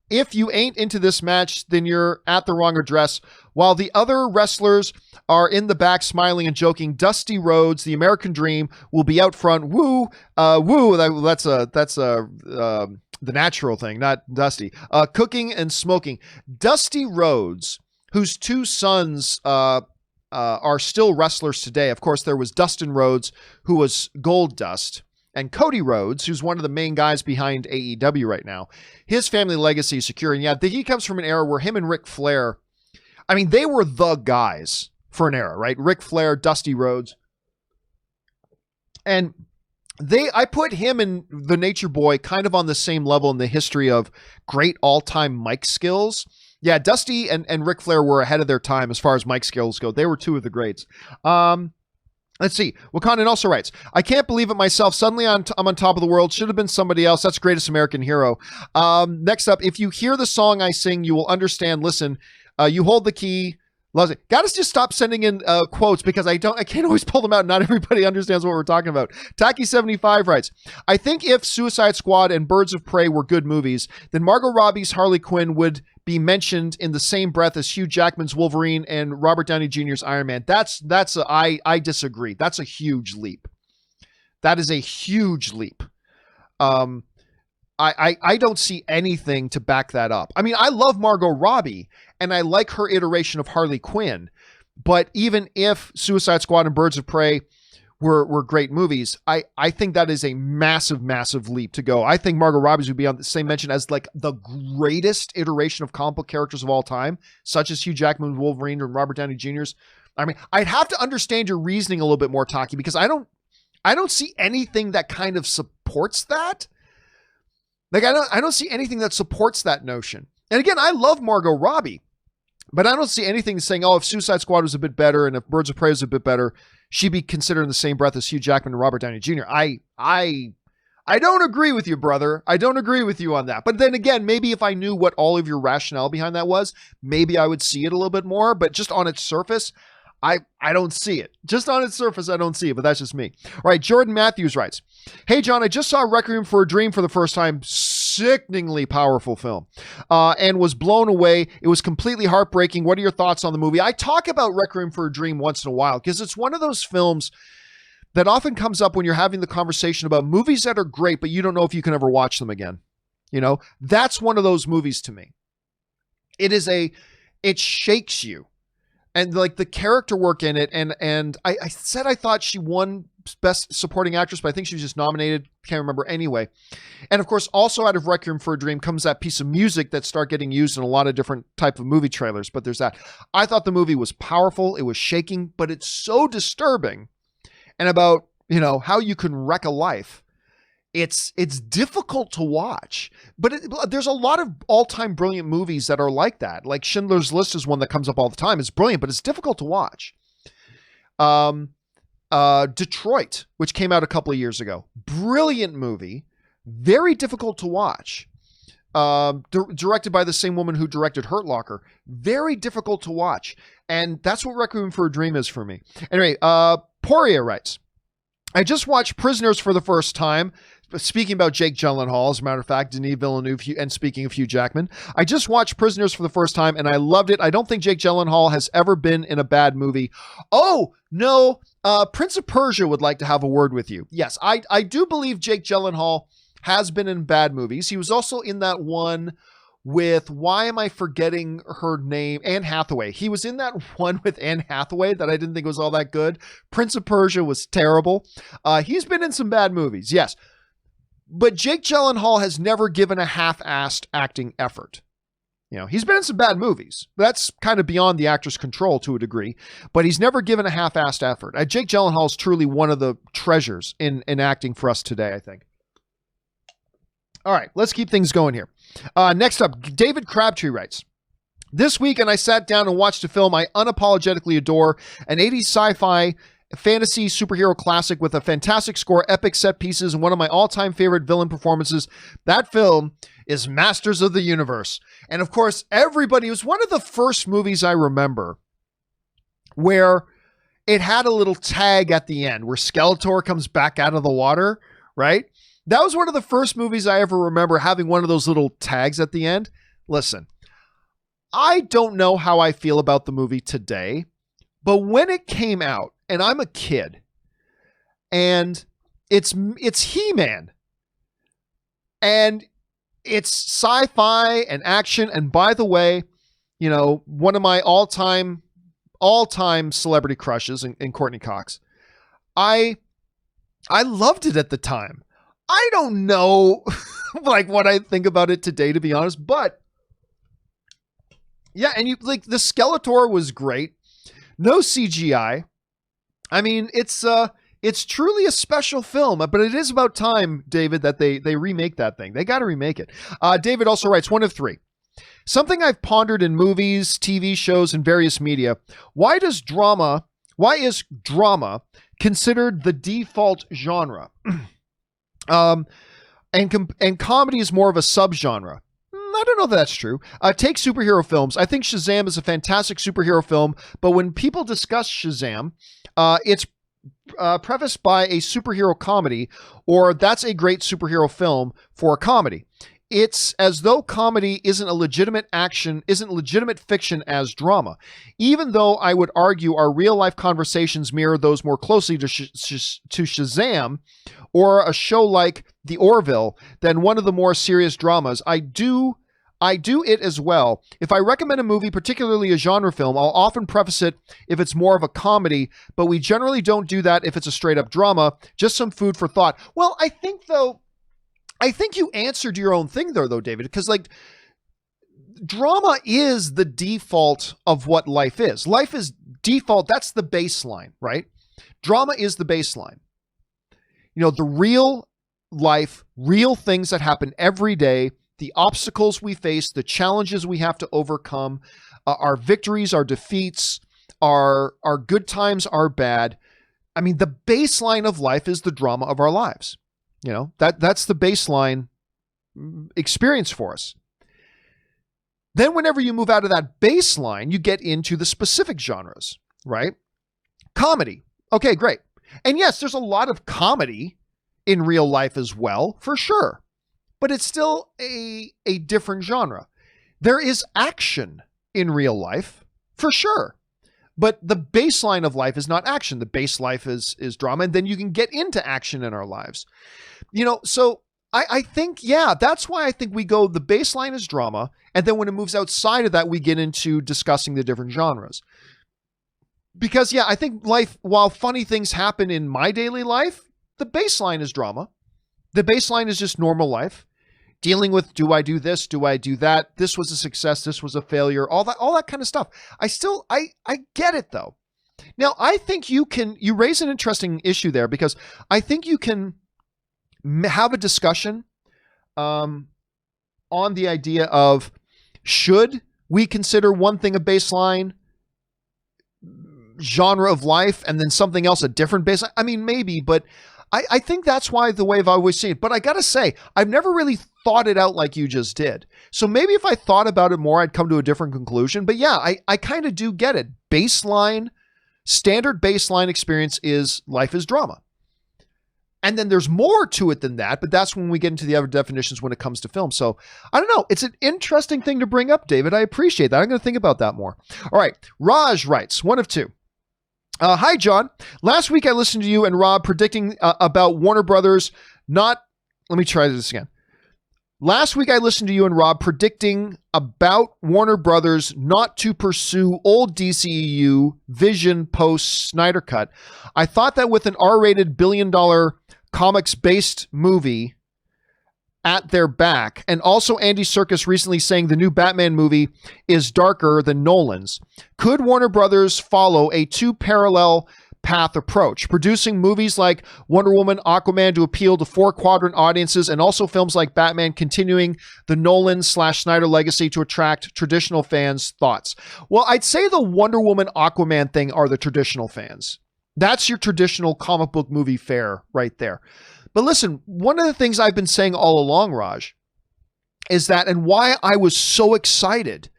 if you ain't into this match, then you're at the wrong address. While the other wrestlers are in the back smiling and joking, Dusty Rhodes, the American Dream, will be out front. Woo, woo. That's the natural thing, not Dusty. Cooking and smoking. Dusty Rhodes, whose 2 sons are still wrestlers today. Of course, there was Dustin Rhodes, who was Gold Dust. And Cody Rhodes, who's one of the main guys behind AEW right now, his family legacy is secure. And yeah, he comes from an era where him and Ric Flair, I mean, they were the guys for an era, right? Ric Flair, Dusty Rhodes. And I put him and the Nature Boy kind of on the same level in the history of great all-time mic skills. Yeah, Dusty and Ric Flair were ahead of their time as far as mic skills go. They were 2 of the greats. Let's see. Wakandan also writes, I can't believe it myself. Suddenly I'm on top of the world. Should have been somebody else. That's Greatest American Hero. Next up, if you hear the song I sing, you will understand. Listen, you hold the key. Loves it. Got to just stop sending in quotes because I can't always pull them out. Not everybody understands what we're talking about. Taki75 writes, I think if Suicide Squad and Birds of Prey were good movies, then Margot Robbie's Harley Quinn would be mentioned in the same breath as Hugh Jackman's Wolverine and Robert Downey Jr.'s Iron Man. I disagree. That's a huge leap. That is a huge leap. I don't see anything to back that up. I mean, I love Margot Robbie and I like her iteration of Harley Quinn, but even if Suicide Squad and Birds of Prey were great movies, I think that is a massive, massive leap to go. I think Margot Robbie's would be on the same mention as like the greatest iteration of comic book characters of all time, such as Hugh Jackman, Wolverine, and Robert Downey Jr.'s. I mean, I'd have to understand your reasoning a little bit more, Taki, because I I don't see anything that kind of supports that. Like, I don't see anything that supports that notion. And again, I love Margot Robbie, but I don't see anything saying, oh, if Suicide Squad was a bit better and if Birds of Prey was a bit better, she'd be considered in the same breath as Hugh Jackman and Robert Downey Jr. I don't agree with you, brother. I don't agree with you on that. But then again, maybe if I knew what all of your rationale behind that was, maybe I would see it a little bit more. But just on its surface, I don't see it. Just on its surface, I don't see it, but that's just me. All right, Jordan Matthews writes, hey, John, I just saw Requiem for a Dream for the first time. Sickeningly powerful film, and was blown away. It was completely heartbreaking. What are your thoughts on the movie? I talk about Requiem for a Dream once in a while because it's one of those films that often comes up when you're having the conversation about movies that are great, but you don't know if you can ever watch them again. You know, that's one of those movies to me. It shakes you. And like the character work in it, and I said I thought she won Best Supporting Actress, but I think she was just nominated. Can't remember anyway. And of course, also out of Requiem for a Dream comes that piece of music that start getting used in a lot of different type of movie trailers. But there's that. I thought the movie was powerful. It was shaking, but it's so disturbing. And about, you know, how you can wreck a life. It's difficult to watch, but there's a lot of all-time brilliant movies that are like that. Like Schindler's List is one that comes up all the time. It's brilliant, but it's difficult to watch. Detroit, which came out a couple of years ago. Brilliant movie. Very difficult to watch. Directed by the same woman who directed Hurt Locker. Very difficult to watch. And that's what Requiem for a Dream is for me. Anyway, Poirier writes, I just watched Prisoners for the first time. Speaking about Jake Gyllenhaal, as a matter of fact, Denis Villeneuve, and speaking of Hugh Jackman, I just watched Prisoners for the first time and I loved it. I don't think Jake Gyllenhaal has ever been in a bad movie. Oh, no. Prince of Persia would like to have a word with you. Yes, I do believe Jake Gyllenhaal has been in bad movies. He was also in that one with, why am I forgetting her name? Anne Hathaway. He was in that one with Anne Hathaway that I didn't think was all that good. Prince of Persia was terrible. He's been in some bad movies, yes. But Jake Gyllenhaal has never given a half-assed acting effort. You know, he's been in some bad movies. That's kind of beyond the actor's control to a degree, but he's never given a half-assed effort. Jake Gyllenhaal is truly one of the treasures in acting for us today, I think. All right, let's keep things going here. Next up, David Crabtree writes, this weekend I sat down and watched a film I unapologetically adore, an 80s sci-fi fantasy superhero classic with a fantastic score, epic set pieces, and one of my all-time favorite villain performances. That film is Masters of the Universe. And of course, everybody, it was one of the first movies I remember where it had a little tag at the end where Skeletor comes back out of the water, right? That was one of the first movies I ever remember having one of those little tags at the end. Listen, I don't know how I feel about the movie today, but when it came out, and I'm a kid, and it's He-Man, and it's sci-fi and action, and by the way, you know, one of my all-time celebrity crushes in Courtney Cox. I loved it at the time. I don't know like what I think about it today, to be honest, but yeah, and you like the Skeletor was great. No CGI. I mean, it's truly a special film, but it is about time, David, that they remake that thing. They got to remake it. David also writes, 1 of 3. Something I've pondered in movies, TV shows, and various media. Why is drama considered the default genre? And comedy is more of a subgenre. I don't know if that's true. Take superhero films. I think Shazam is a fantastic superhero film, but when people discuss Shazam, it's prefaced by a superhero comedy, or that's a great superhero film for a comedy. It's as though comedy isn't legitimate fiction as drama, even though I would argue our real life conversations mirror those more closely to Shazam or a show like The Orville than one of the more serious dramas. I do it as well. If I recommend a movie, particularly a genre film, I'll often preface it if it's more of a comedy, but we generally don't do that if it's a straight up drama. Just some food for thought. Well, I think you answered your own thing there, though, David, because like drama is the default of what life is. Life is default. That's the baseline, right? Drama is the baseline. the real life, real things that happen every day, the obstacles we face, the challenges we have to overcome, our victories, our defeats, our good times, our bad. I mean, the baseline of life is the drama of our lives. That's the baseline experience for us. Then whenever you move out of that baseline, you get into the specific genres, right? Comedy. Okay, great. And yes, there's a lot of comedy in real life as well, for sure. But it's still a different genre. There is action in real life, for sure. But the baseline of life is not action. The base life is drama. And then you can get into action in our lives. So I think, that's why I think we go, the baseline is drama. And then when it moves outside of that, we get into discussing the different genres. Because, I think life, while funny things happen in my daily life, the baseline is drama. The baseline is just normal life. Dealing with, do I do this? Do I do that? This was a success. This was a failure. All that kind of stuff. I get it though. Now, I think you raise an interesting issue there, because I think you can have a discussion on the idea of, should we consider one thing a baseline genre of life and then something else a different baseline? I mean, maybe, but I think that's why the way I've always seen it. But I got to say, I've never really thought it out like you just did. So maybe if I thought about it more, I'd come to a different conclusion. But I kind of do get it. Standard baseline experience is life is drama. And then there's more to it than that, but that's when we get into the other definitions when it comes to film. So I don't know. It's an interesting thing to bring up, David. I appreciate that. I'm going to think about that more. All right. Raj writes, one of two. Hi, John. Last week I listened to you and Rob predicting about Warner Brothers let me try this again. Last week I listened to you and Rob predicting about Warner Brothers not to pursue old DCEU vision post Snyder Cut. I thought that with an R-rated billion-dollar comics-based movie at their back, and also Andy Serkis recently saying the new Batman movie is darker than Nolan's, could Warner Brothers follow a two-parallel path approach, producing movies like Wonder Woman, Aquaman to appeal to 4-quadrant audiences, and also films like Batman continuing the Nolan/Snyder legacy to attract traditional fans' thoughts? Well, I'd say the Wonder Woman, Aquaman thing are the traditional fans. That's your traditional comic book movie fare right there. But listen, one of the things I've been saying all along, Raj, is that, and why I was so excited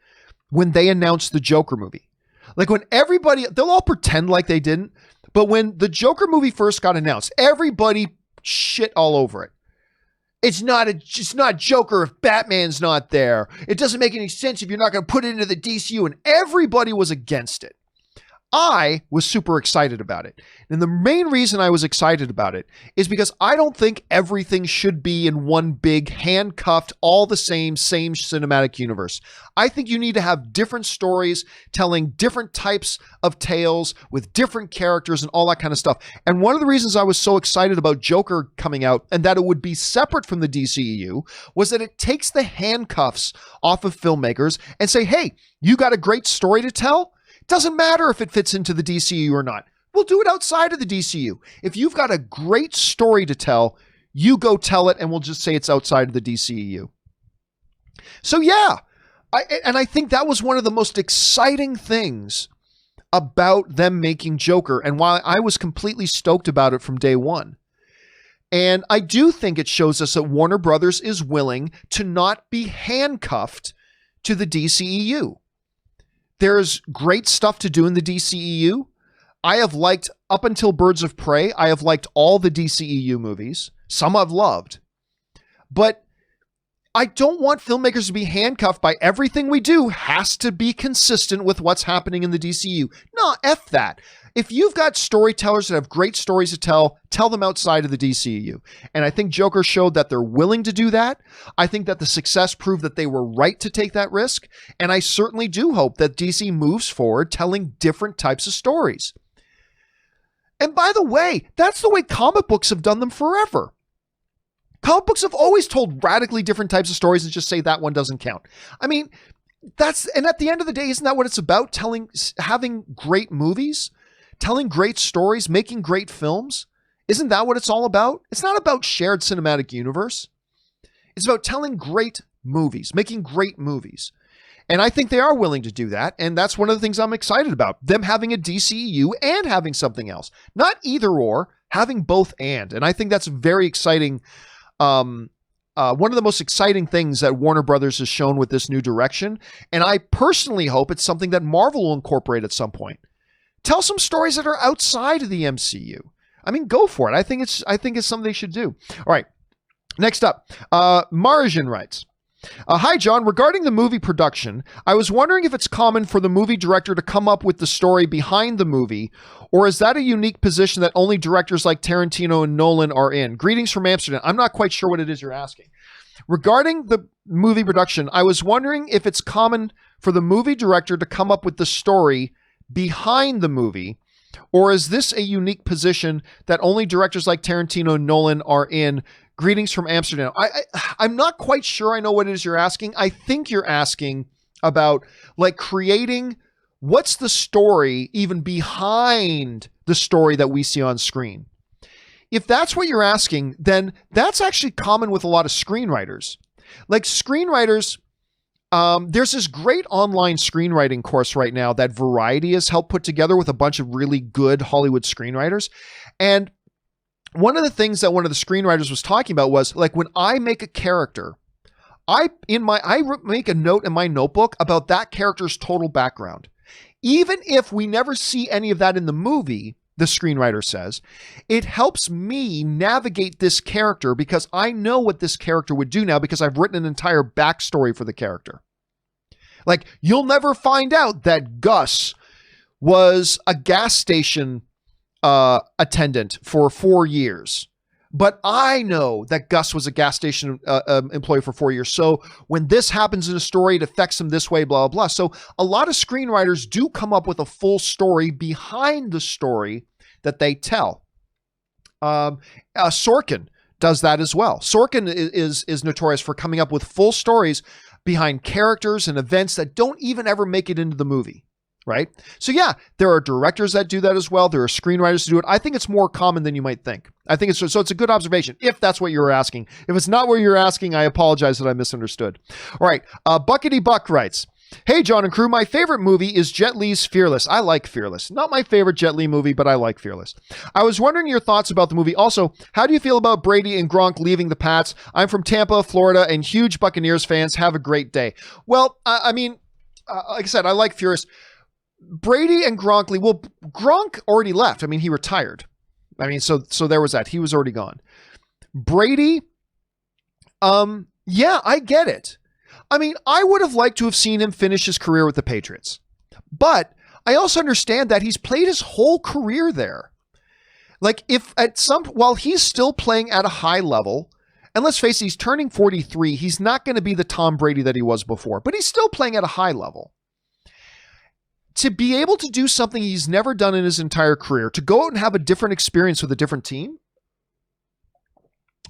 when they announced the Joker movie. Like when they'll all pretend like they didn't, but when the Joker movie first got announced, everybody shit all over it. It's not Joker if Batman's not there. It doesn't make any sense if you're not going to put it into the DCU, and everybody was against it. I was super excited about it. And the main reason I was excited about it is because I don't think everything should be in one big handcuffed, all the same cinematic universe. I think you need to have different stories telling different types of tales with different characters and all that kind of stuff. And one of the reasons I was so excited about Joker coming out and that it would be separate from the DCEU was that it takes the handcuffs off of filmmakers and say, hey, you got a great story to tell? Doesn't matter if it fits into the DCU or not. We'll do it outside of the DCU. If you've got a great story to tell, you go tell it and we'll just say it's outside of the DCEU. So I think that was one of the most exciting things about them making Joker, and why I was completely stoked about it from day one. And I do think it shows us that Warner Brothers is willing to not be handcuffed to the DCEU. There's great stuff to do in the DCEU. I have liked, up until Birds of Prey, I have liked all the DCEU movies. Some I've loved. But I don't want filmmakers to be handcuffed by everything we do has to be consistent with what's happening in the DCEU. No, F that. If you've got storytellers that have great stories to tell them outside of the DCEU. And I think Joker showed that they're willing to do that. I think that the success proved that they were right to take that risk. And I certainly do hope that DC moves forward telling different types of stories. And by the way, that's the way comic books have done them forever. Comic books have always told radically different types of stories and just say that one doesn't count. I mean, and at the end of the day, isn't that what it's about? Having great movies? Telling great stories, making great films. Isn't that what it's all about? It's not about shared cinematic universe. It's about telling great movies, making great movies. And I think they are willing to do that. And that's one of the things I'm excited about. Them having a DCEU and having something else. Not either or, having both and. And I think that's very exciting. One of the most exciting things that Warner Brothers has shown with this new direction. And I personally hope it's something that Marvel will incorporate at some point. Tell some stories that are outside of the MCU. I mean, go for it. I think it's something they should do. All right. Next up, Marjan writes, hi, John. Regarding the movie production, I was wondering if it's common for the movie director to come up with the story behind the movie, or is that a unique position that only directors like Tarantino and Nolan are in? Greetings from Amsterdam. I'm not quite sure what it is you're asking. Regarding the movie production, I was wondering if it's common for the movie director to come up with the story behind the movie, or is this a unique position that only directors like Tarantino and Nolan are in? Greetings from Amsterdam. I'm not quite sure I know what it is you're asking. I think you're asking about like creating what's the story even behind the story that we see on screen. If that's what you're asking, then that's actually common with a lot of screenwriters. Like screenwriters, there's this great online screenwriting course right now that Variety has helped put together with a bunch of really good Hollywood screenwriters. And one of the things that one of the screenwriters was talking about was like, when I make a character, I make a note in my notebook about that character's total background. Even if we never see any of that in the movie, the screenwriter says, it helps me navigate this character because I know what this character would do now because I've written an entire backstory for the character. Like, you'll never find out that Gus was a gas station attendant for 4 years. But I know that Gus was a gas station employee for 4 years. So when this happens in a story, it affects him this way, blah, blah, blah. So a lot of screenwriters do come up with a full story behind the story that they tell. Sorkin does that as well. Sorkin is notorious for coming up with full stories behind characters and events that don't even ever make it into the movie. Right? So yeah, there are directors that do that as well. There are screenwriters who do it. I think it's more common than you might think. I think it's a good observation if that's what you were asking. If it's not what you're asking, I apologize that I misunderstood. All right. Buckety Buck writes, hey, John and crew, my favorite movie is Jet Li's Fearless. I like Fearless. Not my favorite Jet Li movie, but I like Fearless. I was wondering your thoughts about the movie. Also, how do you feel about Brady and Gronk leaving the Pats? I'm from Tampa, Florida, and huge Buccaneers fans. Have a great day. Well, I mean, like I said, I like Fearless. Brady and Gronk, well, Gronk already left. I mean, he retired. I mean, so there was that. He was already gone. Brady, yeah, I get it. I mean, I would have liked to have seen him finish his career with the Patriots. But I also understand that he's played his whole career there. Like, if while he's still playing at a high level, and let's face it, he's turning 43, he's not going to be the Tom Brady that he was before, but he's still playing at a high level. To be able to do something he's never done in his entire career, to go out and have a different experience with a different team,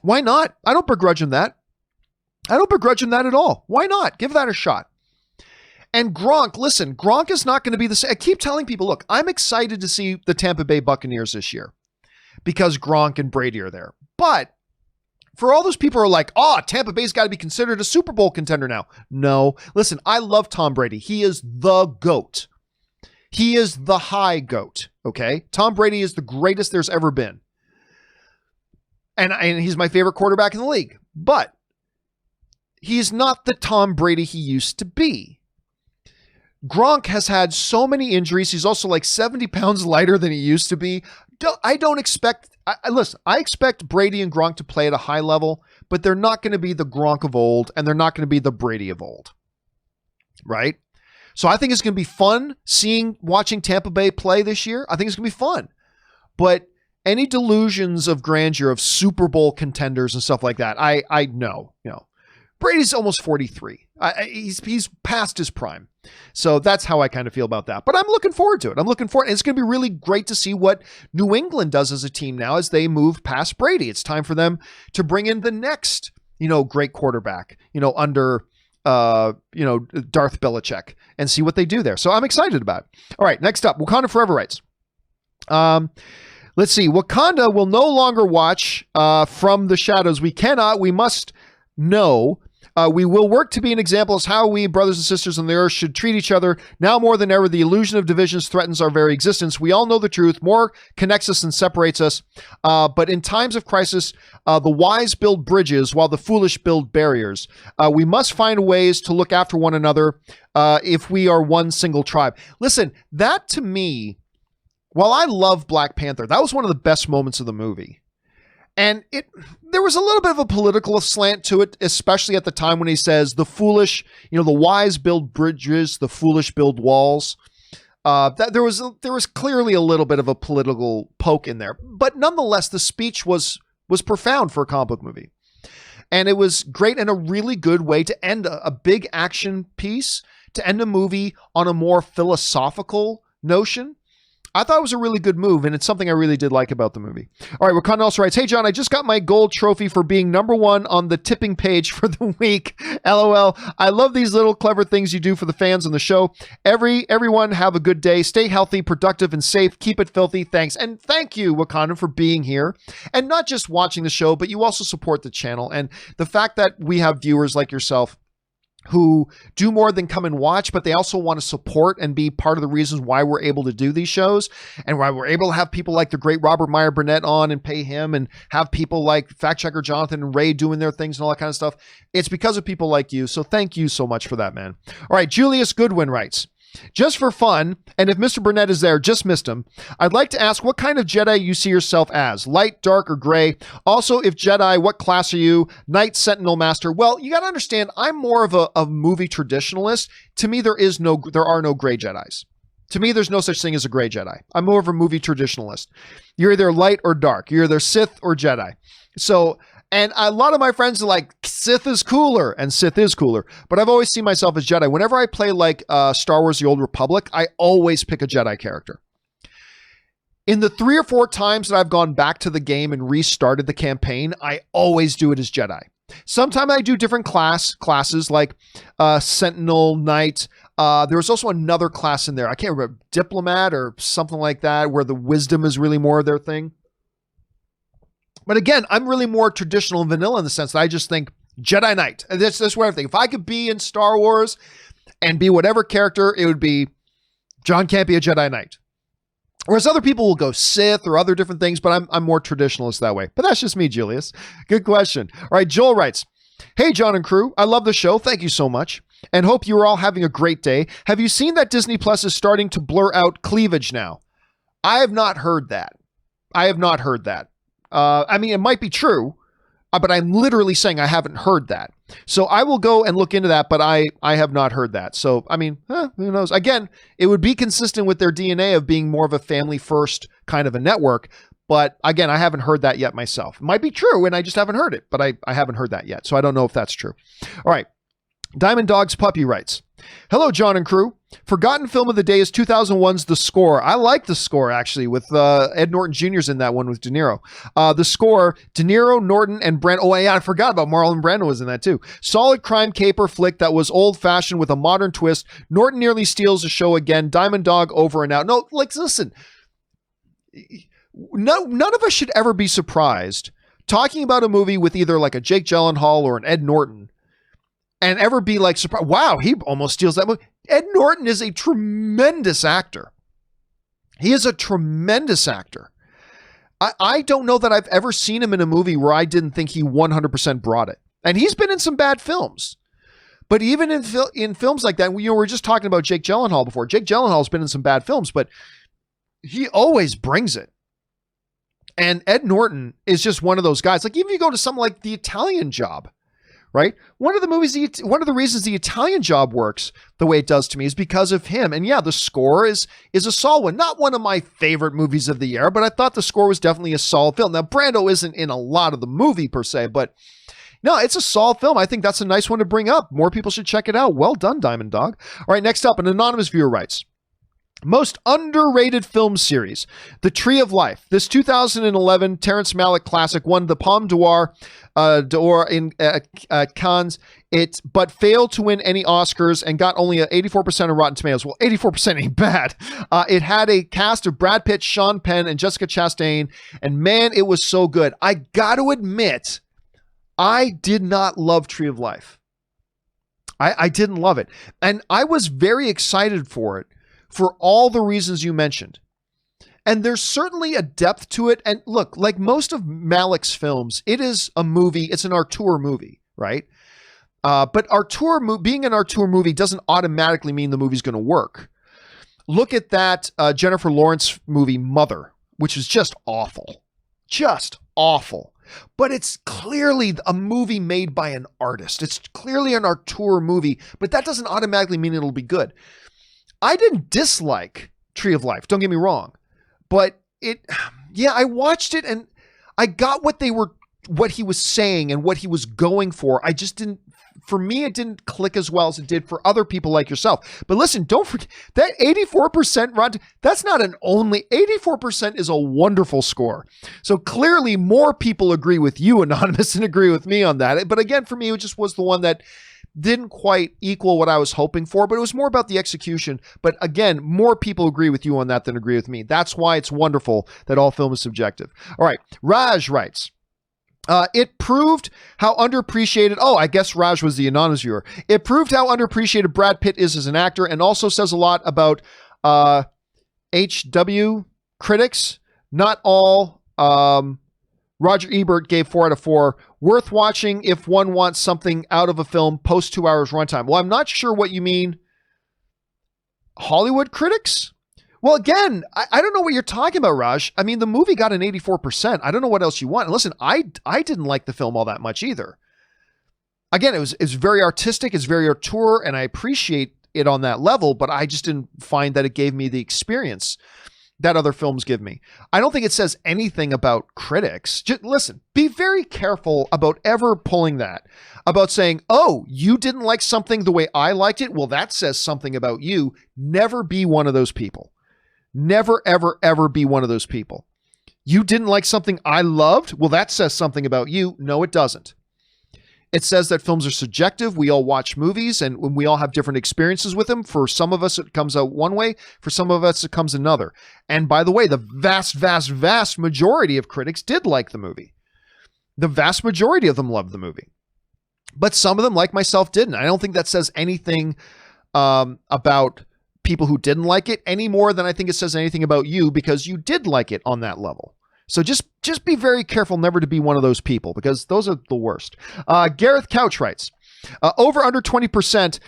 why not? I don't begrudge him that. I don't begrudge him that at all. Why not? Give that a shot. And Gronk, listen, Gronk is not going to be the same. I keep telling people, look, I'm excited to see the Tampa Bay Buccaneers this year because Gronk and Brady are there. But for all those people who are like, oh, Tampa Bay's got to be considered a Super Bowl contender now. No, listen, I love Tom Brady. He is the GOAT. He is the high GOAT, okay? Tom Brady is the greatest there's ever been. And he's my favorite quarterback in the league. But he's not the Tom Brady he used to be. Gronk has had so many injuries. He's also like 70 pounds lighter than he used to be. Listen, I expect Brady and Gronk to play at a high level, but they're not going to be the Gronk of old, and they're not going to be the Brady of old. Right? So I think it's going to be fun watching Tampa Bay play this year. I think it's going to be fun. But any delusions of grandeur of Super Bowl contenders and stuff like that, I know. Brady's almost 43. He's past his prime. So that's how I kind of feel about that. But I'm looking forward to it. And it's going to be really great to see what New England does as a team now as they move past Brady. It's time for them to bring in the next, great quarterback, under Darth Belichick and see what they do there. So I'm excited about it. All right, next up, Wakanda Forever writes, Let's see. Wakanda will no longer watch from the shadows. We cannot. We must know. We will work to be an example as how we, brothers and sisters on the earth, should treat each other. Now more than ever, the illusion of divisions threatens our very existence. We all know the truth. More connects us than separates us. But in times of crisis, the wise build bridges while the foolish build barriers. We must find ways to look after one another if we are one single tribe. Listen, that to me, while I love Black Panther, that was one of the best moments of the movie. And there was a little bit of a political slant to it, especially at the time when he says the foolish, the wise build bridges, the foolish build walls. There was clearly a little bit of a political poke in there, but nonetheless, the speech was profound for a comic book movie, and it was great and a really good way to end a big action piece, to end a movie on a more philosophical notion. I thought it was a really good move, and it's something I really did like about the movie. All right, Wakanda also writes, "Hey, John, I just got my gold trophy for being #1 on the tipping page for the week. LOL. I love these little clever things you do for the fans on the show. Everyone have a good day. Stay healthy, productive, and safe. Keep it filthy. Thanks." And thank you, Wakanda, for being here. And not just watching the show, but you also support the channel. And the fact that we have viewers like yourself who do more than come and watch, but they also want to support and be part of the reasons why we're able to do these shows, and why we're able to have people like the great Robert Meyer Burnett on and pay him, and have people like Fact Checker Jonathan and Ray doing their things and all that kind of stuff. It's because of people like you. So thank you so much for that, man. All right, Julius Goodwin writes, "Just for fun, and if Mr. Burnett is there, just missed him, I'd like to ask what kind of Jedi you see yourself as, light, dark, or gray? Also, if Jedi, what class are you? Knight, Sentinel, Master?" Well, you got to understand, I'm more of a movie traditionalist. To me, there are no gray Jedis. To me, there's no such thing as a gray Jedi. I'm more of a movie traditionalist. You're either light or dark. You're either Sith or Jedi. So, and a lot of my friends are like, Sith is cooler, and Sith is cooler. But I've always seen myself as Jedi. Whenever I play like Star Wars: The Old Republic, I always pick a Jedi character. In the 3 or 4 times that I've gone back to the game and restarted the campaign, I always do it as Jedi. Sometimes I do different classes like Sentinel, Knight. There was also another class in there. I can't remember, Diplomat or something like that, where the wisdom is really more of their thing. But again, I'm really more traditional and vanilla in the sense that I just think Jedi Knight. And that's what I think. If I could be in Star Wars and be whatever character, it would be John Campea Jedi Knight. Whereas other people will go Sith or other different things, but I'm more traditionalist that way. But that's just me, Julius. Good question. All right, Joel writes, "Hey, John and crew. I love the show. Thank you so much. And hope you are all having a great day. Have you seen that Disney Plus is starting to blur out cleavage now?" I have not heard that. I mean, it might be true, but I'm literally saying I haven't heard that. So I will go and look into that, but I have not heard that. So, I mean, who knows? Again, it would be consistent with their DNA of being more of a family first kind of a network. But again, I haven't heard that yet myself. It might be true, and I just haven't heard it, but I haven't heard that yet. So I don't know if that's true. All right. Diamond Dog's Puppy writes, "Hello, John and crew. Forgotten film of the day is 2001's The Score. I like The Score, actually, with Ed Norton Jr.'s in that one with De Niro. The Score, De Niro, Norton, and Brando. Oh, yeah, I forgot about Marlon Brando was in that, too. Solid crime caper flick that was old-fashioned with a modern twist. Norton nearly steals the show again. Diamond Dog over and out." No, like, listen. None of us should ever be surprised talking about a movie with either like a Jake Gyllenhaal or an Ed Norton and ever be like, surprised, wow, he almost steals that movie. Ed Norton is a tremendous actor. He is a tremendous actor. I don't know that I've ever seen him in a movie where I didn't think he 100% brought it. And he's been in some bad films. But even in films like that, we were just talking about Jake Gyllenhaal before. Jake Gyllenhaal's been in some bad films, but he always brings it. And Ed Norton is just one of those guys. Like, even if you go to something like The Italian Job, right? One of the reasons The Italian Job works the way it does to me is because of him. And yeah, The Score is a solid one. Not one of my favorite movies of the year, but I thought The Score was definitely a solid film. Now, Brando isn't in a lot of the movie per se, but no, it's a solid film. I think that's a nice one to bring up. More people should check it out. Well done, Diamond Dog. All right, next up, an anonymous viewer writes, Most underrated film series, The Tree of Life. This 2011 Terrence Malick classic won the Palme d'Or in Cannes, but failed to win any Oscars and got only an 84% of Rotten Tomatoes. Well, 84% ain't bad. It had a cast of Brad Pitt, Sean Penn, and Jessica Chastain, and man, it was so good. I got to admit, I did not love Tree of Life. I didn't love it, and I was very excited for it, for all the reasons you mentioned. And there's certainly a depth to it. And look, like most of Malick's films, it is a movie. It's an auteur movie, right? But being an auteur movie doesn't automatically mean the movie's going to work. Look at that Jennifer Lawrence movie, Mother, which is just awful. Just awful. But it's clearly a movie made by an artist. It's clearly an auteur movie, but that doesn't automatically mean it'll be good. I didn't dislike Tree of Life, don't get me wrong, but I watched it and I got what he was saying and what he was going for. For me, it didn't click as well as it did for other people like yourself. But listen, don't forget that 84% that's not an only 84% is a wonderful score. So clearly more people agree with you, Anonymous, and agree with me on that. But again, for me, it just was the one that didn't quite equal what I was hoping for, but it was more about the execution. But again, more people agree with you on that than agree with me. That's why it's wonderful that all film is subjective. All right. Raj writes, it proved how underappreciated, I guess Raj was the anonymous viewer. It proved how underappreciated Brad Pitt is as an actor, and also says a lot about HW critics. Not all, Roger Ebert gave 4 out of 4. Worth watching if one wants something out of a film post 2 hours runtime. Well, I'm not sure what you mean. Hollywood critics? Well, again, I don't know what you're talking about, Raj. I mean, the movie got an 84%. I don't know what else you want. And listen, I didn't like the film all that much either. Again, it was very artistic, it's very auteur, and I appreciate it on that level, but I just didn't find that it gave me the experience that other films give me. I don't think it says anything about critics. Just listen, be very careful about ever pulling that, about saying, you didn't like something the way I liked it. Well, that says something about you. Never be one of those people. Never, ever, ever be one of those people. You didn't like something I loved. Well, that says something about you. No, it doesn't. It says that films are subjective. We all watch movies and we all have different experiences with them. For some of us, it comes out one way. For some of us, it comes another. And by the way, the vast, vast, vast majority of critics did like the movie. The vast majority of them loved the movie. But some of them, like myself, didn't. I don't think that says anything about people who didn't like it any more than I think it says anything about you, because you did like it on that level. So just be very careful never to be one of those people, because those are the worst. Gareth Couch writes, over under 20%,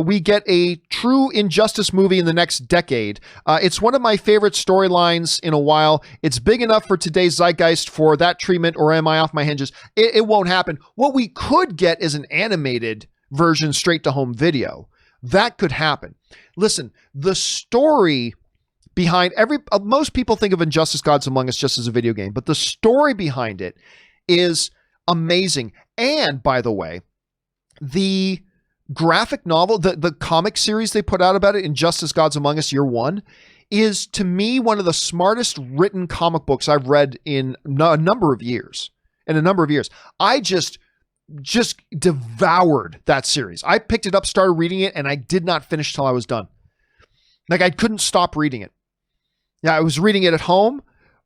we get a true Injustice movie in the next decade. It's one of my favorite storylines in a while. It's big enough for today's zeitgeist for that treatment, or am I off my hinges? It won't happen. What we could get is an animated version straight to home video. That could happen. Listen, the story behind most people think of Injustice Gods Among Us just as a video game, but the story behind it is amazing. And by the way, the graphic novel, the comic series they put out about it, Injustice Gods Among Us Year 1, is to me one of the smartest written comic books I've read in a number of years. I just devoured that series. I picked it up, started reading it, and I did not finish till I was done. Like, I couldn't stop reading it. Yeah, I was reading it at home,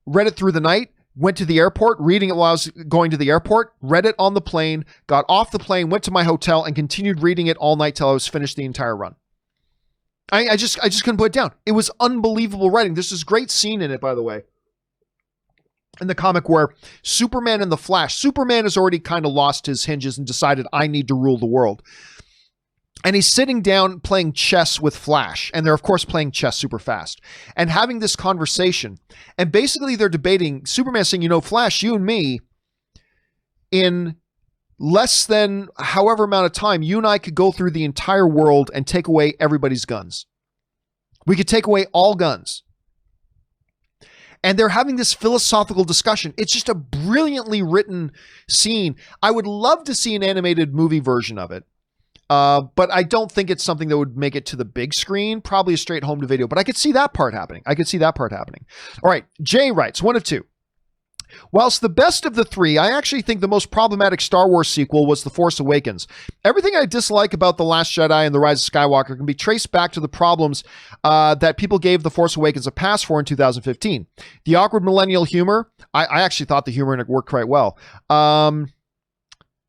read it through the night, went to the airport, reading it while I was going to the airport, read it on the plane, got off the plane, went to my hotel, and continued reading it all night till I was finished the entire run. I just couldn't put it down. It was unbelievable writing. There's this great scene in it, by the way, in the comic where Superman and the Flash, Superman has already kind of lost his hinges and decided, I need to rule the world. And he's sitting down playing chess with Flash. And they're, of course, playing chess super fast and having this conversation. And basically they're debating, Superman saying, Flash, you and me, in less than however amount of time, you and I could go through the entire world and take away everybody's guns. We could take away all guns. And they're having this philosophical discussion. It's just a brilliantly written scene. I would love to see an animated movie version of it. But I don't think it's something that would make it to the big screen, probably a straight home to video, but I could see that part happening. All right. Jay writes, one of two. Whilst the best of the three, I actually think the most problematic Star Wars sequel was The Force Awakens. Everything I dislike about The Last Jedi and The Rise of Skywalker can be traced back to the problems that people gave The Force Awakens a pass for in 2015. The awkward millennial humor, I actually thought the humor in it worked quite well.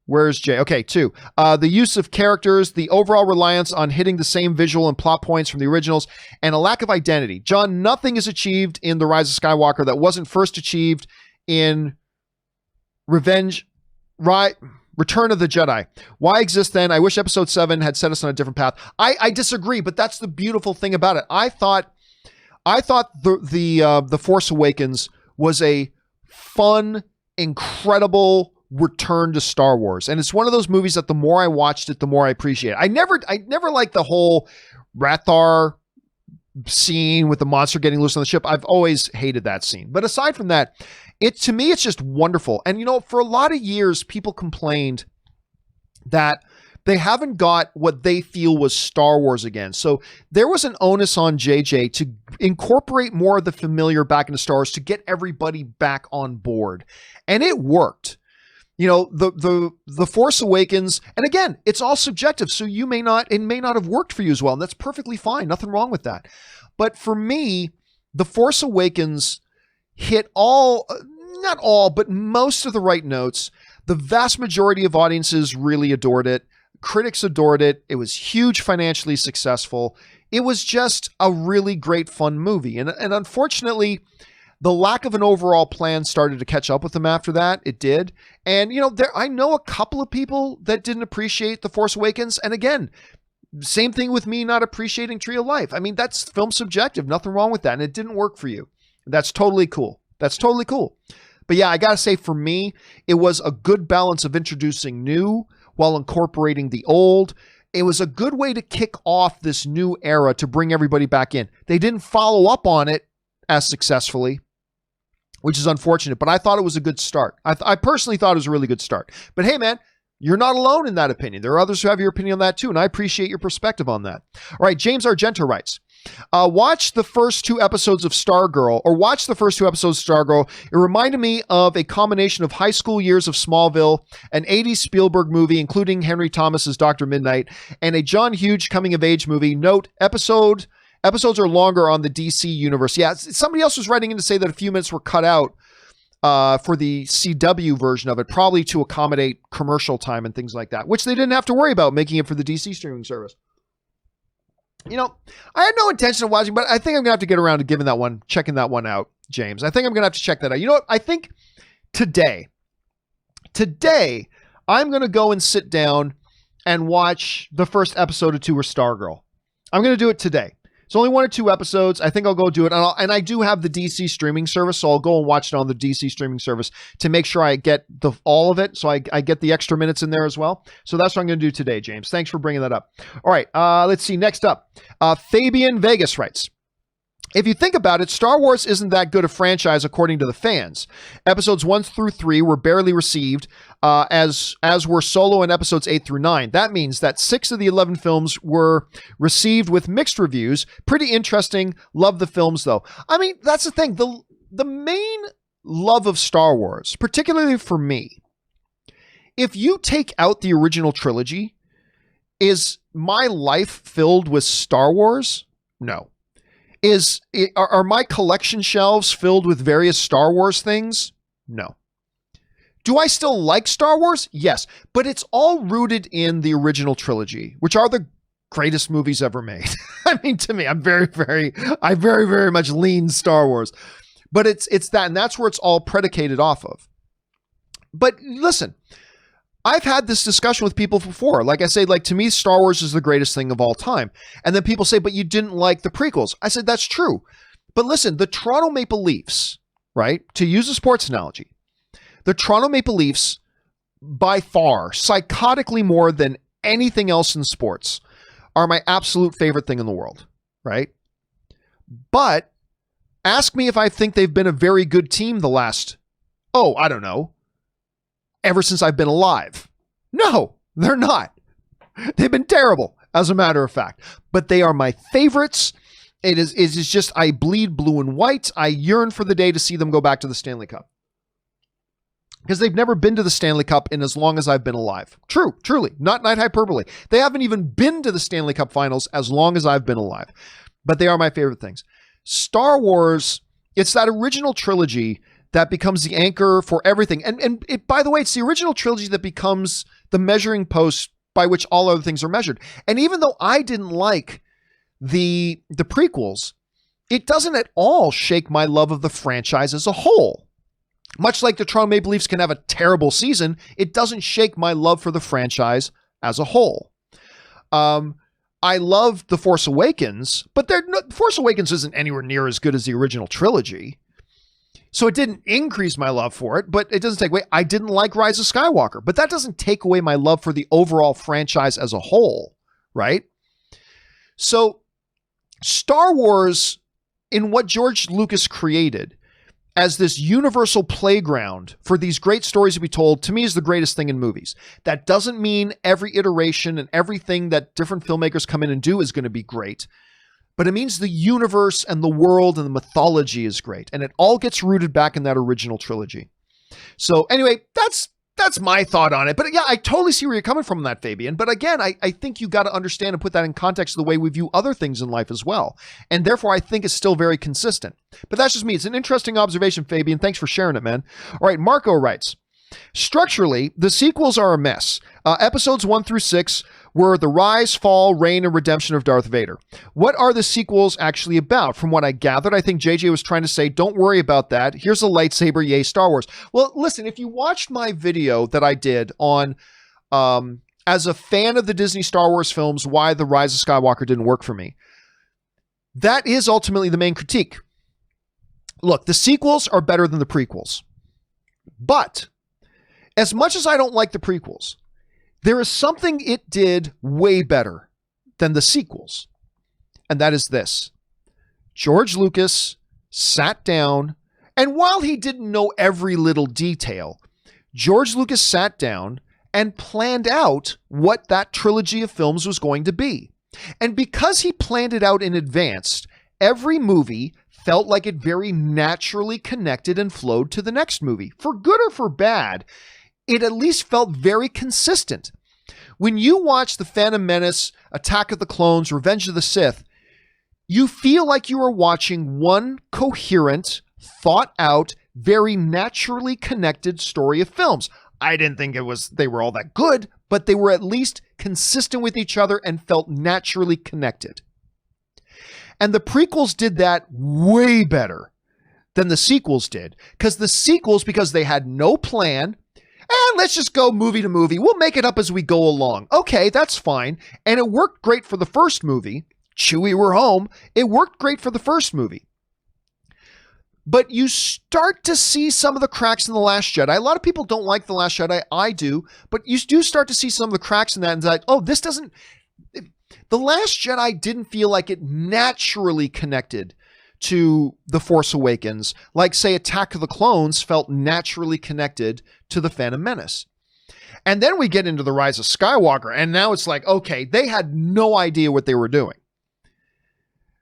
Where's Jay? Okay, 2. The use of characters, the overall reliance on hitting the same visual and plot points from the originals, and a lack of identity. John, nothing is achieved in The Rise of Skywalker that wasn't first achieved in Return of the Jedi. Why exist then? I wish episode 7 had set us on a different path. I disagree, but that's the beautiful thing about it. I thought the Force Awakens was a fun, incredible return to Star Wars. And it's one of those movies that the more I watched it, the more I appreciate it. I never liked the whole Rathar scene with the monster getting loose on the ship. I've always hated that scene. But aside from that, to me, it's just wonderful. And, for a lot of years, people complained that they haven't got what they feel was Star Wars again. So there was an onus on JJ to incorporate more of the familiar back into Star Wars to get everybody back on board. And it worked. The Force Awakens, and again, it's all subjective. So it may not have worked for you as well. And that's perfectly fine. Nothing wrong with that. But for me, The Force Awakens hit not all, but most of the right notes. The vast majority of audiences really adored it. Critics adored it. It was huge financially successful. It was just a really great, fun movie. And unfortunately, the lack of an overall plan started to catch up with them after that. It did. And, I know a couple of people that didn't appreciate The Force Awakens. And again, same thing with me not appreciating Tree of Life. I mean, that's film subjective. Nothing wrong with that. And it didn't work for you. That's totally cool. But yeah, I got to say, for me, it was a good balance of introducing new while incorporating the old. It was a good way to kick off this new era to bring everybody back in. They didn't follow up on it as successfully, which is unfortunate, but I thought it was a good start. I personally thought it was a really good start. But hey, man, you're not alone in that opinion. There are others who have your opinion on that too, and I appreciate your perspective on that. All right, James Argento writes, watch the first 2 episodes of Stargirl. It reminded me of a combination of high school years of Smallville, an 80s Spielberg movie, including Henry Thomas's Dr. Midnight, and a John Hughes coming-of-age movie. Note, episodes are longer on the DC universe. Yeah, somebody else was writing in to say that a few minutes were cut out for the CW version of it, probably to accommodate commercial time and things like that, which they didn't have to worry about making it for the DC streaming service. I had no intention of watching, but I think I'm going to have to get around to checking that one out, James. I think I'm going to have to check that out. You know what? I think today, I'm going to go and sit down and watch the first episode or 2 of Stargirl. I'm going to do it today. It's only 1 or 2 episodes. I think I'll go do it. And I do have the DC streaming service, so I'll go and watch it on the DC streaming service to make sure I get all of it. So I get the extra minutes in there as well. So that's what I'm going to do today, James. Thanks for bringing that up. All right. Let's see. Next up, Fabian Vegas writes, if you think about it, Star Wars isn't that good a franchise according to the fans. Episodes 1 through 3 were barely received, as were Solo and episodes 8 through 9. That means that 6 of the 11 films were received with mixed reviews. Pretty interesting. Love the films, though. I mean, that's the thing. The main love of Star Wars, particularly for me, if you take out the original trilogy, is my life filled with Star Wars? No. Are my collection shelves filled with various Star Wars things? No. Do I still like Star Wars? Yes, but it's all rooted in the original trilogy, which are the greatest movies ever made. I mean, to me, I very, very much lean Star Wars, but it's that, and that's where it's all predicated off of. But listen, I've had this discussion with people before. Like I say, to me, Star Wars is the greatest thing of all time. And then people say, but you didn't like the prequels. I said, that's true. But listen, the Toronto Maple Leafs, right? To use a sports analogy, the Toronto Maple Leafs, by far, psychotically more than anything else in sports, are my absolute favorite thing in the world, right? But ask me if I think they've been a very good team the last, I don't know, ever since I've been alive. No, they're not. They've been terrible, as a matter of fact. But they are my favorites. It is just, I bleed blue and white. I yearn for the day to see them go back to the Stanley Cup. Because they've never been to the Stanley Cup in as long as I've been alive. Truly, not hyperbole. They haven't even been to the Stanley Cup finals as long as I've been alive. But they are my favorite things. Star Wars, it's that original trilogy that becomes the anchor for everything. And it, by the way, it's the original trilogy that becomes the measuring post by which all other things are measured. And even though I didn't like the prequels, it doesn't at all shake my love of the franchise as a whole. Much like the Toronto Maple Leafs can have a terrible season, it doesn't shake my love for the franchise as a whole. I love The Force Awakens, but The Force Awakens isn't anywhere near as good as the original trilogy. So it didn't increase my love for it, but it doesn't take away. I didn't like Rise of Skywalker, but that doesn't take away my love for the overall franchise as a whole, right? So Star Wars, in what George Lucas created as this universal playground for these great stories to be told, to me is the greatest thing in movies. That doesn't mean every iteration and everything that different filmmakers come in and do is going to be great, but it means the universe and the world and the mythology is great. And it all gets rooted back in that original trilogy. So anyway, that's my thought on it. But yeah, I totally see where you're coming from on that, Fabian. But again, I think you got to understand and put that in context of the way we view other things in life as well. And therefore, I think it's still very consistent. But that's just me. It's an interesting observation, Fabian. Thanks for sharing it, man. All right, Marco writes, structurally, the sequels are a mess. Episodes 1 through 6 were the rise, fall, reign, and redemption of Darth Vader. What are the sequels actually about? From what I gathered, I think JJ was trying to say, don't worry about that. Here's a lightsaber, yay, Star Wars. Well, listen, if you watched my video that I did on, as a fan of the Disney Star Wars films, why The Rise of Skywalker didn't work for me, that is ultimately the main critique. Look, the sequels are better than the prequels. But as much as I don't like the prequels, there is something it did way better than the sequels. And that is this. George Lucas sat down, and while he didn't know every little detail, George Lucas sat down and planned out what that trilogy of films was going to be. And because he planned it out in advance, every movie felt like it very naturally connected and flowed to the next movie. For good or for bad, it at least felt very consistent. When you watch The Phantom Menace, Attack of the Clones, Revenge of the Sith, you feel like you are watching one coherent, thought out, very naturally connected story of films. I didn't think they were all that good, but they were at least consistent with each other and felt naturally connected. And the prequels did that way better than the sequels did. Because the sequels, because they had no plan, and let's just go movie to movie. We'll make it up as we go along. Okay, that's fine. And it worked great for the first movie. Chewie, we're home. It worked great for the first movie. But you start to see some of the cracks in The Last Jedi. A lot of people don't like The Last Jedi. I do. But you do start to see some of the cracks in that. And it's like, oh, this doesn't... The Last Jedi didn't feel like it naturally connected to The Force Awakens, like, say, Attack of the Clones felt naturally connected to The Phantom Menace. And then we get into The Rise of Skywalker, and now it's like, okay, they had no idea what they were doing.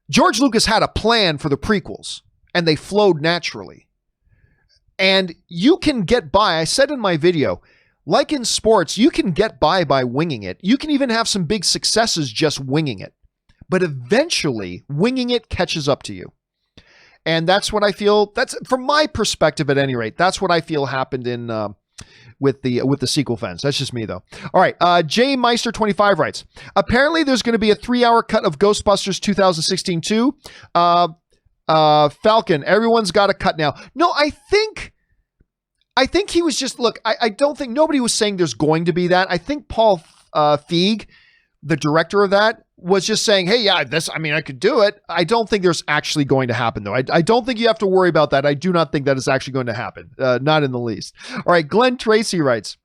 George Lucas had a plan for the prequels, and they flowed naturally. And you can get by, I said in my video, like in sports, you can get by winging it. You can even have some big successes just winging it. But eventually, winging it catches up to you. And that's what I feel, that's from my perspective at any rate, that's what I feel happened in with the sequel fans. That's just me though. All right, Jay Meister 25 writes, apparently there's going to be a 3-hour cut of Ghostbusters 2016 too. Falcon, everyone's got a cut now. No, I think he was just, look, I don't think, nobody was saying there's going to be that. I think Paul Feig, the director of that, was just saying, hey, yeah, I could do it. I don't think there's actually going to happen, though. I don't think you have to worry about that. I do not think that is actually going to happen. Not in the least. All right, Glenn Tracy writes,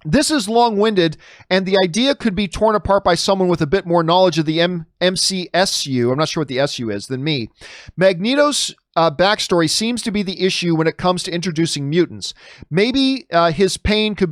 this is long-winded, and the idea could be torn apart by someone with a bit more knowledge of the MCSU, I'm not sure what the SU is, than me. Magneto's backstory seems to be the issue when it comes to introducing mutants. Maybe his pain could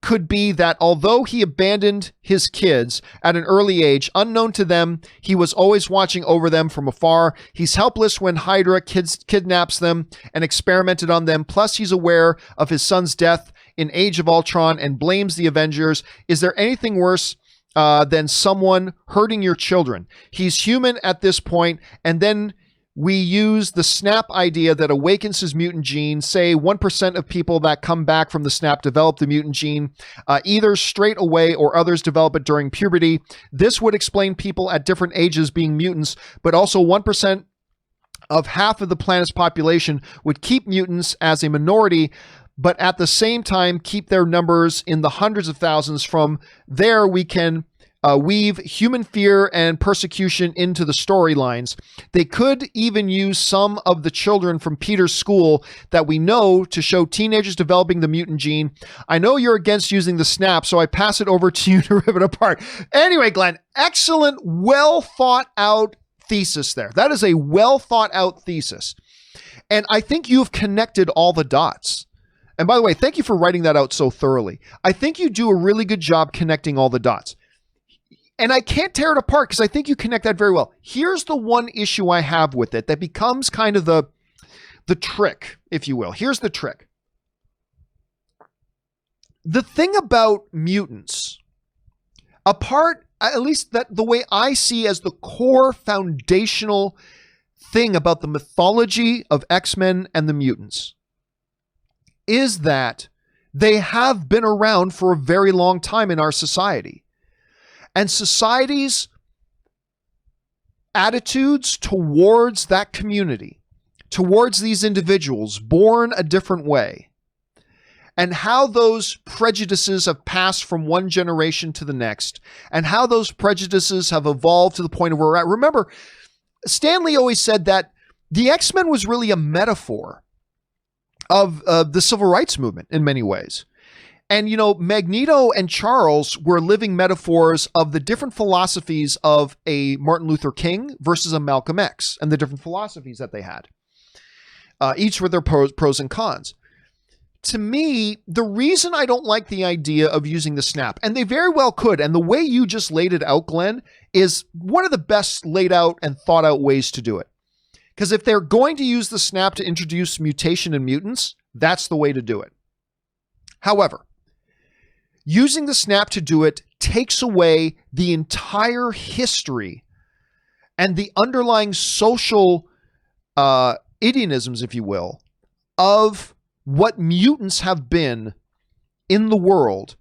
could be that although he abandoned his kids at an early age, unknown to them, he was always watching over them from afar. He's helpless when Hydra kidnaps them and experimented on them. Plus, he's aware of his son's death in Age of Ultron and blames the Avengers. Is there anything worse than someone hurting your children? He's human at this point, and then we use the snap idea that awakens his mutant gene. Say 1% of people that come back from the snap develop the mutant gene, either straight away or others develop it during puberty. This would explain people at different ages being mutants, but also 1% of half of the planet's population would keep mutants as a minority, but at the same time keep their numbers in the hundreds of thousands. From there, we can weave human fear and persecution into the storylines. They could even use some of the children from Peter's school that we know to show teenagers developing the mutant gene. I know you're against using the snap, so I pass it over to you to rip it apart. Anyway, Glenn, excellent, well thought out thesis there. That is a well thought out thesis. And I think you've connected all the dots. And by the way, thank you for writing that out so thoroughly. I think you do a really good job connecting all the dots. And I can't tear it apart because I think you connect that very well. Here's the one issue I have with it that becomes kind of the trick, if you will. Here's the trick. The thing about mutants, apart, at least that the way I see as the core foundational thing about the mythology of X-Men and the mutants, is that they have been around for a very long time in our society. And society's attitudes towards that community, towards these individuals born a different way, and how those prejudices have passed from one generation to the next, and how those prejudices have evolved to the point of where we're at. Remember, Stan Lee always said that the X-Men was really a metaphor of the civil rights movement in many ways. And, you know, Magneto and Charles were living metaphors of the different philosophies of a Martin Luther King versus a Malcolm X and the different philosophies that they had, each with their pros and cons. To me, the reason I don't like the idea of using the snap, and they very well could, and the way you just laid it out, Glenn, is one of the best laid out and thought out ways to do it. Because if they're going to use the snap to introduce mutation and mutants, that's the way to do it. However, using the snap to do it takes away the entire history and the underlying social idionisms, if you will, of what mutants have been in the world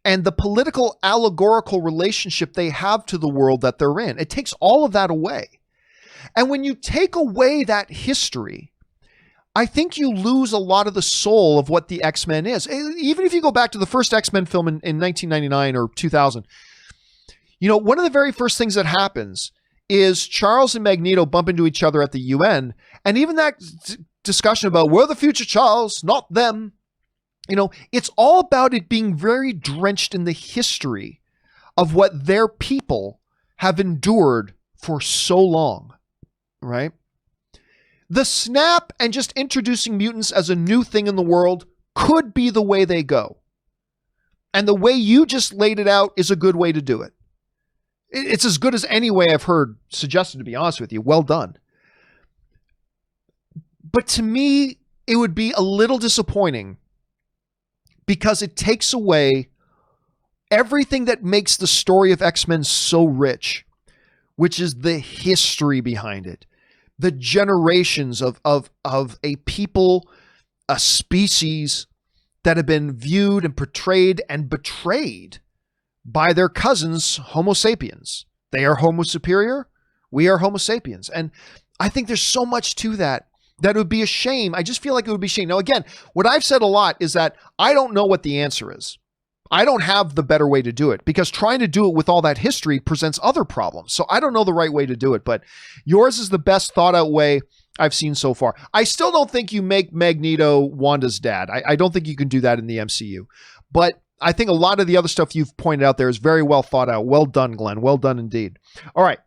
and the political allegorical relationship they have to the world that they're in. It takes all of that away. And when you take away that history, I think you lose a lot of the soul of what the X-Men is. Even if you go back to the first X-Men film in 1999 or 2000, you know, one of the very first things that happens is Charles and Magneto bump into each other at the UN. And even that discussion about we're the future Charles, not them. You know, it's all about it being very drenched in the history of what their people have endured for so long, right? The snap and just introducing mutants as a new thing in the world could be the way they go. And the way you just laid it out is a good way to do it. It's as good as any way I've heard suggested, to be honest with you. Well done. But to me, it would be a little disappointing because it takes away everything that makes the story of X-Men so rich, which is the history behind it. The generations of a people, a species that have been viewed and portrayed and betrayed by their cousins, Homo sapiens. They are Homo superior. We are Homo sapiens. And I think there's so much to that it would be a shame. I just feel like it would be a shame. Now, again, what I've said a lot is that I don't know what the answer is. I don't have the better way to do it because trying to do it with all that history presents other problems. So I don't know the right way to do it, but yours is the best thought out way I've seen so far. I still don't think you make Magneto Wanda's dad. I don't think you can do that in the MCU, but I think a lot of the other stuff you've pointed out there is very well thought out. Well done, Glenn. Well done indeed. All right.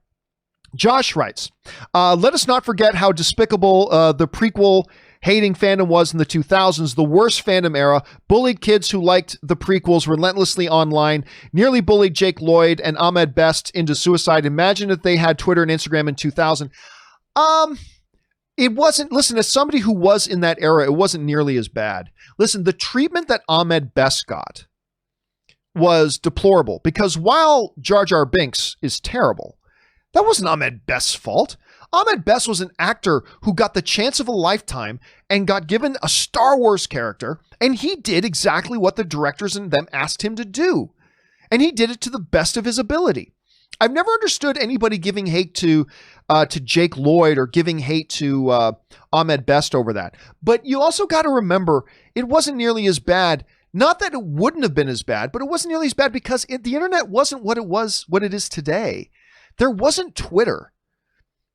Josh writes, let us not forget how despicable the prequel hating fandom was in the 2000s, the worst fandom era, bullied kids who liked the prequels relentlessly online, nearly bullied Jake Lloyd and Ahmed Best into suicide. Imagine if they had Twitter and Instagram in 2000. It wasn't, listen, as somebody who was in that era, it wasn't nearly as bad. Listen, the treatment that Ahmed Best got was deplorable, because while Jar Jar Binks is terrible, that wasn't Ahmed Best's fault. Ahmed Best was an actor who got the chance of a lifetime and got given a Star Wars character, and he did exactly what the directors and them asked him to do. And he did it to the best of his ability. I've never understood anybody giving hate to Jake Lloyd or giving hate to Ahmed Best over that. But you also got to remember, it wasn't nearly as bad. Not that it wouldn't have been as bad, but it wasn't nearly as bad because the internet wasn't what it is today. There wasn't Twitter,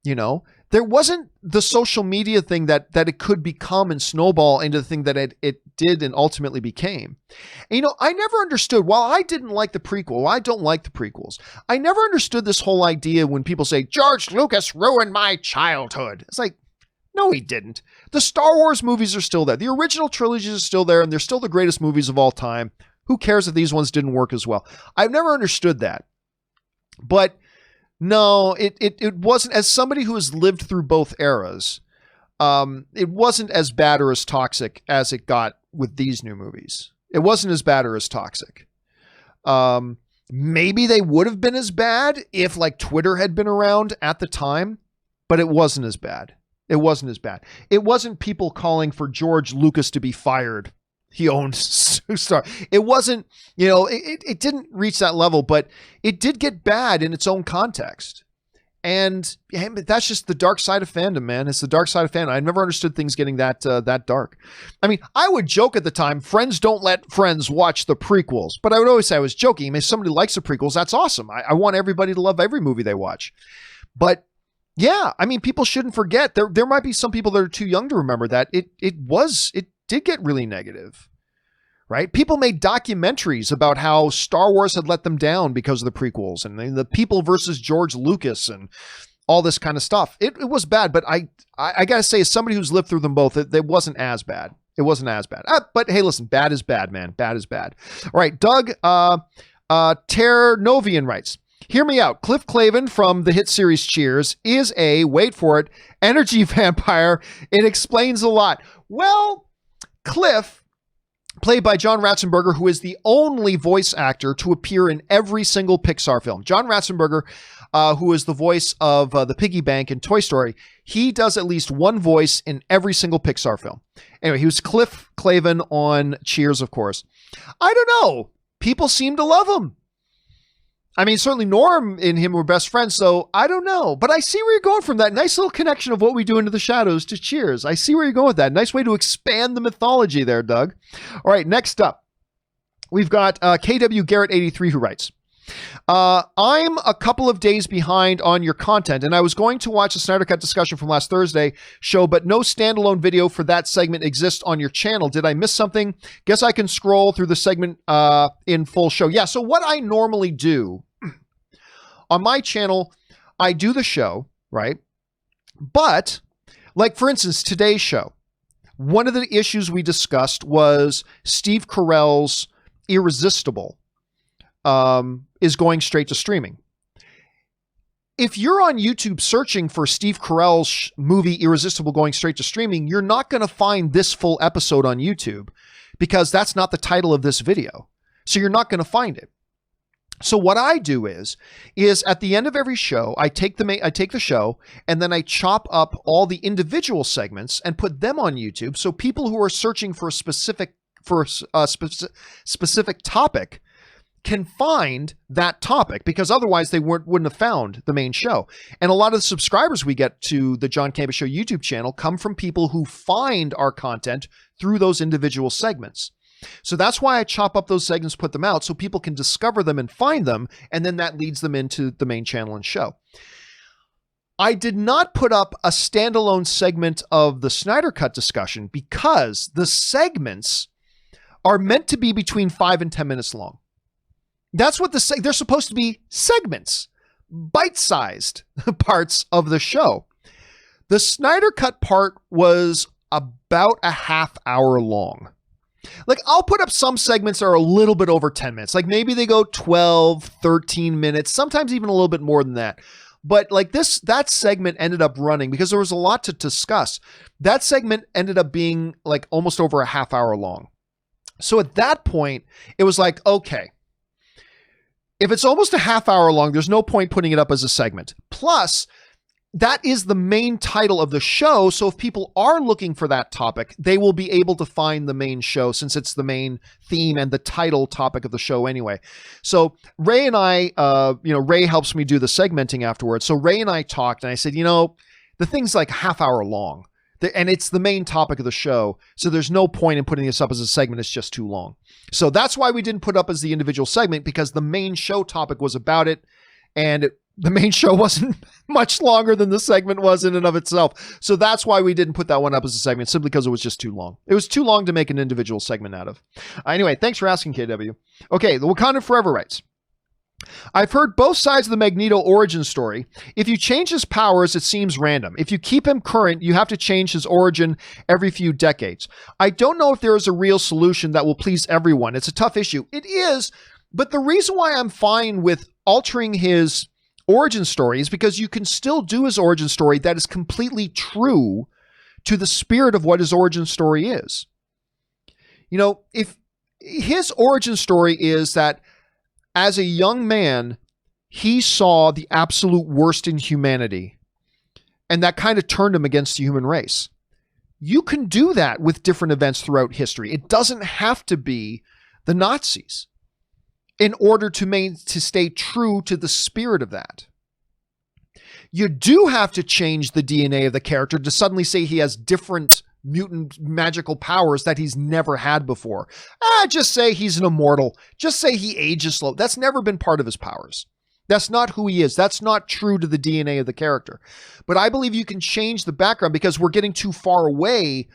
there wasn't the social media thing that it could become and snowball into the thing that it did and ultimately became. And, I never understood, while I didn't like the prequel, I don't like the prequels, I never understood this whole idea when people say, George Lucas ruined my childhood. It's like, no, he didn't. The Star Wars movies are still there. The original trilogies are still there, and they're still the greatest movies of all time. Who cares if these ones didn't work as well? I've never understood that. But no, it wasn't, as somebody who has lived through both eras, it wasn't as bad or as toxic as it got with these new movies. It wasn't as bad or as toxic. Maybe they would have been as bad if Twitter had been around at the time, but it wasn't as bad. It wasn't as bad. It wasn't people calling for George Lucas to be fired. He owned Star. It wasn't, it didn't reach that level, but it did get bad in its own context. And that's just the dark side of fandom, man. It's the dark side of fandom. I never understood things getting that dark. I mean, I would joke at the time, friends don't let friends watch the prequels, but I would always say I was joking. I mean, if somebody likes the prequels, that's awesome. I want everybody to love every movie they watch. But yeah, I mean, people shouldn't forget, there might be some people that are too young to remember that it did get really negative, right? People made documentaries about how Star Wars had let them down because of the prequels and the people versus George Lucas and all this kind of stuff. It was bad, but I got to say, as somebody who's lived through them both, it wasn't as bad. It wasn't as bad. But hey, listen, bad is bad, man. Bad is bad. All right, Doug Ternovian writes, hear me out. Cliff Clavin from the hit series Cheers is a, wait for it, energy vampire. It explains a lot. Well, Cliff, played by John Ratzenberger, who is the only voice actor to appear in every single Pixar film. John Ratzenberger, who is the voice of the Piggy Bank in Toy Story, he does at least one voice in every single Pixar film. Anyway, he was Cliff Clavin on Cheers, of course. I don't know. People seem to love him. I mean, certainly Norm and him were best friends, so I don't know. But I see where you're going from that nice little connection of What We Do Into the Shadows to Cheers. I see where you're going with that. Nice way to expand the mythology there, Doug. All right, next up, we've got KW Garrett 83 who writes, I'm a couple of days behind on your content, and I was going to watch the Snyder Cut discussion from last Thursday show, but no standalone video for that segment exists on your channel. Did I miss something? Guess I can scroll through the segment in full show. Yeah, so what I normally do on my channel, I do the show, right? But, for instance, today's show, one of the issues we discussed was Steve Carell's Irresistible is going straight to streaming. If you're on YouTube searching for Steve Carell's movie Irresistible going straight to streaming, you're not going to find this full episode on YouTube because that's not the title of this video. So you're not going to find it. So what I do is at the end of every show, I take the show and then I chop up all the individual segments and put them on YouTube. So people who are searching for a specific topic can find that topic, because otherwise they wouldn't have found the main show. And a lot of the subscribers we get to the John Campea Show YouTube channel come from people who find our content through those individual segments. So that's why I chop up those segments, put them out so people can discover them and find them, and then that leads them into the main channel and show. I did not put up a standalone segment of the Snyder Cut discussion because the segments are meant to be between 5 and 10 minutes long. That's what they're supposed to be, segments, bite-sized parts of the show. The Snyder Cut part was about a half hour long. Like, I'll put up some segments that are a little bit over 10 minutes. Like, maybe they go 12, 13 minutes, sometimes even a little bit more than that. But like that segment ended up running because there was a lot to discuss. That segment ended up being like almost over a half hour long. So at that point, it was like, okay, if it's almost a half hour long, there's no point putting it up as a segment. Plus, that is the main title of the show. So if people are looking for that topic, they will be able to find the main show since it's the main theme and the title topic of the show anyway. So Ray and I, Ray helps me do the segmenting afterwards. So Ray and I talked and I said, the thing's like half hour long and it's the main topic of the show. So there's no point in putting this up as a segment. It's just too long. So that's why we didn't put up as the individual segment, because the main show topic was about it. And the main show wasn't much longer than the segment was in and of itself. So that's why we didn't put that one up as a segment, simply because it was just too long. It was too long to make an individual segment out of. Anyway, thanks for asking, KW. Okay, the Wakanda Forever writes, I've heard both sides of the Magneto origin story. If you change his powers, it seems random. If you keep him current, you have to change his origin every few decades. I don't know if there is a real solution that will please everyone. It's a tough issue. It is, but the reason why I'm fine with altering his origin story is because you can still do his origin story that is completely true to the spirit of what his origin story is. If his origin story is that as a young man, he saw the absolute worst in humanity, and that kind of turned him against the human race. You can do that with different events throughout history. It doesn't have to be the Nazis in order to stay true to the spirit of that. You do have to change the DNA of the character to suddenly say he has different mutant magical powers that he's never had before. Just say he's an immortal. Just say he ages slow. That's never been part of his powers. That's not who he is. That's not true to the DNA of the character. But I believe you can change the background because we're getting too far away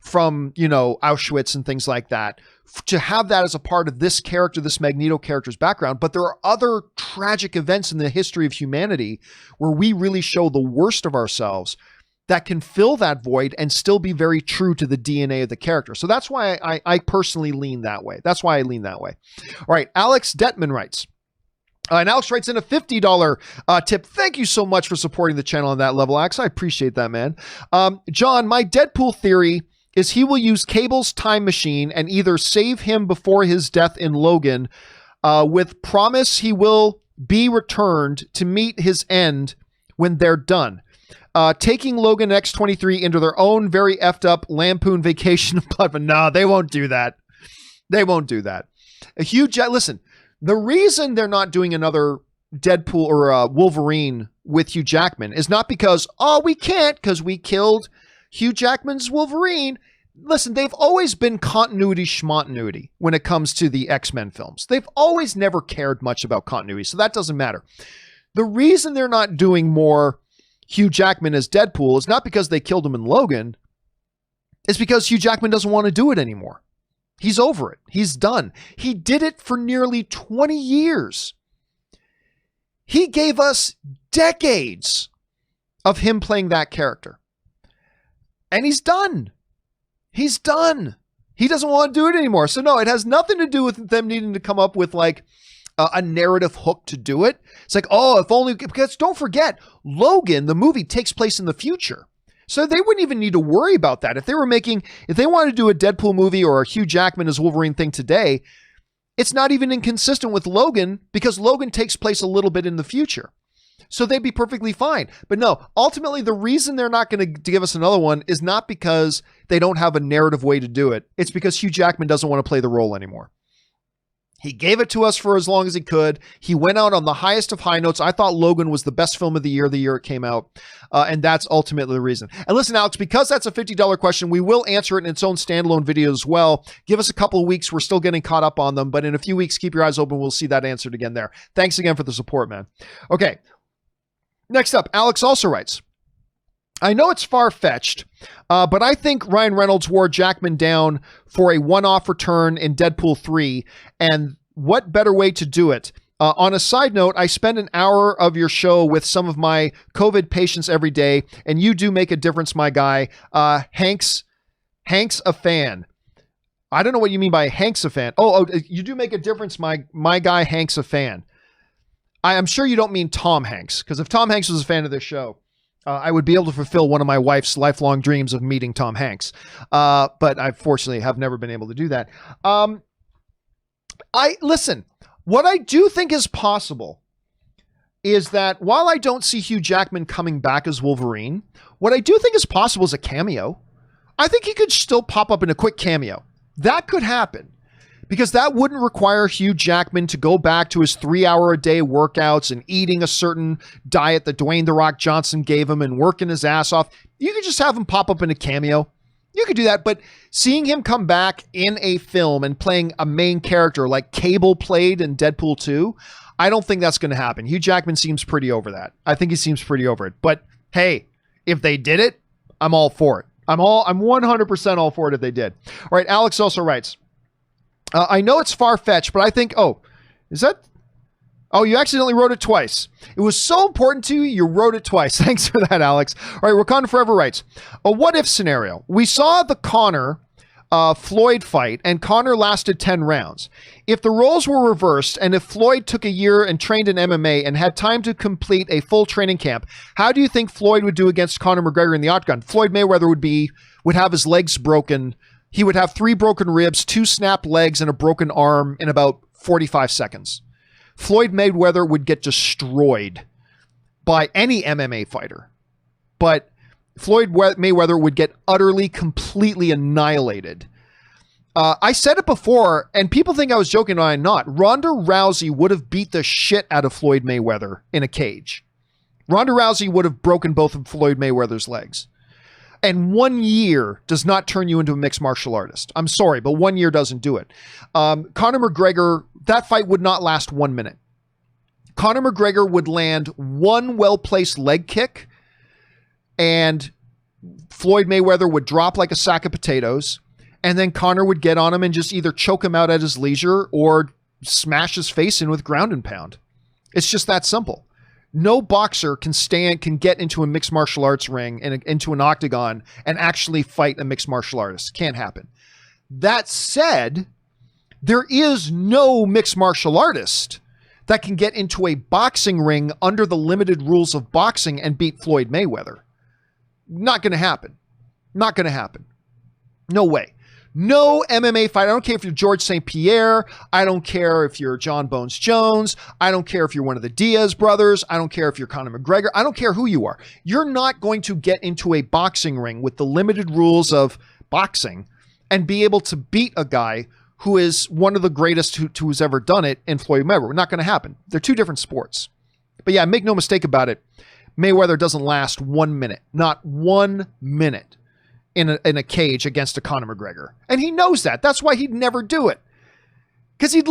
from, Auschwitz and things like that, to have that as a part of this character, this Magneto character's background. But there are other tragic events in the history of humanity where we really show the worst of ourselves that can fill that void and still be very true to the DNA of the character. So that's why I personally lean that way. That's why I lean that way. All right. Alex Detman writes, and Alex writes in a $50 tip. Thank you so much for supporting the channel on that level, Alex. I appreciate that, man. John, my Deadpool theory is he will use Cable's time machine and either save him before his death in Logan, with promise he will be returned to meet his end when they're done. Taking Logan X-23 into their own very effed up Lampoon Vacation of Blood. But no, they won't do that. They won't do that. Listen, the reason they're not doing another Deadpool or Wolverine with Hugh Jackman is not because, we can't because we killed Hugh Jackman's Wolverine. Listen, they've always been continuity schmontinuity when it comes to the X-Men films. They've always never cared much about continuity, so that doesn't matter. The reason they're not doing more Hugh Jackman as Deadpool is not because they killed him in Logan. It's because Hugh Jackman doesn't want to do it anymore. He's over it. He's done. He did it for nearly 20 years. He gave us decades of him playing that character. And he's done. He's done. He doesn't want to do it anymore. So no, it has nothing to do with them needing to come up with like a narrative hook to do it. It's like, if only, because don't forget, Logan, the movie, takes place in the future. So they wouldn't even need to worry about that. If they wanted to do a Deadpool movie or a Hugh Jackman as Wolverine thing today, it's not even inconsistent with Logan because Logan takes place a little bit in the future. So they'd be perfectly fine. But no, ultimately, the reason they're not going to give us another one is not because they don't have a narrative way to do it. It's because Hugh Jackman doesn't want to play the role anymore. He gave it to us for as long as he could. He went out on the highest of high notes. I thought Logan was the best film of the year it came out. And that's ultimately the reason. And listen, Alex, because that's a $50 question, we will answer it in its own standalone video as well. Give us a couple of weeks. We're still getting caught up on them. But in a few weeks, keep your eyes open. We'll see that answered again there. Thanks again for the support, man. Okay. Next up, Alex also writes, I know it's far-fetched, but I think Ryan Reynolds wore Jackman down for a one-off return in Deadpool 3, and what better way to do it? On a side note, I spend an hour of your show with some of my COVID patients every day, and you do make a difference, my guy. Hanks Hank's a fan. I don't know what you mean by Hank's a fan. Oh, you do make a difference. My guy Hank's a fan. I am sure you don't mean Tom Hanks, because if Tom Hanks was a fan of this show, I would be able to fulfill one of my wife's lifelong dreams of meeting Tom Hanks. But I fortunately have never been able to do that. Listen, what I do think is possible is that while I don't see Hugh Jackman coming back as Wolverine, what I do think is possible is a cameo. I think he could still pop up in a quick cameo. That could happen. Because that wouldn't require Hugh Jackman to go back to his 3-hour-a-day workouts and eating a certain diet that Dwayne "The Rock" Johnson gave him and working his ass off. You could just have him pop up in a cameo. You could do that, but seeing him come back in a film and playing a main character like Cable played in Deadpool 2, I don't think that's going to happen. Hugh Jackman seems pretty over that. I think he seems pretty over it. But hey, if they did it, I'm all for it. I'm 100% all for it if they did. All right, Alex also writes, I know it's far-fetched, but I think, you accidentally wrote it twice. It was so important to you, you wrote it twice. Thanks for that, Alex. All right, Wakanda Forever writes, a what-if scenario. We saw the Conor Floyd fight, and Conor lasted 10 rounds. If the roles were reversed, and if Floyd took a year and trained in MMA and had time to complete a full training camp, how do you think Floyd would do against Conor McGregor in the octagon? Floyd Mayweather would have his legs broken. He would have 3 broken ribs, 2 snapped legs, and a broken arm in about 45 seconds. Floyd Mayweather would get destroyed by any MMA fighter. But Floyd Mayweather would get utterly, completely annihilated. I said it before, and people think I was joking, and I'm not. Ronda Rousey would have beat the shit out of Floyd Mayweather in a cage. Ronda Rousey would have broken both of Floyd Mayweather's legs. And 1 year does not turn you into a mixed martial artist. I'm sorry, but 1 year doesn't do it. Conor McGregor, that fight would not last 1 minute. Conor McGregor would land one well-placed leg kick, and Floyd Mayweather would drop like a sack of potatoes, and then Conor would get on him and just either choke him out at his leisure or smash his face in with ground and pound. It's just that simple. No boxer can get into a mixed martial arts ring and into an octagon and actually fight a mixed martial artist. Can't happen. That said, there is no mixed martial artist that can get into a boxing ring under the limited rules of boxing and beat Floyd Mayweather. Not going to happen. Not going to happen. No way. No MMA fight. I don't care if you're George St. Pierre. I don't care if you're John Bones Jones. I don't care if you're one of the Diaz brothers. I don't care if you're Conor McGregor. I don't care who you are. You're not going to get into a boxing ring with the limited rules of boxing and be able to beat a guy who is one of the greatest who's ever done it in Floyd Mayweather. Not going to happen. They're two different sports. But yeah, make no mistake about it. Mayweather doesn't last 1 minute. Not 1 minute. In a cage against a Conor McGregor. And he knows that. That's why he'd never do it. Because he'd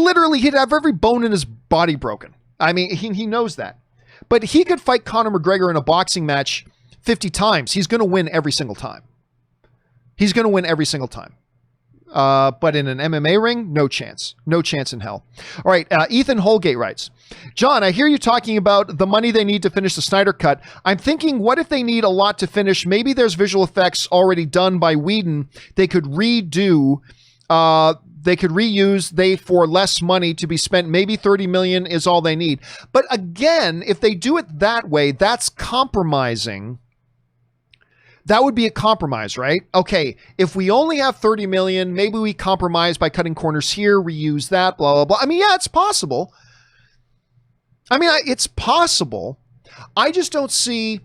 have every bone in his body broken. I mean, he knows that. But he could fight Conor McGregor in a boxing match 50 times. He's going to win every single time. He's going to win every single time. But in an MMA ring, no chance. No chance in hell. All right, Ethan Holgate writes, John, I hear you talking about the money they need to finish the Snyder Cut. I'm thinking, what if they need a lot to finish? Maybe there's visual effects already done by Whedon. They could redo, they could reuse for less money to be spent. Maybe 30 million is all they need. But again, if they do it that way, that's compromising. That would be a compromise, right? Okay, if we only have 30 million, maybe we compromise by cutting corners here, reuse that, blah, blah, blah. I mean, yeah, it's possible. It's possible. I just don't see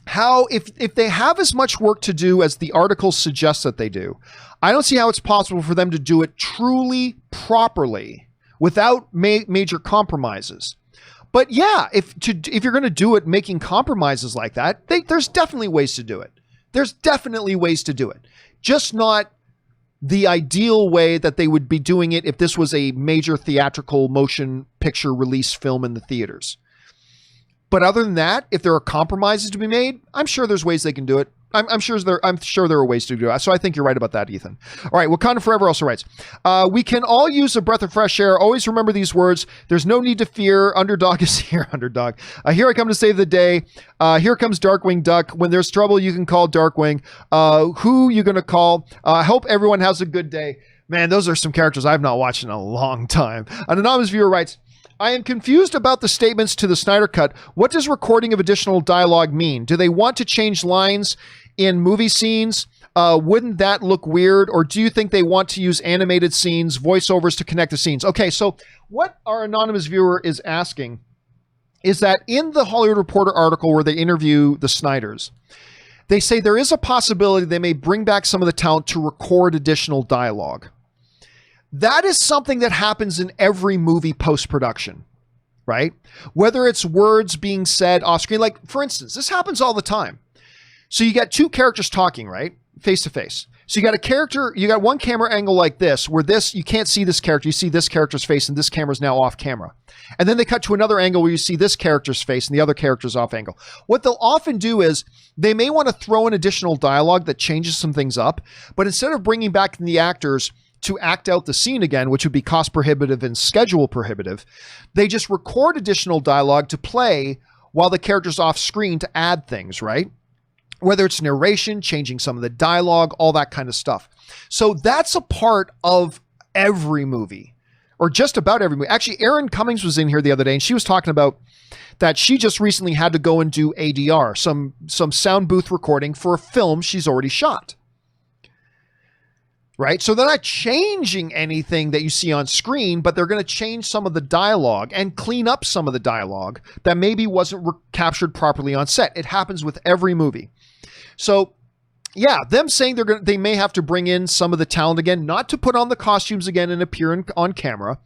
how, if they have as much work to do as the article suggests that they do, I don't see how it's possible for them to do it truly, properly, without major compromises. But yeah, if you're going to do it making compromises like that, there's definitely ways to do it. There's definitely ways to do it. Just not the ideal way that they would be doing it if this was a major theatrical motion picture release film in the theaters. But other than that, if there are compromises to be made, I'm sure there's ways they can do it. I'm sure there are ways to do that. So I think you're right about that, Ethan. All right. Wakanda Forever also writes, we can all use a breath of fresh air. Always remember these words. There's no need to fear. Underdog is here. Underdog. Here I come to save the day. Here comes Darkwing Duck. When there's trouble, you can call Darkwing. Who you going to call? Hope everyone has a good day. Man, those are some characters I've not watched in a long time. An anonymous viewer writes, I am confused about the statements to the Snyder Cut. What does recording of additional dialogue mean? Do they want to change lines in movie scenes? Wouldn't that look weird? Or do you think they want to use animated scenes, voiceovers to connect the scenes? Okay, so what our anonymous viewer is asking is that in the Hollywood Reporter article where they interview the Snyders, they say there is a possibility they may bring back some of the talent to record additional dialogue. That is something that happens in every movie post-production, right? Whether it's words being said off screen, like for instance, this happens all the time. So you got two characters talking, right? Face to face. So you got one camera angle like this, where you can't see this character. You see this character's face and this camera's now off camera. And then they cut to another angle where you see this character's face and the other character's off angle. What they'll often do is they may want to throw in additional dialogue that changes some things up, but instead of bringing back the actors to act out the scene again, which would be cost prohibitive and schedule prohibitive, they just record additional dialogue to play while the character's off screen to add things, right? Whether it's narration, changing some of the dialogue, all that kind of stuff. So that's a part of every movie, or just about every movie. Actually, Erin Cummings was in here the other day, and she was talking about that she just recently had to go and do ADR, some sound booth recording for a film she's already shot. Right? So they're not changing anything that you see on screen, but they're going to change some of the dialogue and clean up some of the dialogue that maybe wasn't captured properly on set. It happens with every movie. So yeah, them saying they may have to bring in some of the talent again, not to put on the costumes again and appear on camera,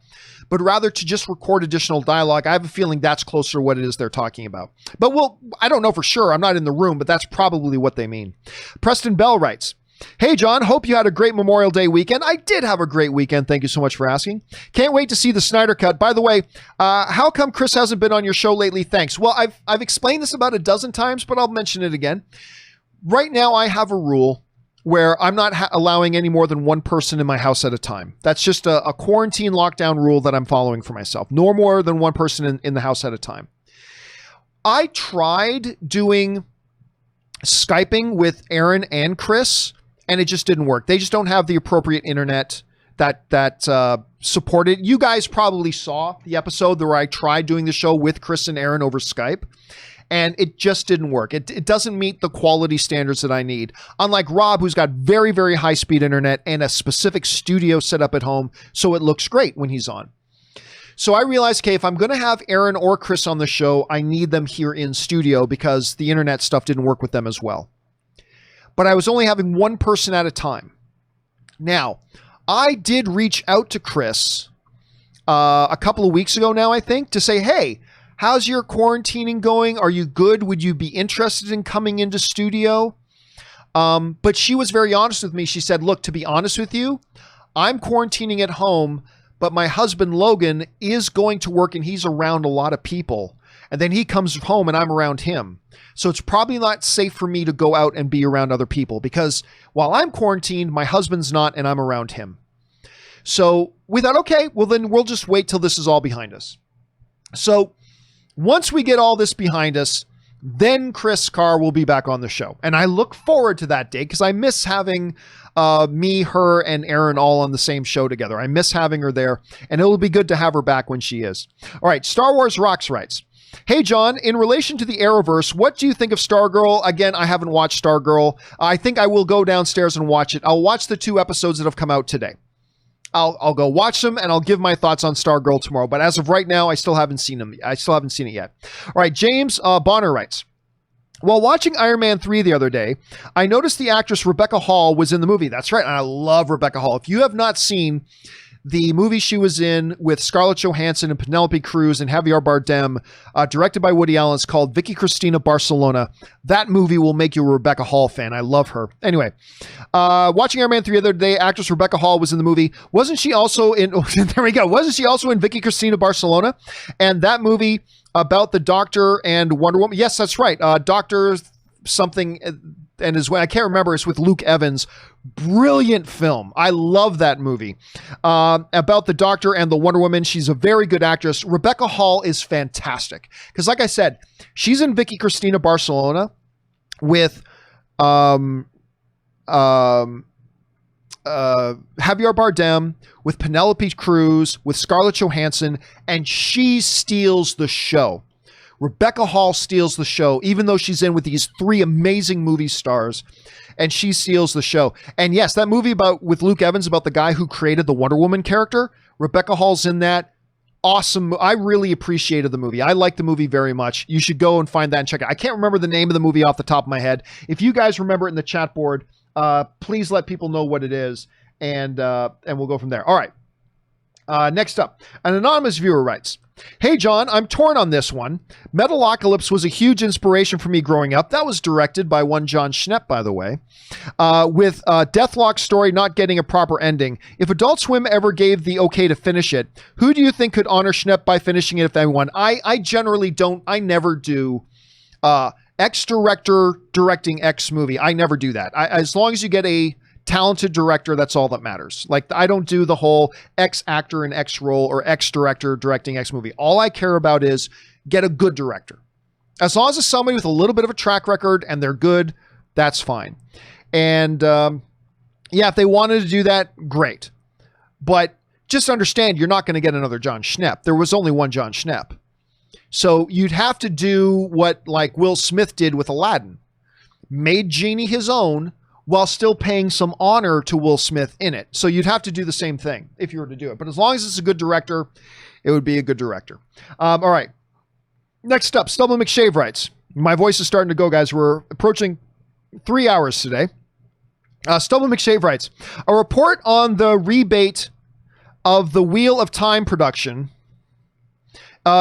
but rather to just record additional dialogue. I have a feeling that's closer to what it is they're talking about. But I don't know for sure. I'm not in the room, but that's probably what they mean. Preston Bell writes, hey, John, hope you had a great Memorial Day weekend. I did have a great weekend. Thank you so much for asking. Can't wait to see the Snyder Cut. By the way, how come Chris hasn't been on your show lately? Thanks. Well, I've explained this about a dozen times, but I'll mention it again. Right now, I have a rule where I'm not allowing any more than one person in my house at a time. That's just a quarantine lockdown rule that I'm following for myself. No more than one person in the house at a time. I tried doing Skyping with Aaron and Chris, and it just didn't work. They just don't have the appropriate internet that supported. You guys probably saw the episode where I tried doing the show with Chris and Aaron over Skype, and it just didn't work. It doesn't meet the quality standards that I need. Unlike Rob, who's got very, very high-speed internet and a specific studio set up at home, so it looks great when he's on. So I realized, okay, if I'm going to have Aaron or Chris on the show, I need them here in studio because the internet stuff didn't work with them as well. But I was only having one person at a time. Now, I did reach out to Chris a couple of weeks ago now, I think, to say, hey, how's your quarantining going? Are you good? Would you be interested in coming into studio? But she was very honest with me. She said, look, to be honest with you, I'm quarantining at home, but my husband, Logan, is going to work and he's around a lot of people. And then he comes home and I'm around him. So it's probably not safe for me to go out and be around other people because while I'm quarantined, my husband's not and I'm around him. So we thought, okay, well then we'll just wait till this is all behind us. So once we get all this behind us, then Chris Carr will be back on the show. And I look forward to that day because I miss having me, her, and Aaron all on the same show together. I miss having her there, and it'll be good to have her back when she is. All right, Star Wars Rocks writes, hey, John, in relation to the Arrowverse, what do you think of Stargirl? Again, I haven't watched Stargirl. I think I will go downstairs and watch it. I'll watch the 2 episodes that have come out today. I'll go watch them and I'll give my thoughts on Stargirl tomorrow. But as of right now, I still haven't seen them. I still haven't seen it yet. All right, James Bonner writes, while watching Iron Man 3 the other day, I noticed the actress Rebecca Hall was in the movie. That's right. And I love Rebecca Hall. If you have not seen the movie she was in with Scarlett Johansson and Penelope Cruz and Javier Bardem, directed by Woody Allen, it's called Vicky Cristina Barcelona. That movie will make you a Rebecca Hall fan. I love her. Anyway, watching Iron Man 3 the other day, actress Rebecca Hall was in the movie. Wasn't she also in, there we go. Wasn't she also in Vicky Cristina Barcelona? And that movie about the Doctor and Wonder Woman. Yes, that's right. Doctor something, and is when I can't remember. It's with Luke Evans. Brilliant film. I love that movie. About the Doctor and the Wonder Woman. She's a very good actress. Rebecca Hall is fantastic because, like I said, she's in Vicky Cristina Barcelona with Javier Bardem, with Penelope Cruz, with Scarlett Johansson, and she steals the show. Rebecca Hall steals the show, even though she's in with these 3 amazing movie stars, and she steals the show. And yes, that movie with Luke Evans about the guy who created the Wonder Woman character, Rebecca Hall's in that. Awesome. I really appreciated the movie. I like the movie very much. You should go and find that and check it. I can't remember the name of the movie off the top of my head. If you guys remember it in the chat board, please let people know what it is, and we'll go from there. All right. Next up, an anonymous viewer writes, "Hey, John, I'm torn on this one. Metalocalypse was a huge inspiration for me growing up." That was directed by one John Schnepp, by the way. With Deathlock's story not getting a proper ending. If Adult Swim ever gave the okay to finish it, who do you think could honor Schnepp by finishing it, if anyone? I generally don't. I never do X director directing X movie. I never do that. As long as you get a talented director, that's all that matters. Like, I don't do the whole X actor in X role or X director directing X movie. All I care about is get a good director. As long as it's somebody with a little bit of a track record and they're good, that's fine. And yeah, if they wanted to do that, great. But just understand, you're not going to get another John Schnepp. There was only one John Schnepp. So you'd have to do what like Will Smith did with Aladdin. Made Genie his own, while still paying some honor to Will Smith in it. So you'd have to do the same thing if you were to do it. But as long as it's a good director, it would be a good director. All right. Next up, Stubble McShave writes, my voice is starting to go, guys. We're approaching 3 hours today. Stubble McShave writes, a report on the rebate of the Wheel of Time production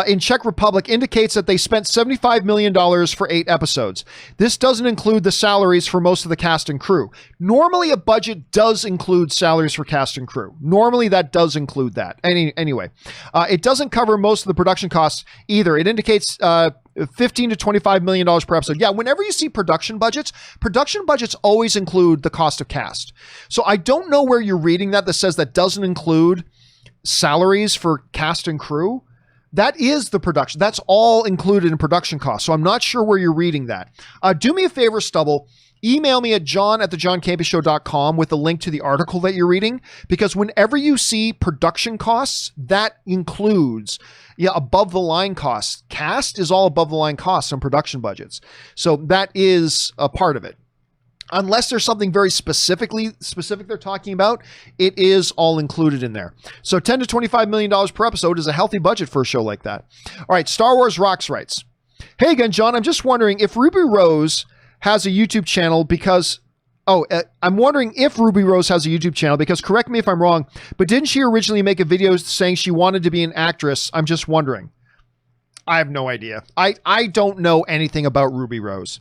in Czech Republic indicates that they spent $75 million for 8 episodes. This doesn't include the salaries for most of the cast and crew. Normally, a budget does include salaries for cast and crew. Normally, that does include that. Anyway, it doesn't cover most of the production costs either. It indicates $15 to $25 million per episode. Yeah, whenever you see production budgets always include the cost of cast. So I don't know where you're reading that says that doesn't include salaries for cast and crew. That is the production. That's all included in production costs. So I'm not sure where you're reading that. Do me a favor, Stubble. Email me at john@thejohncampeashow.com with a link to the article that you're reading, because whenever you see production costs, that includes above the line costs. Cast is all above the line costs on production budgets. So that is a part of it. Unless there's something very specific they're talking about, it is all included in there. So $10 to $25 million per episode is a healthy budget for a show like that. All right, Star Wars Rocks writes, hey again, John, I'm just wondering if Ruby Rose has a YouTube channel because... I'm wondering if Ruby Rose has a YouTube channel because, correct me if I'm wrong, but didn't she originally make a video saying she wanted to be an actress? I'm just wondering. I have no idea. I don't know anything about Ruby Rose.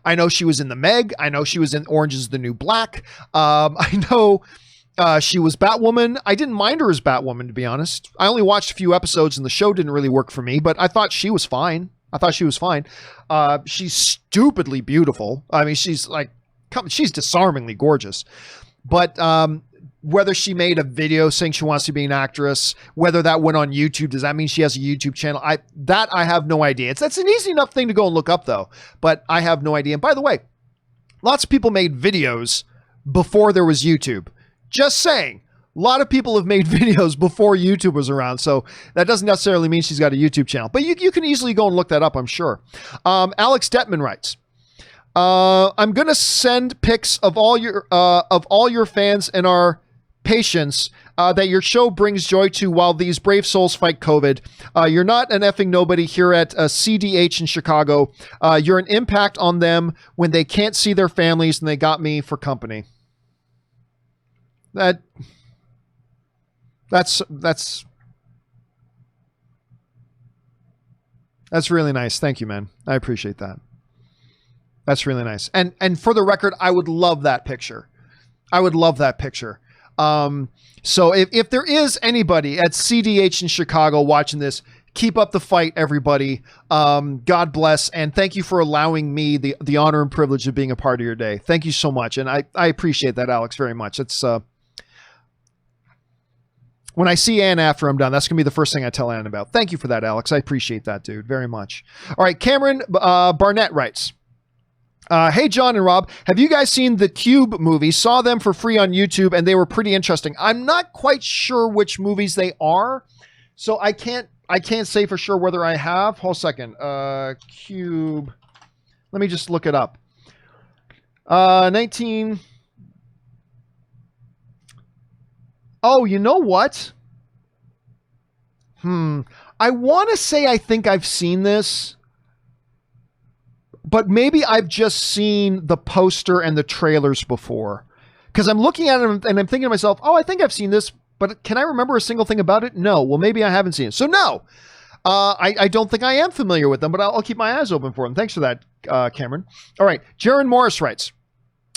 I know she was in The Meg. I know she was in Orange is the New Black. I know she was Batwoman. I didn't mind her as Batwoman, to be honest. I only watched a few episodes and the show didn't really work for me, but I thought she was fine. She's stupidly beautiful. I mean, she's disarmingly gorgeous. But whether she made a video saying she wants to be an actress, whether that went on YouTube, does that mean she has a YouTube channel? I have no idea. That's an easy enough thing to go and look up, though. But I have no idea. And by the way, lots of people made videos before there was YouTube. Just saying. A lot of people have made videos before YouTube was around, so that doesn't necessarily mean she's got a YouTube channel. But you can easily go and look that up, I'm sure. Alex Detman writes, I'm going to send pics of all your fans and our patients that your show brings joy to while these brave souls fight COVID. You're not an effing nobody here at CDH in Chicago. You're an impact on them when they can't see their families, and they got me for company. That's really nice. Thank you, man. I appreciate that. That's really nice. And for the record, I would love that picture. So if there is anybody at CDH in Chicago watching this, Keep up the fight, everybody. God bless, and thank you for allowing me the honor and privilege of being a part of your day. Thank you so much, and I appreciate that, Alex, very much. It's when I see Ann after I'm done, that's going to be the first thing I tell Ann about. Thank you for that, Alex. I appreciate that, dude, very much. All right, Cameron Barnett writes, hey, John and Rob, have you guys seen the Cube movie? Saw them for free on YouTube, and they were pretty interesting. I'm not quite sure which movies they are, so I can't say for sure whether I have. Hold a second. Cube. Let me just look it up. 19... Oh, you know what? I want to say I think I've seen this, but maybe I've just seen the poster and the trailers before. Because I'm looking at it and I'm thinking to myself, oh, I think I've seen this, but can I remember a single thing about it? No. Well, maybe I haven't seen it. So no, I don't think I am familiar with them, but I'll keep my eyes open for them. Thanks for that, Cameron. All right. Jaron Morris writes,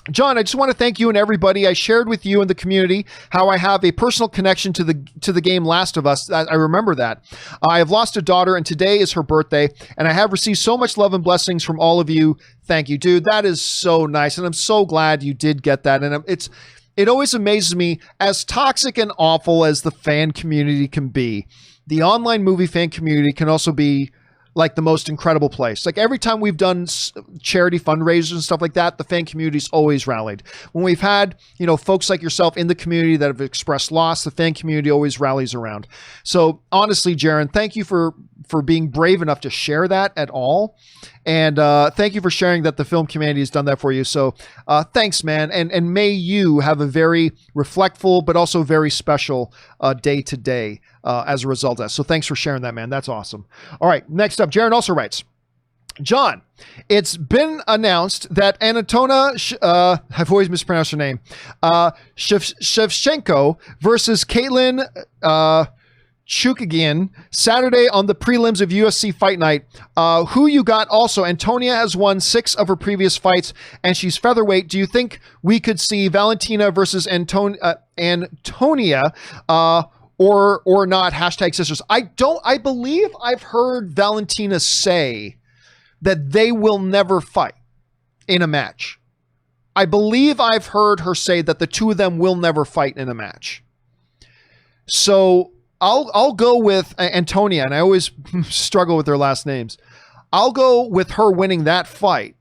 John, I just want to thank you and everybody. I shared with you and the community how I have a personal connection to the game Last of Us. I remember that. I have lost a daughter, and today is her birthday, and I have received so much love and blessings from all of you. Thank you, dude. That is so nice, and I'm so glad you did get that. And it always amazes me, as toxic and awful as the fan community can be, the online movie fan community can also be like the most incredible place. Like every time we've done charity fundraisers and stuff like that, the fan community's always rallied. When we've had, folks like yourself in the community that have expressed loss, the fan community always rallies around. So honestly, Jaron, thank you for being brave enough to share that at all. And thank you for sharing that the film community has done that for you. So thanks, man. And may you have a very reflectful, but also very special day today as a result of that. So thanks for sharing that, man. That's awesome. All right. Next up, Jaron also writes, John, it's been announced that Anatona, I've always mispronounced her name, Shevchenko versus Caitlin Chukagian Saturday on the prelims of UFC Fight Night. Who you got also? Antonia has won 6 of her previous fights, and she's featherweight. Do you think we could see Valentina versus Antonia or not? Hashtag sisters. I believe I've heard Valentina say that they will never fight in a match. I believe I've heard her say that the two of them will never fight in a match. So I'll go with Antonia, and I always struggle with their last names. I'll go with her winning that fight,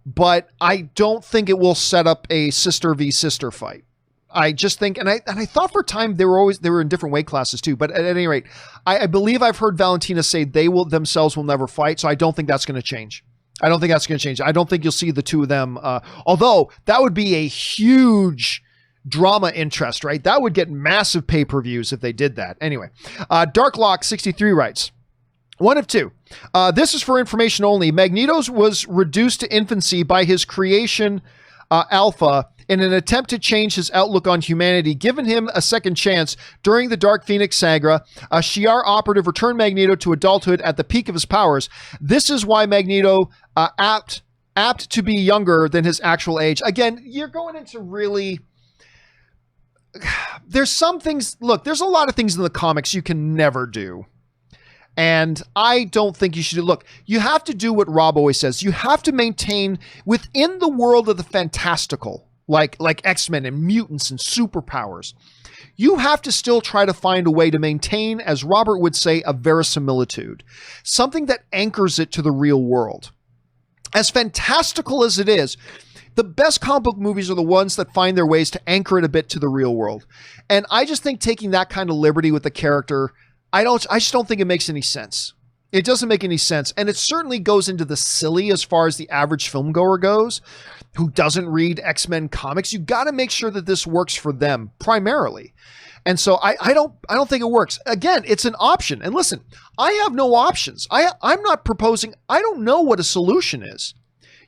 but I don't think it will set up a sister v sister fight. I just think, and I thought for a time they were in different weight classes too. But at any rate, I believe I've heard Valentina say they themselves will never fight. So I don't think that's going to change. I don't think that's going to change. I don't think you'll see the two of them. Although that would be a huge drama interest, right? That would get massive pay-per-views if they did that. Anyway, Darklock63 writes, one of two. This is for information only. Magneto was reduced to infancy by his creation, Alpha, in an attempt to change his outlook on humanity. Given him a second chance during the Dark Phoenix saga, a Shi'ar operative returned Magneto to adulthood at the peak of his powers. This is why Magneto apt to be younger than his actual age. Again, you're going into really... There's some things... Look, there's a lot of things in the comics you can never do. And I don't think you should do. Look, you have to do what Rob always says. You have to maintain within the world of the fantastical, like X-Men and mutants and superpowers. You have to still try to find a way to maintain, as Robert would say, a verisimilitude. Something that anchors it to the real world. As fantastical as it is, the best comic book movies are the ones that find their ways to anchor it a bit to the real world. And I just think taking that kind of liberty with the character, I just don't think it makes any sense. It doesn't make any sense. And it certainly goes into the silly as far as the average filmgoer goes, who doesn't read X-Men comics. You got to make sure that this works for them primarily. And so I don't think it works. Again, it's an option. And listen, I have no options. I'm not proposing. I don't know what a solution is.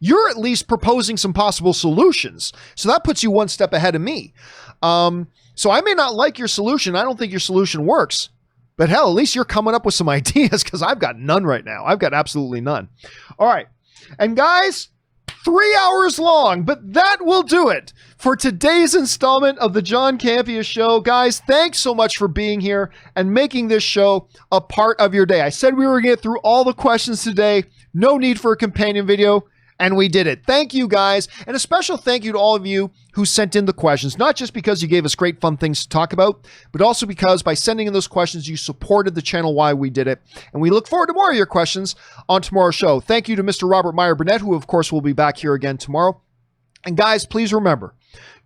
You're at least proposing some possible solutions. So that puts you one step ahead of me. So I may not like your solution. I don't think your solution works. But hell, at least you're coming up with some ideas, because I've got none right now. I've got absolutely none. All right. And guys, 3 hours long, but that will do it for today's installment of the John Campea Show. Guys, thanks so much for being here and making this show a part of your day. I said we were going to get through all the questions today. No need for a companion video. And we did it. Thank you, guys. And a special thank you to all of you who sent in the questions, not just because you gave us great fun things to talk about, but also because by sending in those questions, you supported the channel while we did it. And we look forward to more of your questions on tomorrow's show. Thank you to Mr. Robert Meyer Burnett, who, of course, will be back here again tomorrow. And guys, please remember,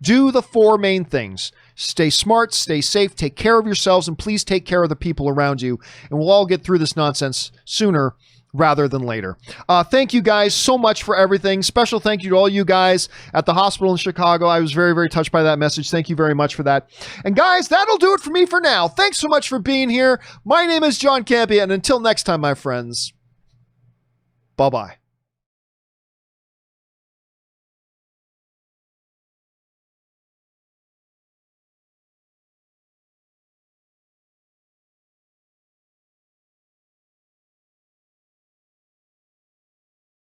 do the 4 main things. Stay smart, stay safe, take care of yourselves, and please take care of the people around you. And we'll all get through this nonsense sooner rather than later. Thank you guys so much for everything. Special thank you to all you guys at the hospital in Chicago. I was very, very touched by that message. Thank you very much for that. And guys, that'll do it for me for now. Thanks so much for being here. My name is John Campea, and until next time, my friends, bye-bye.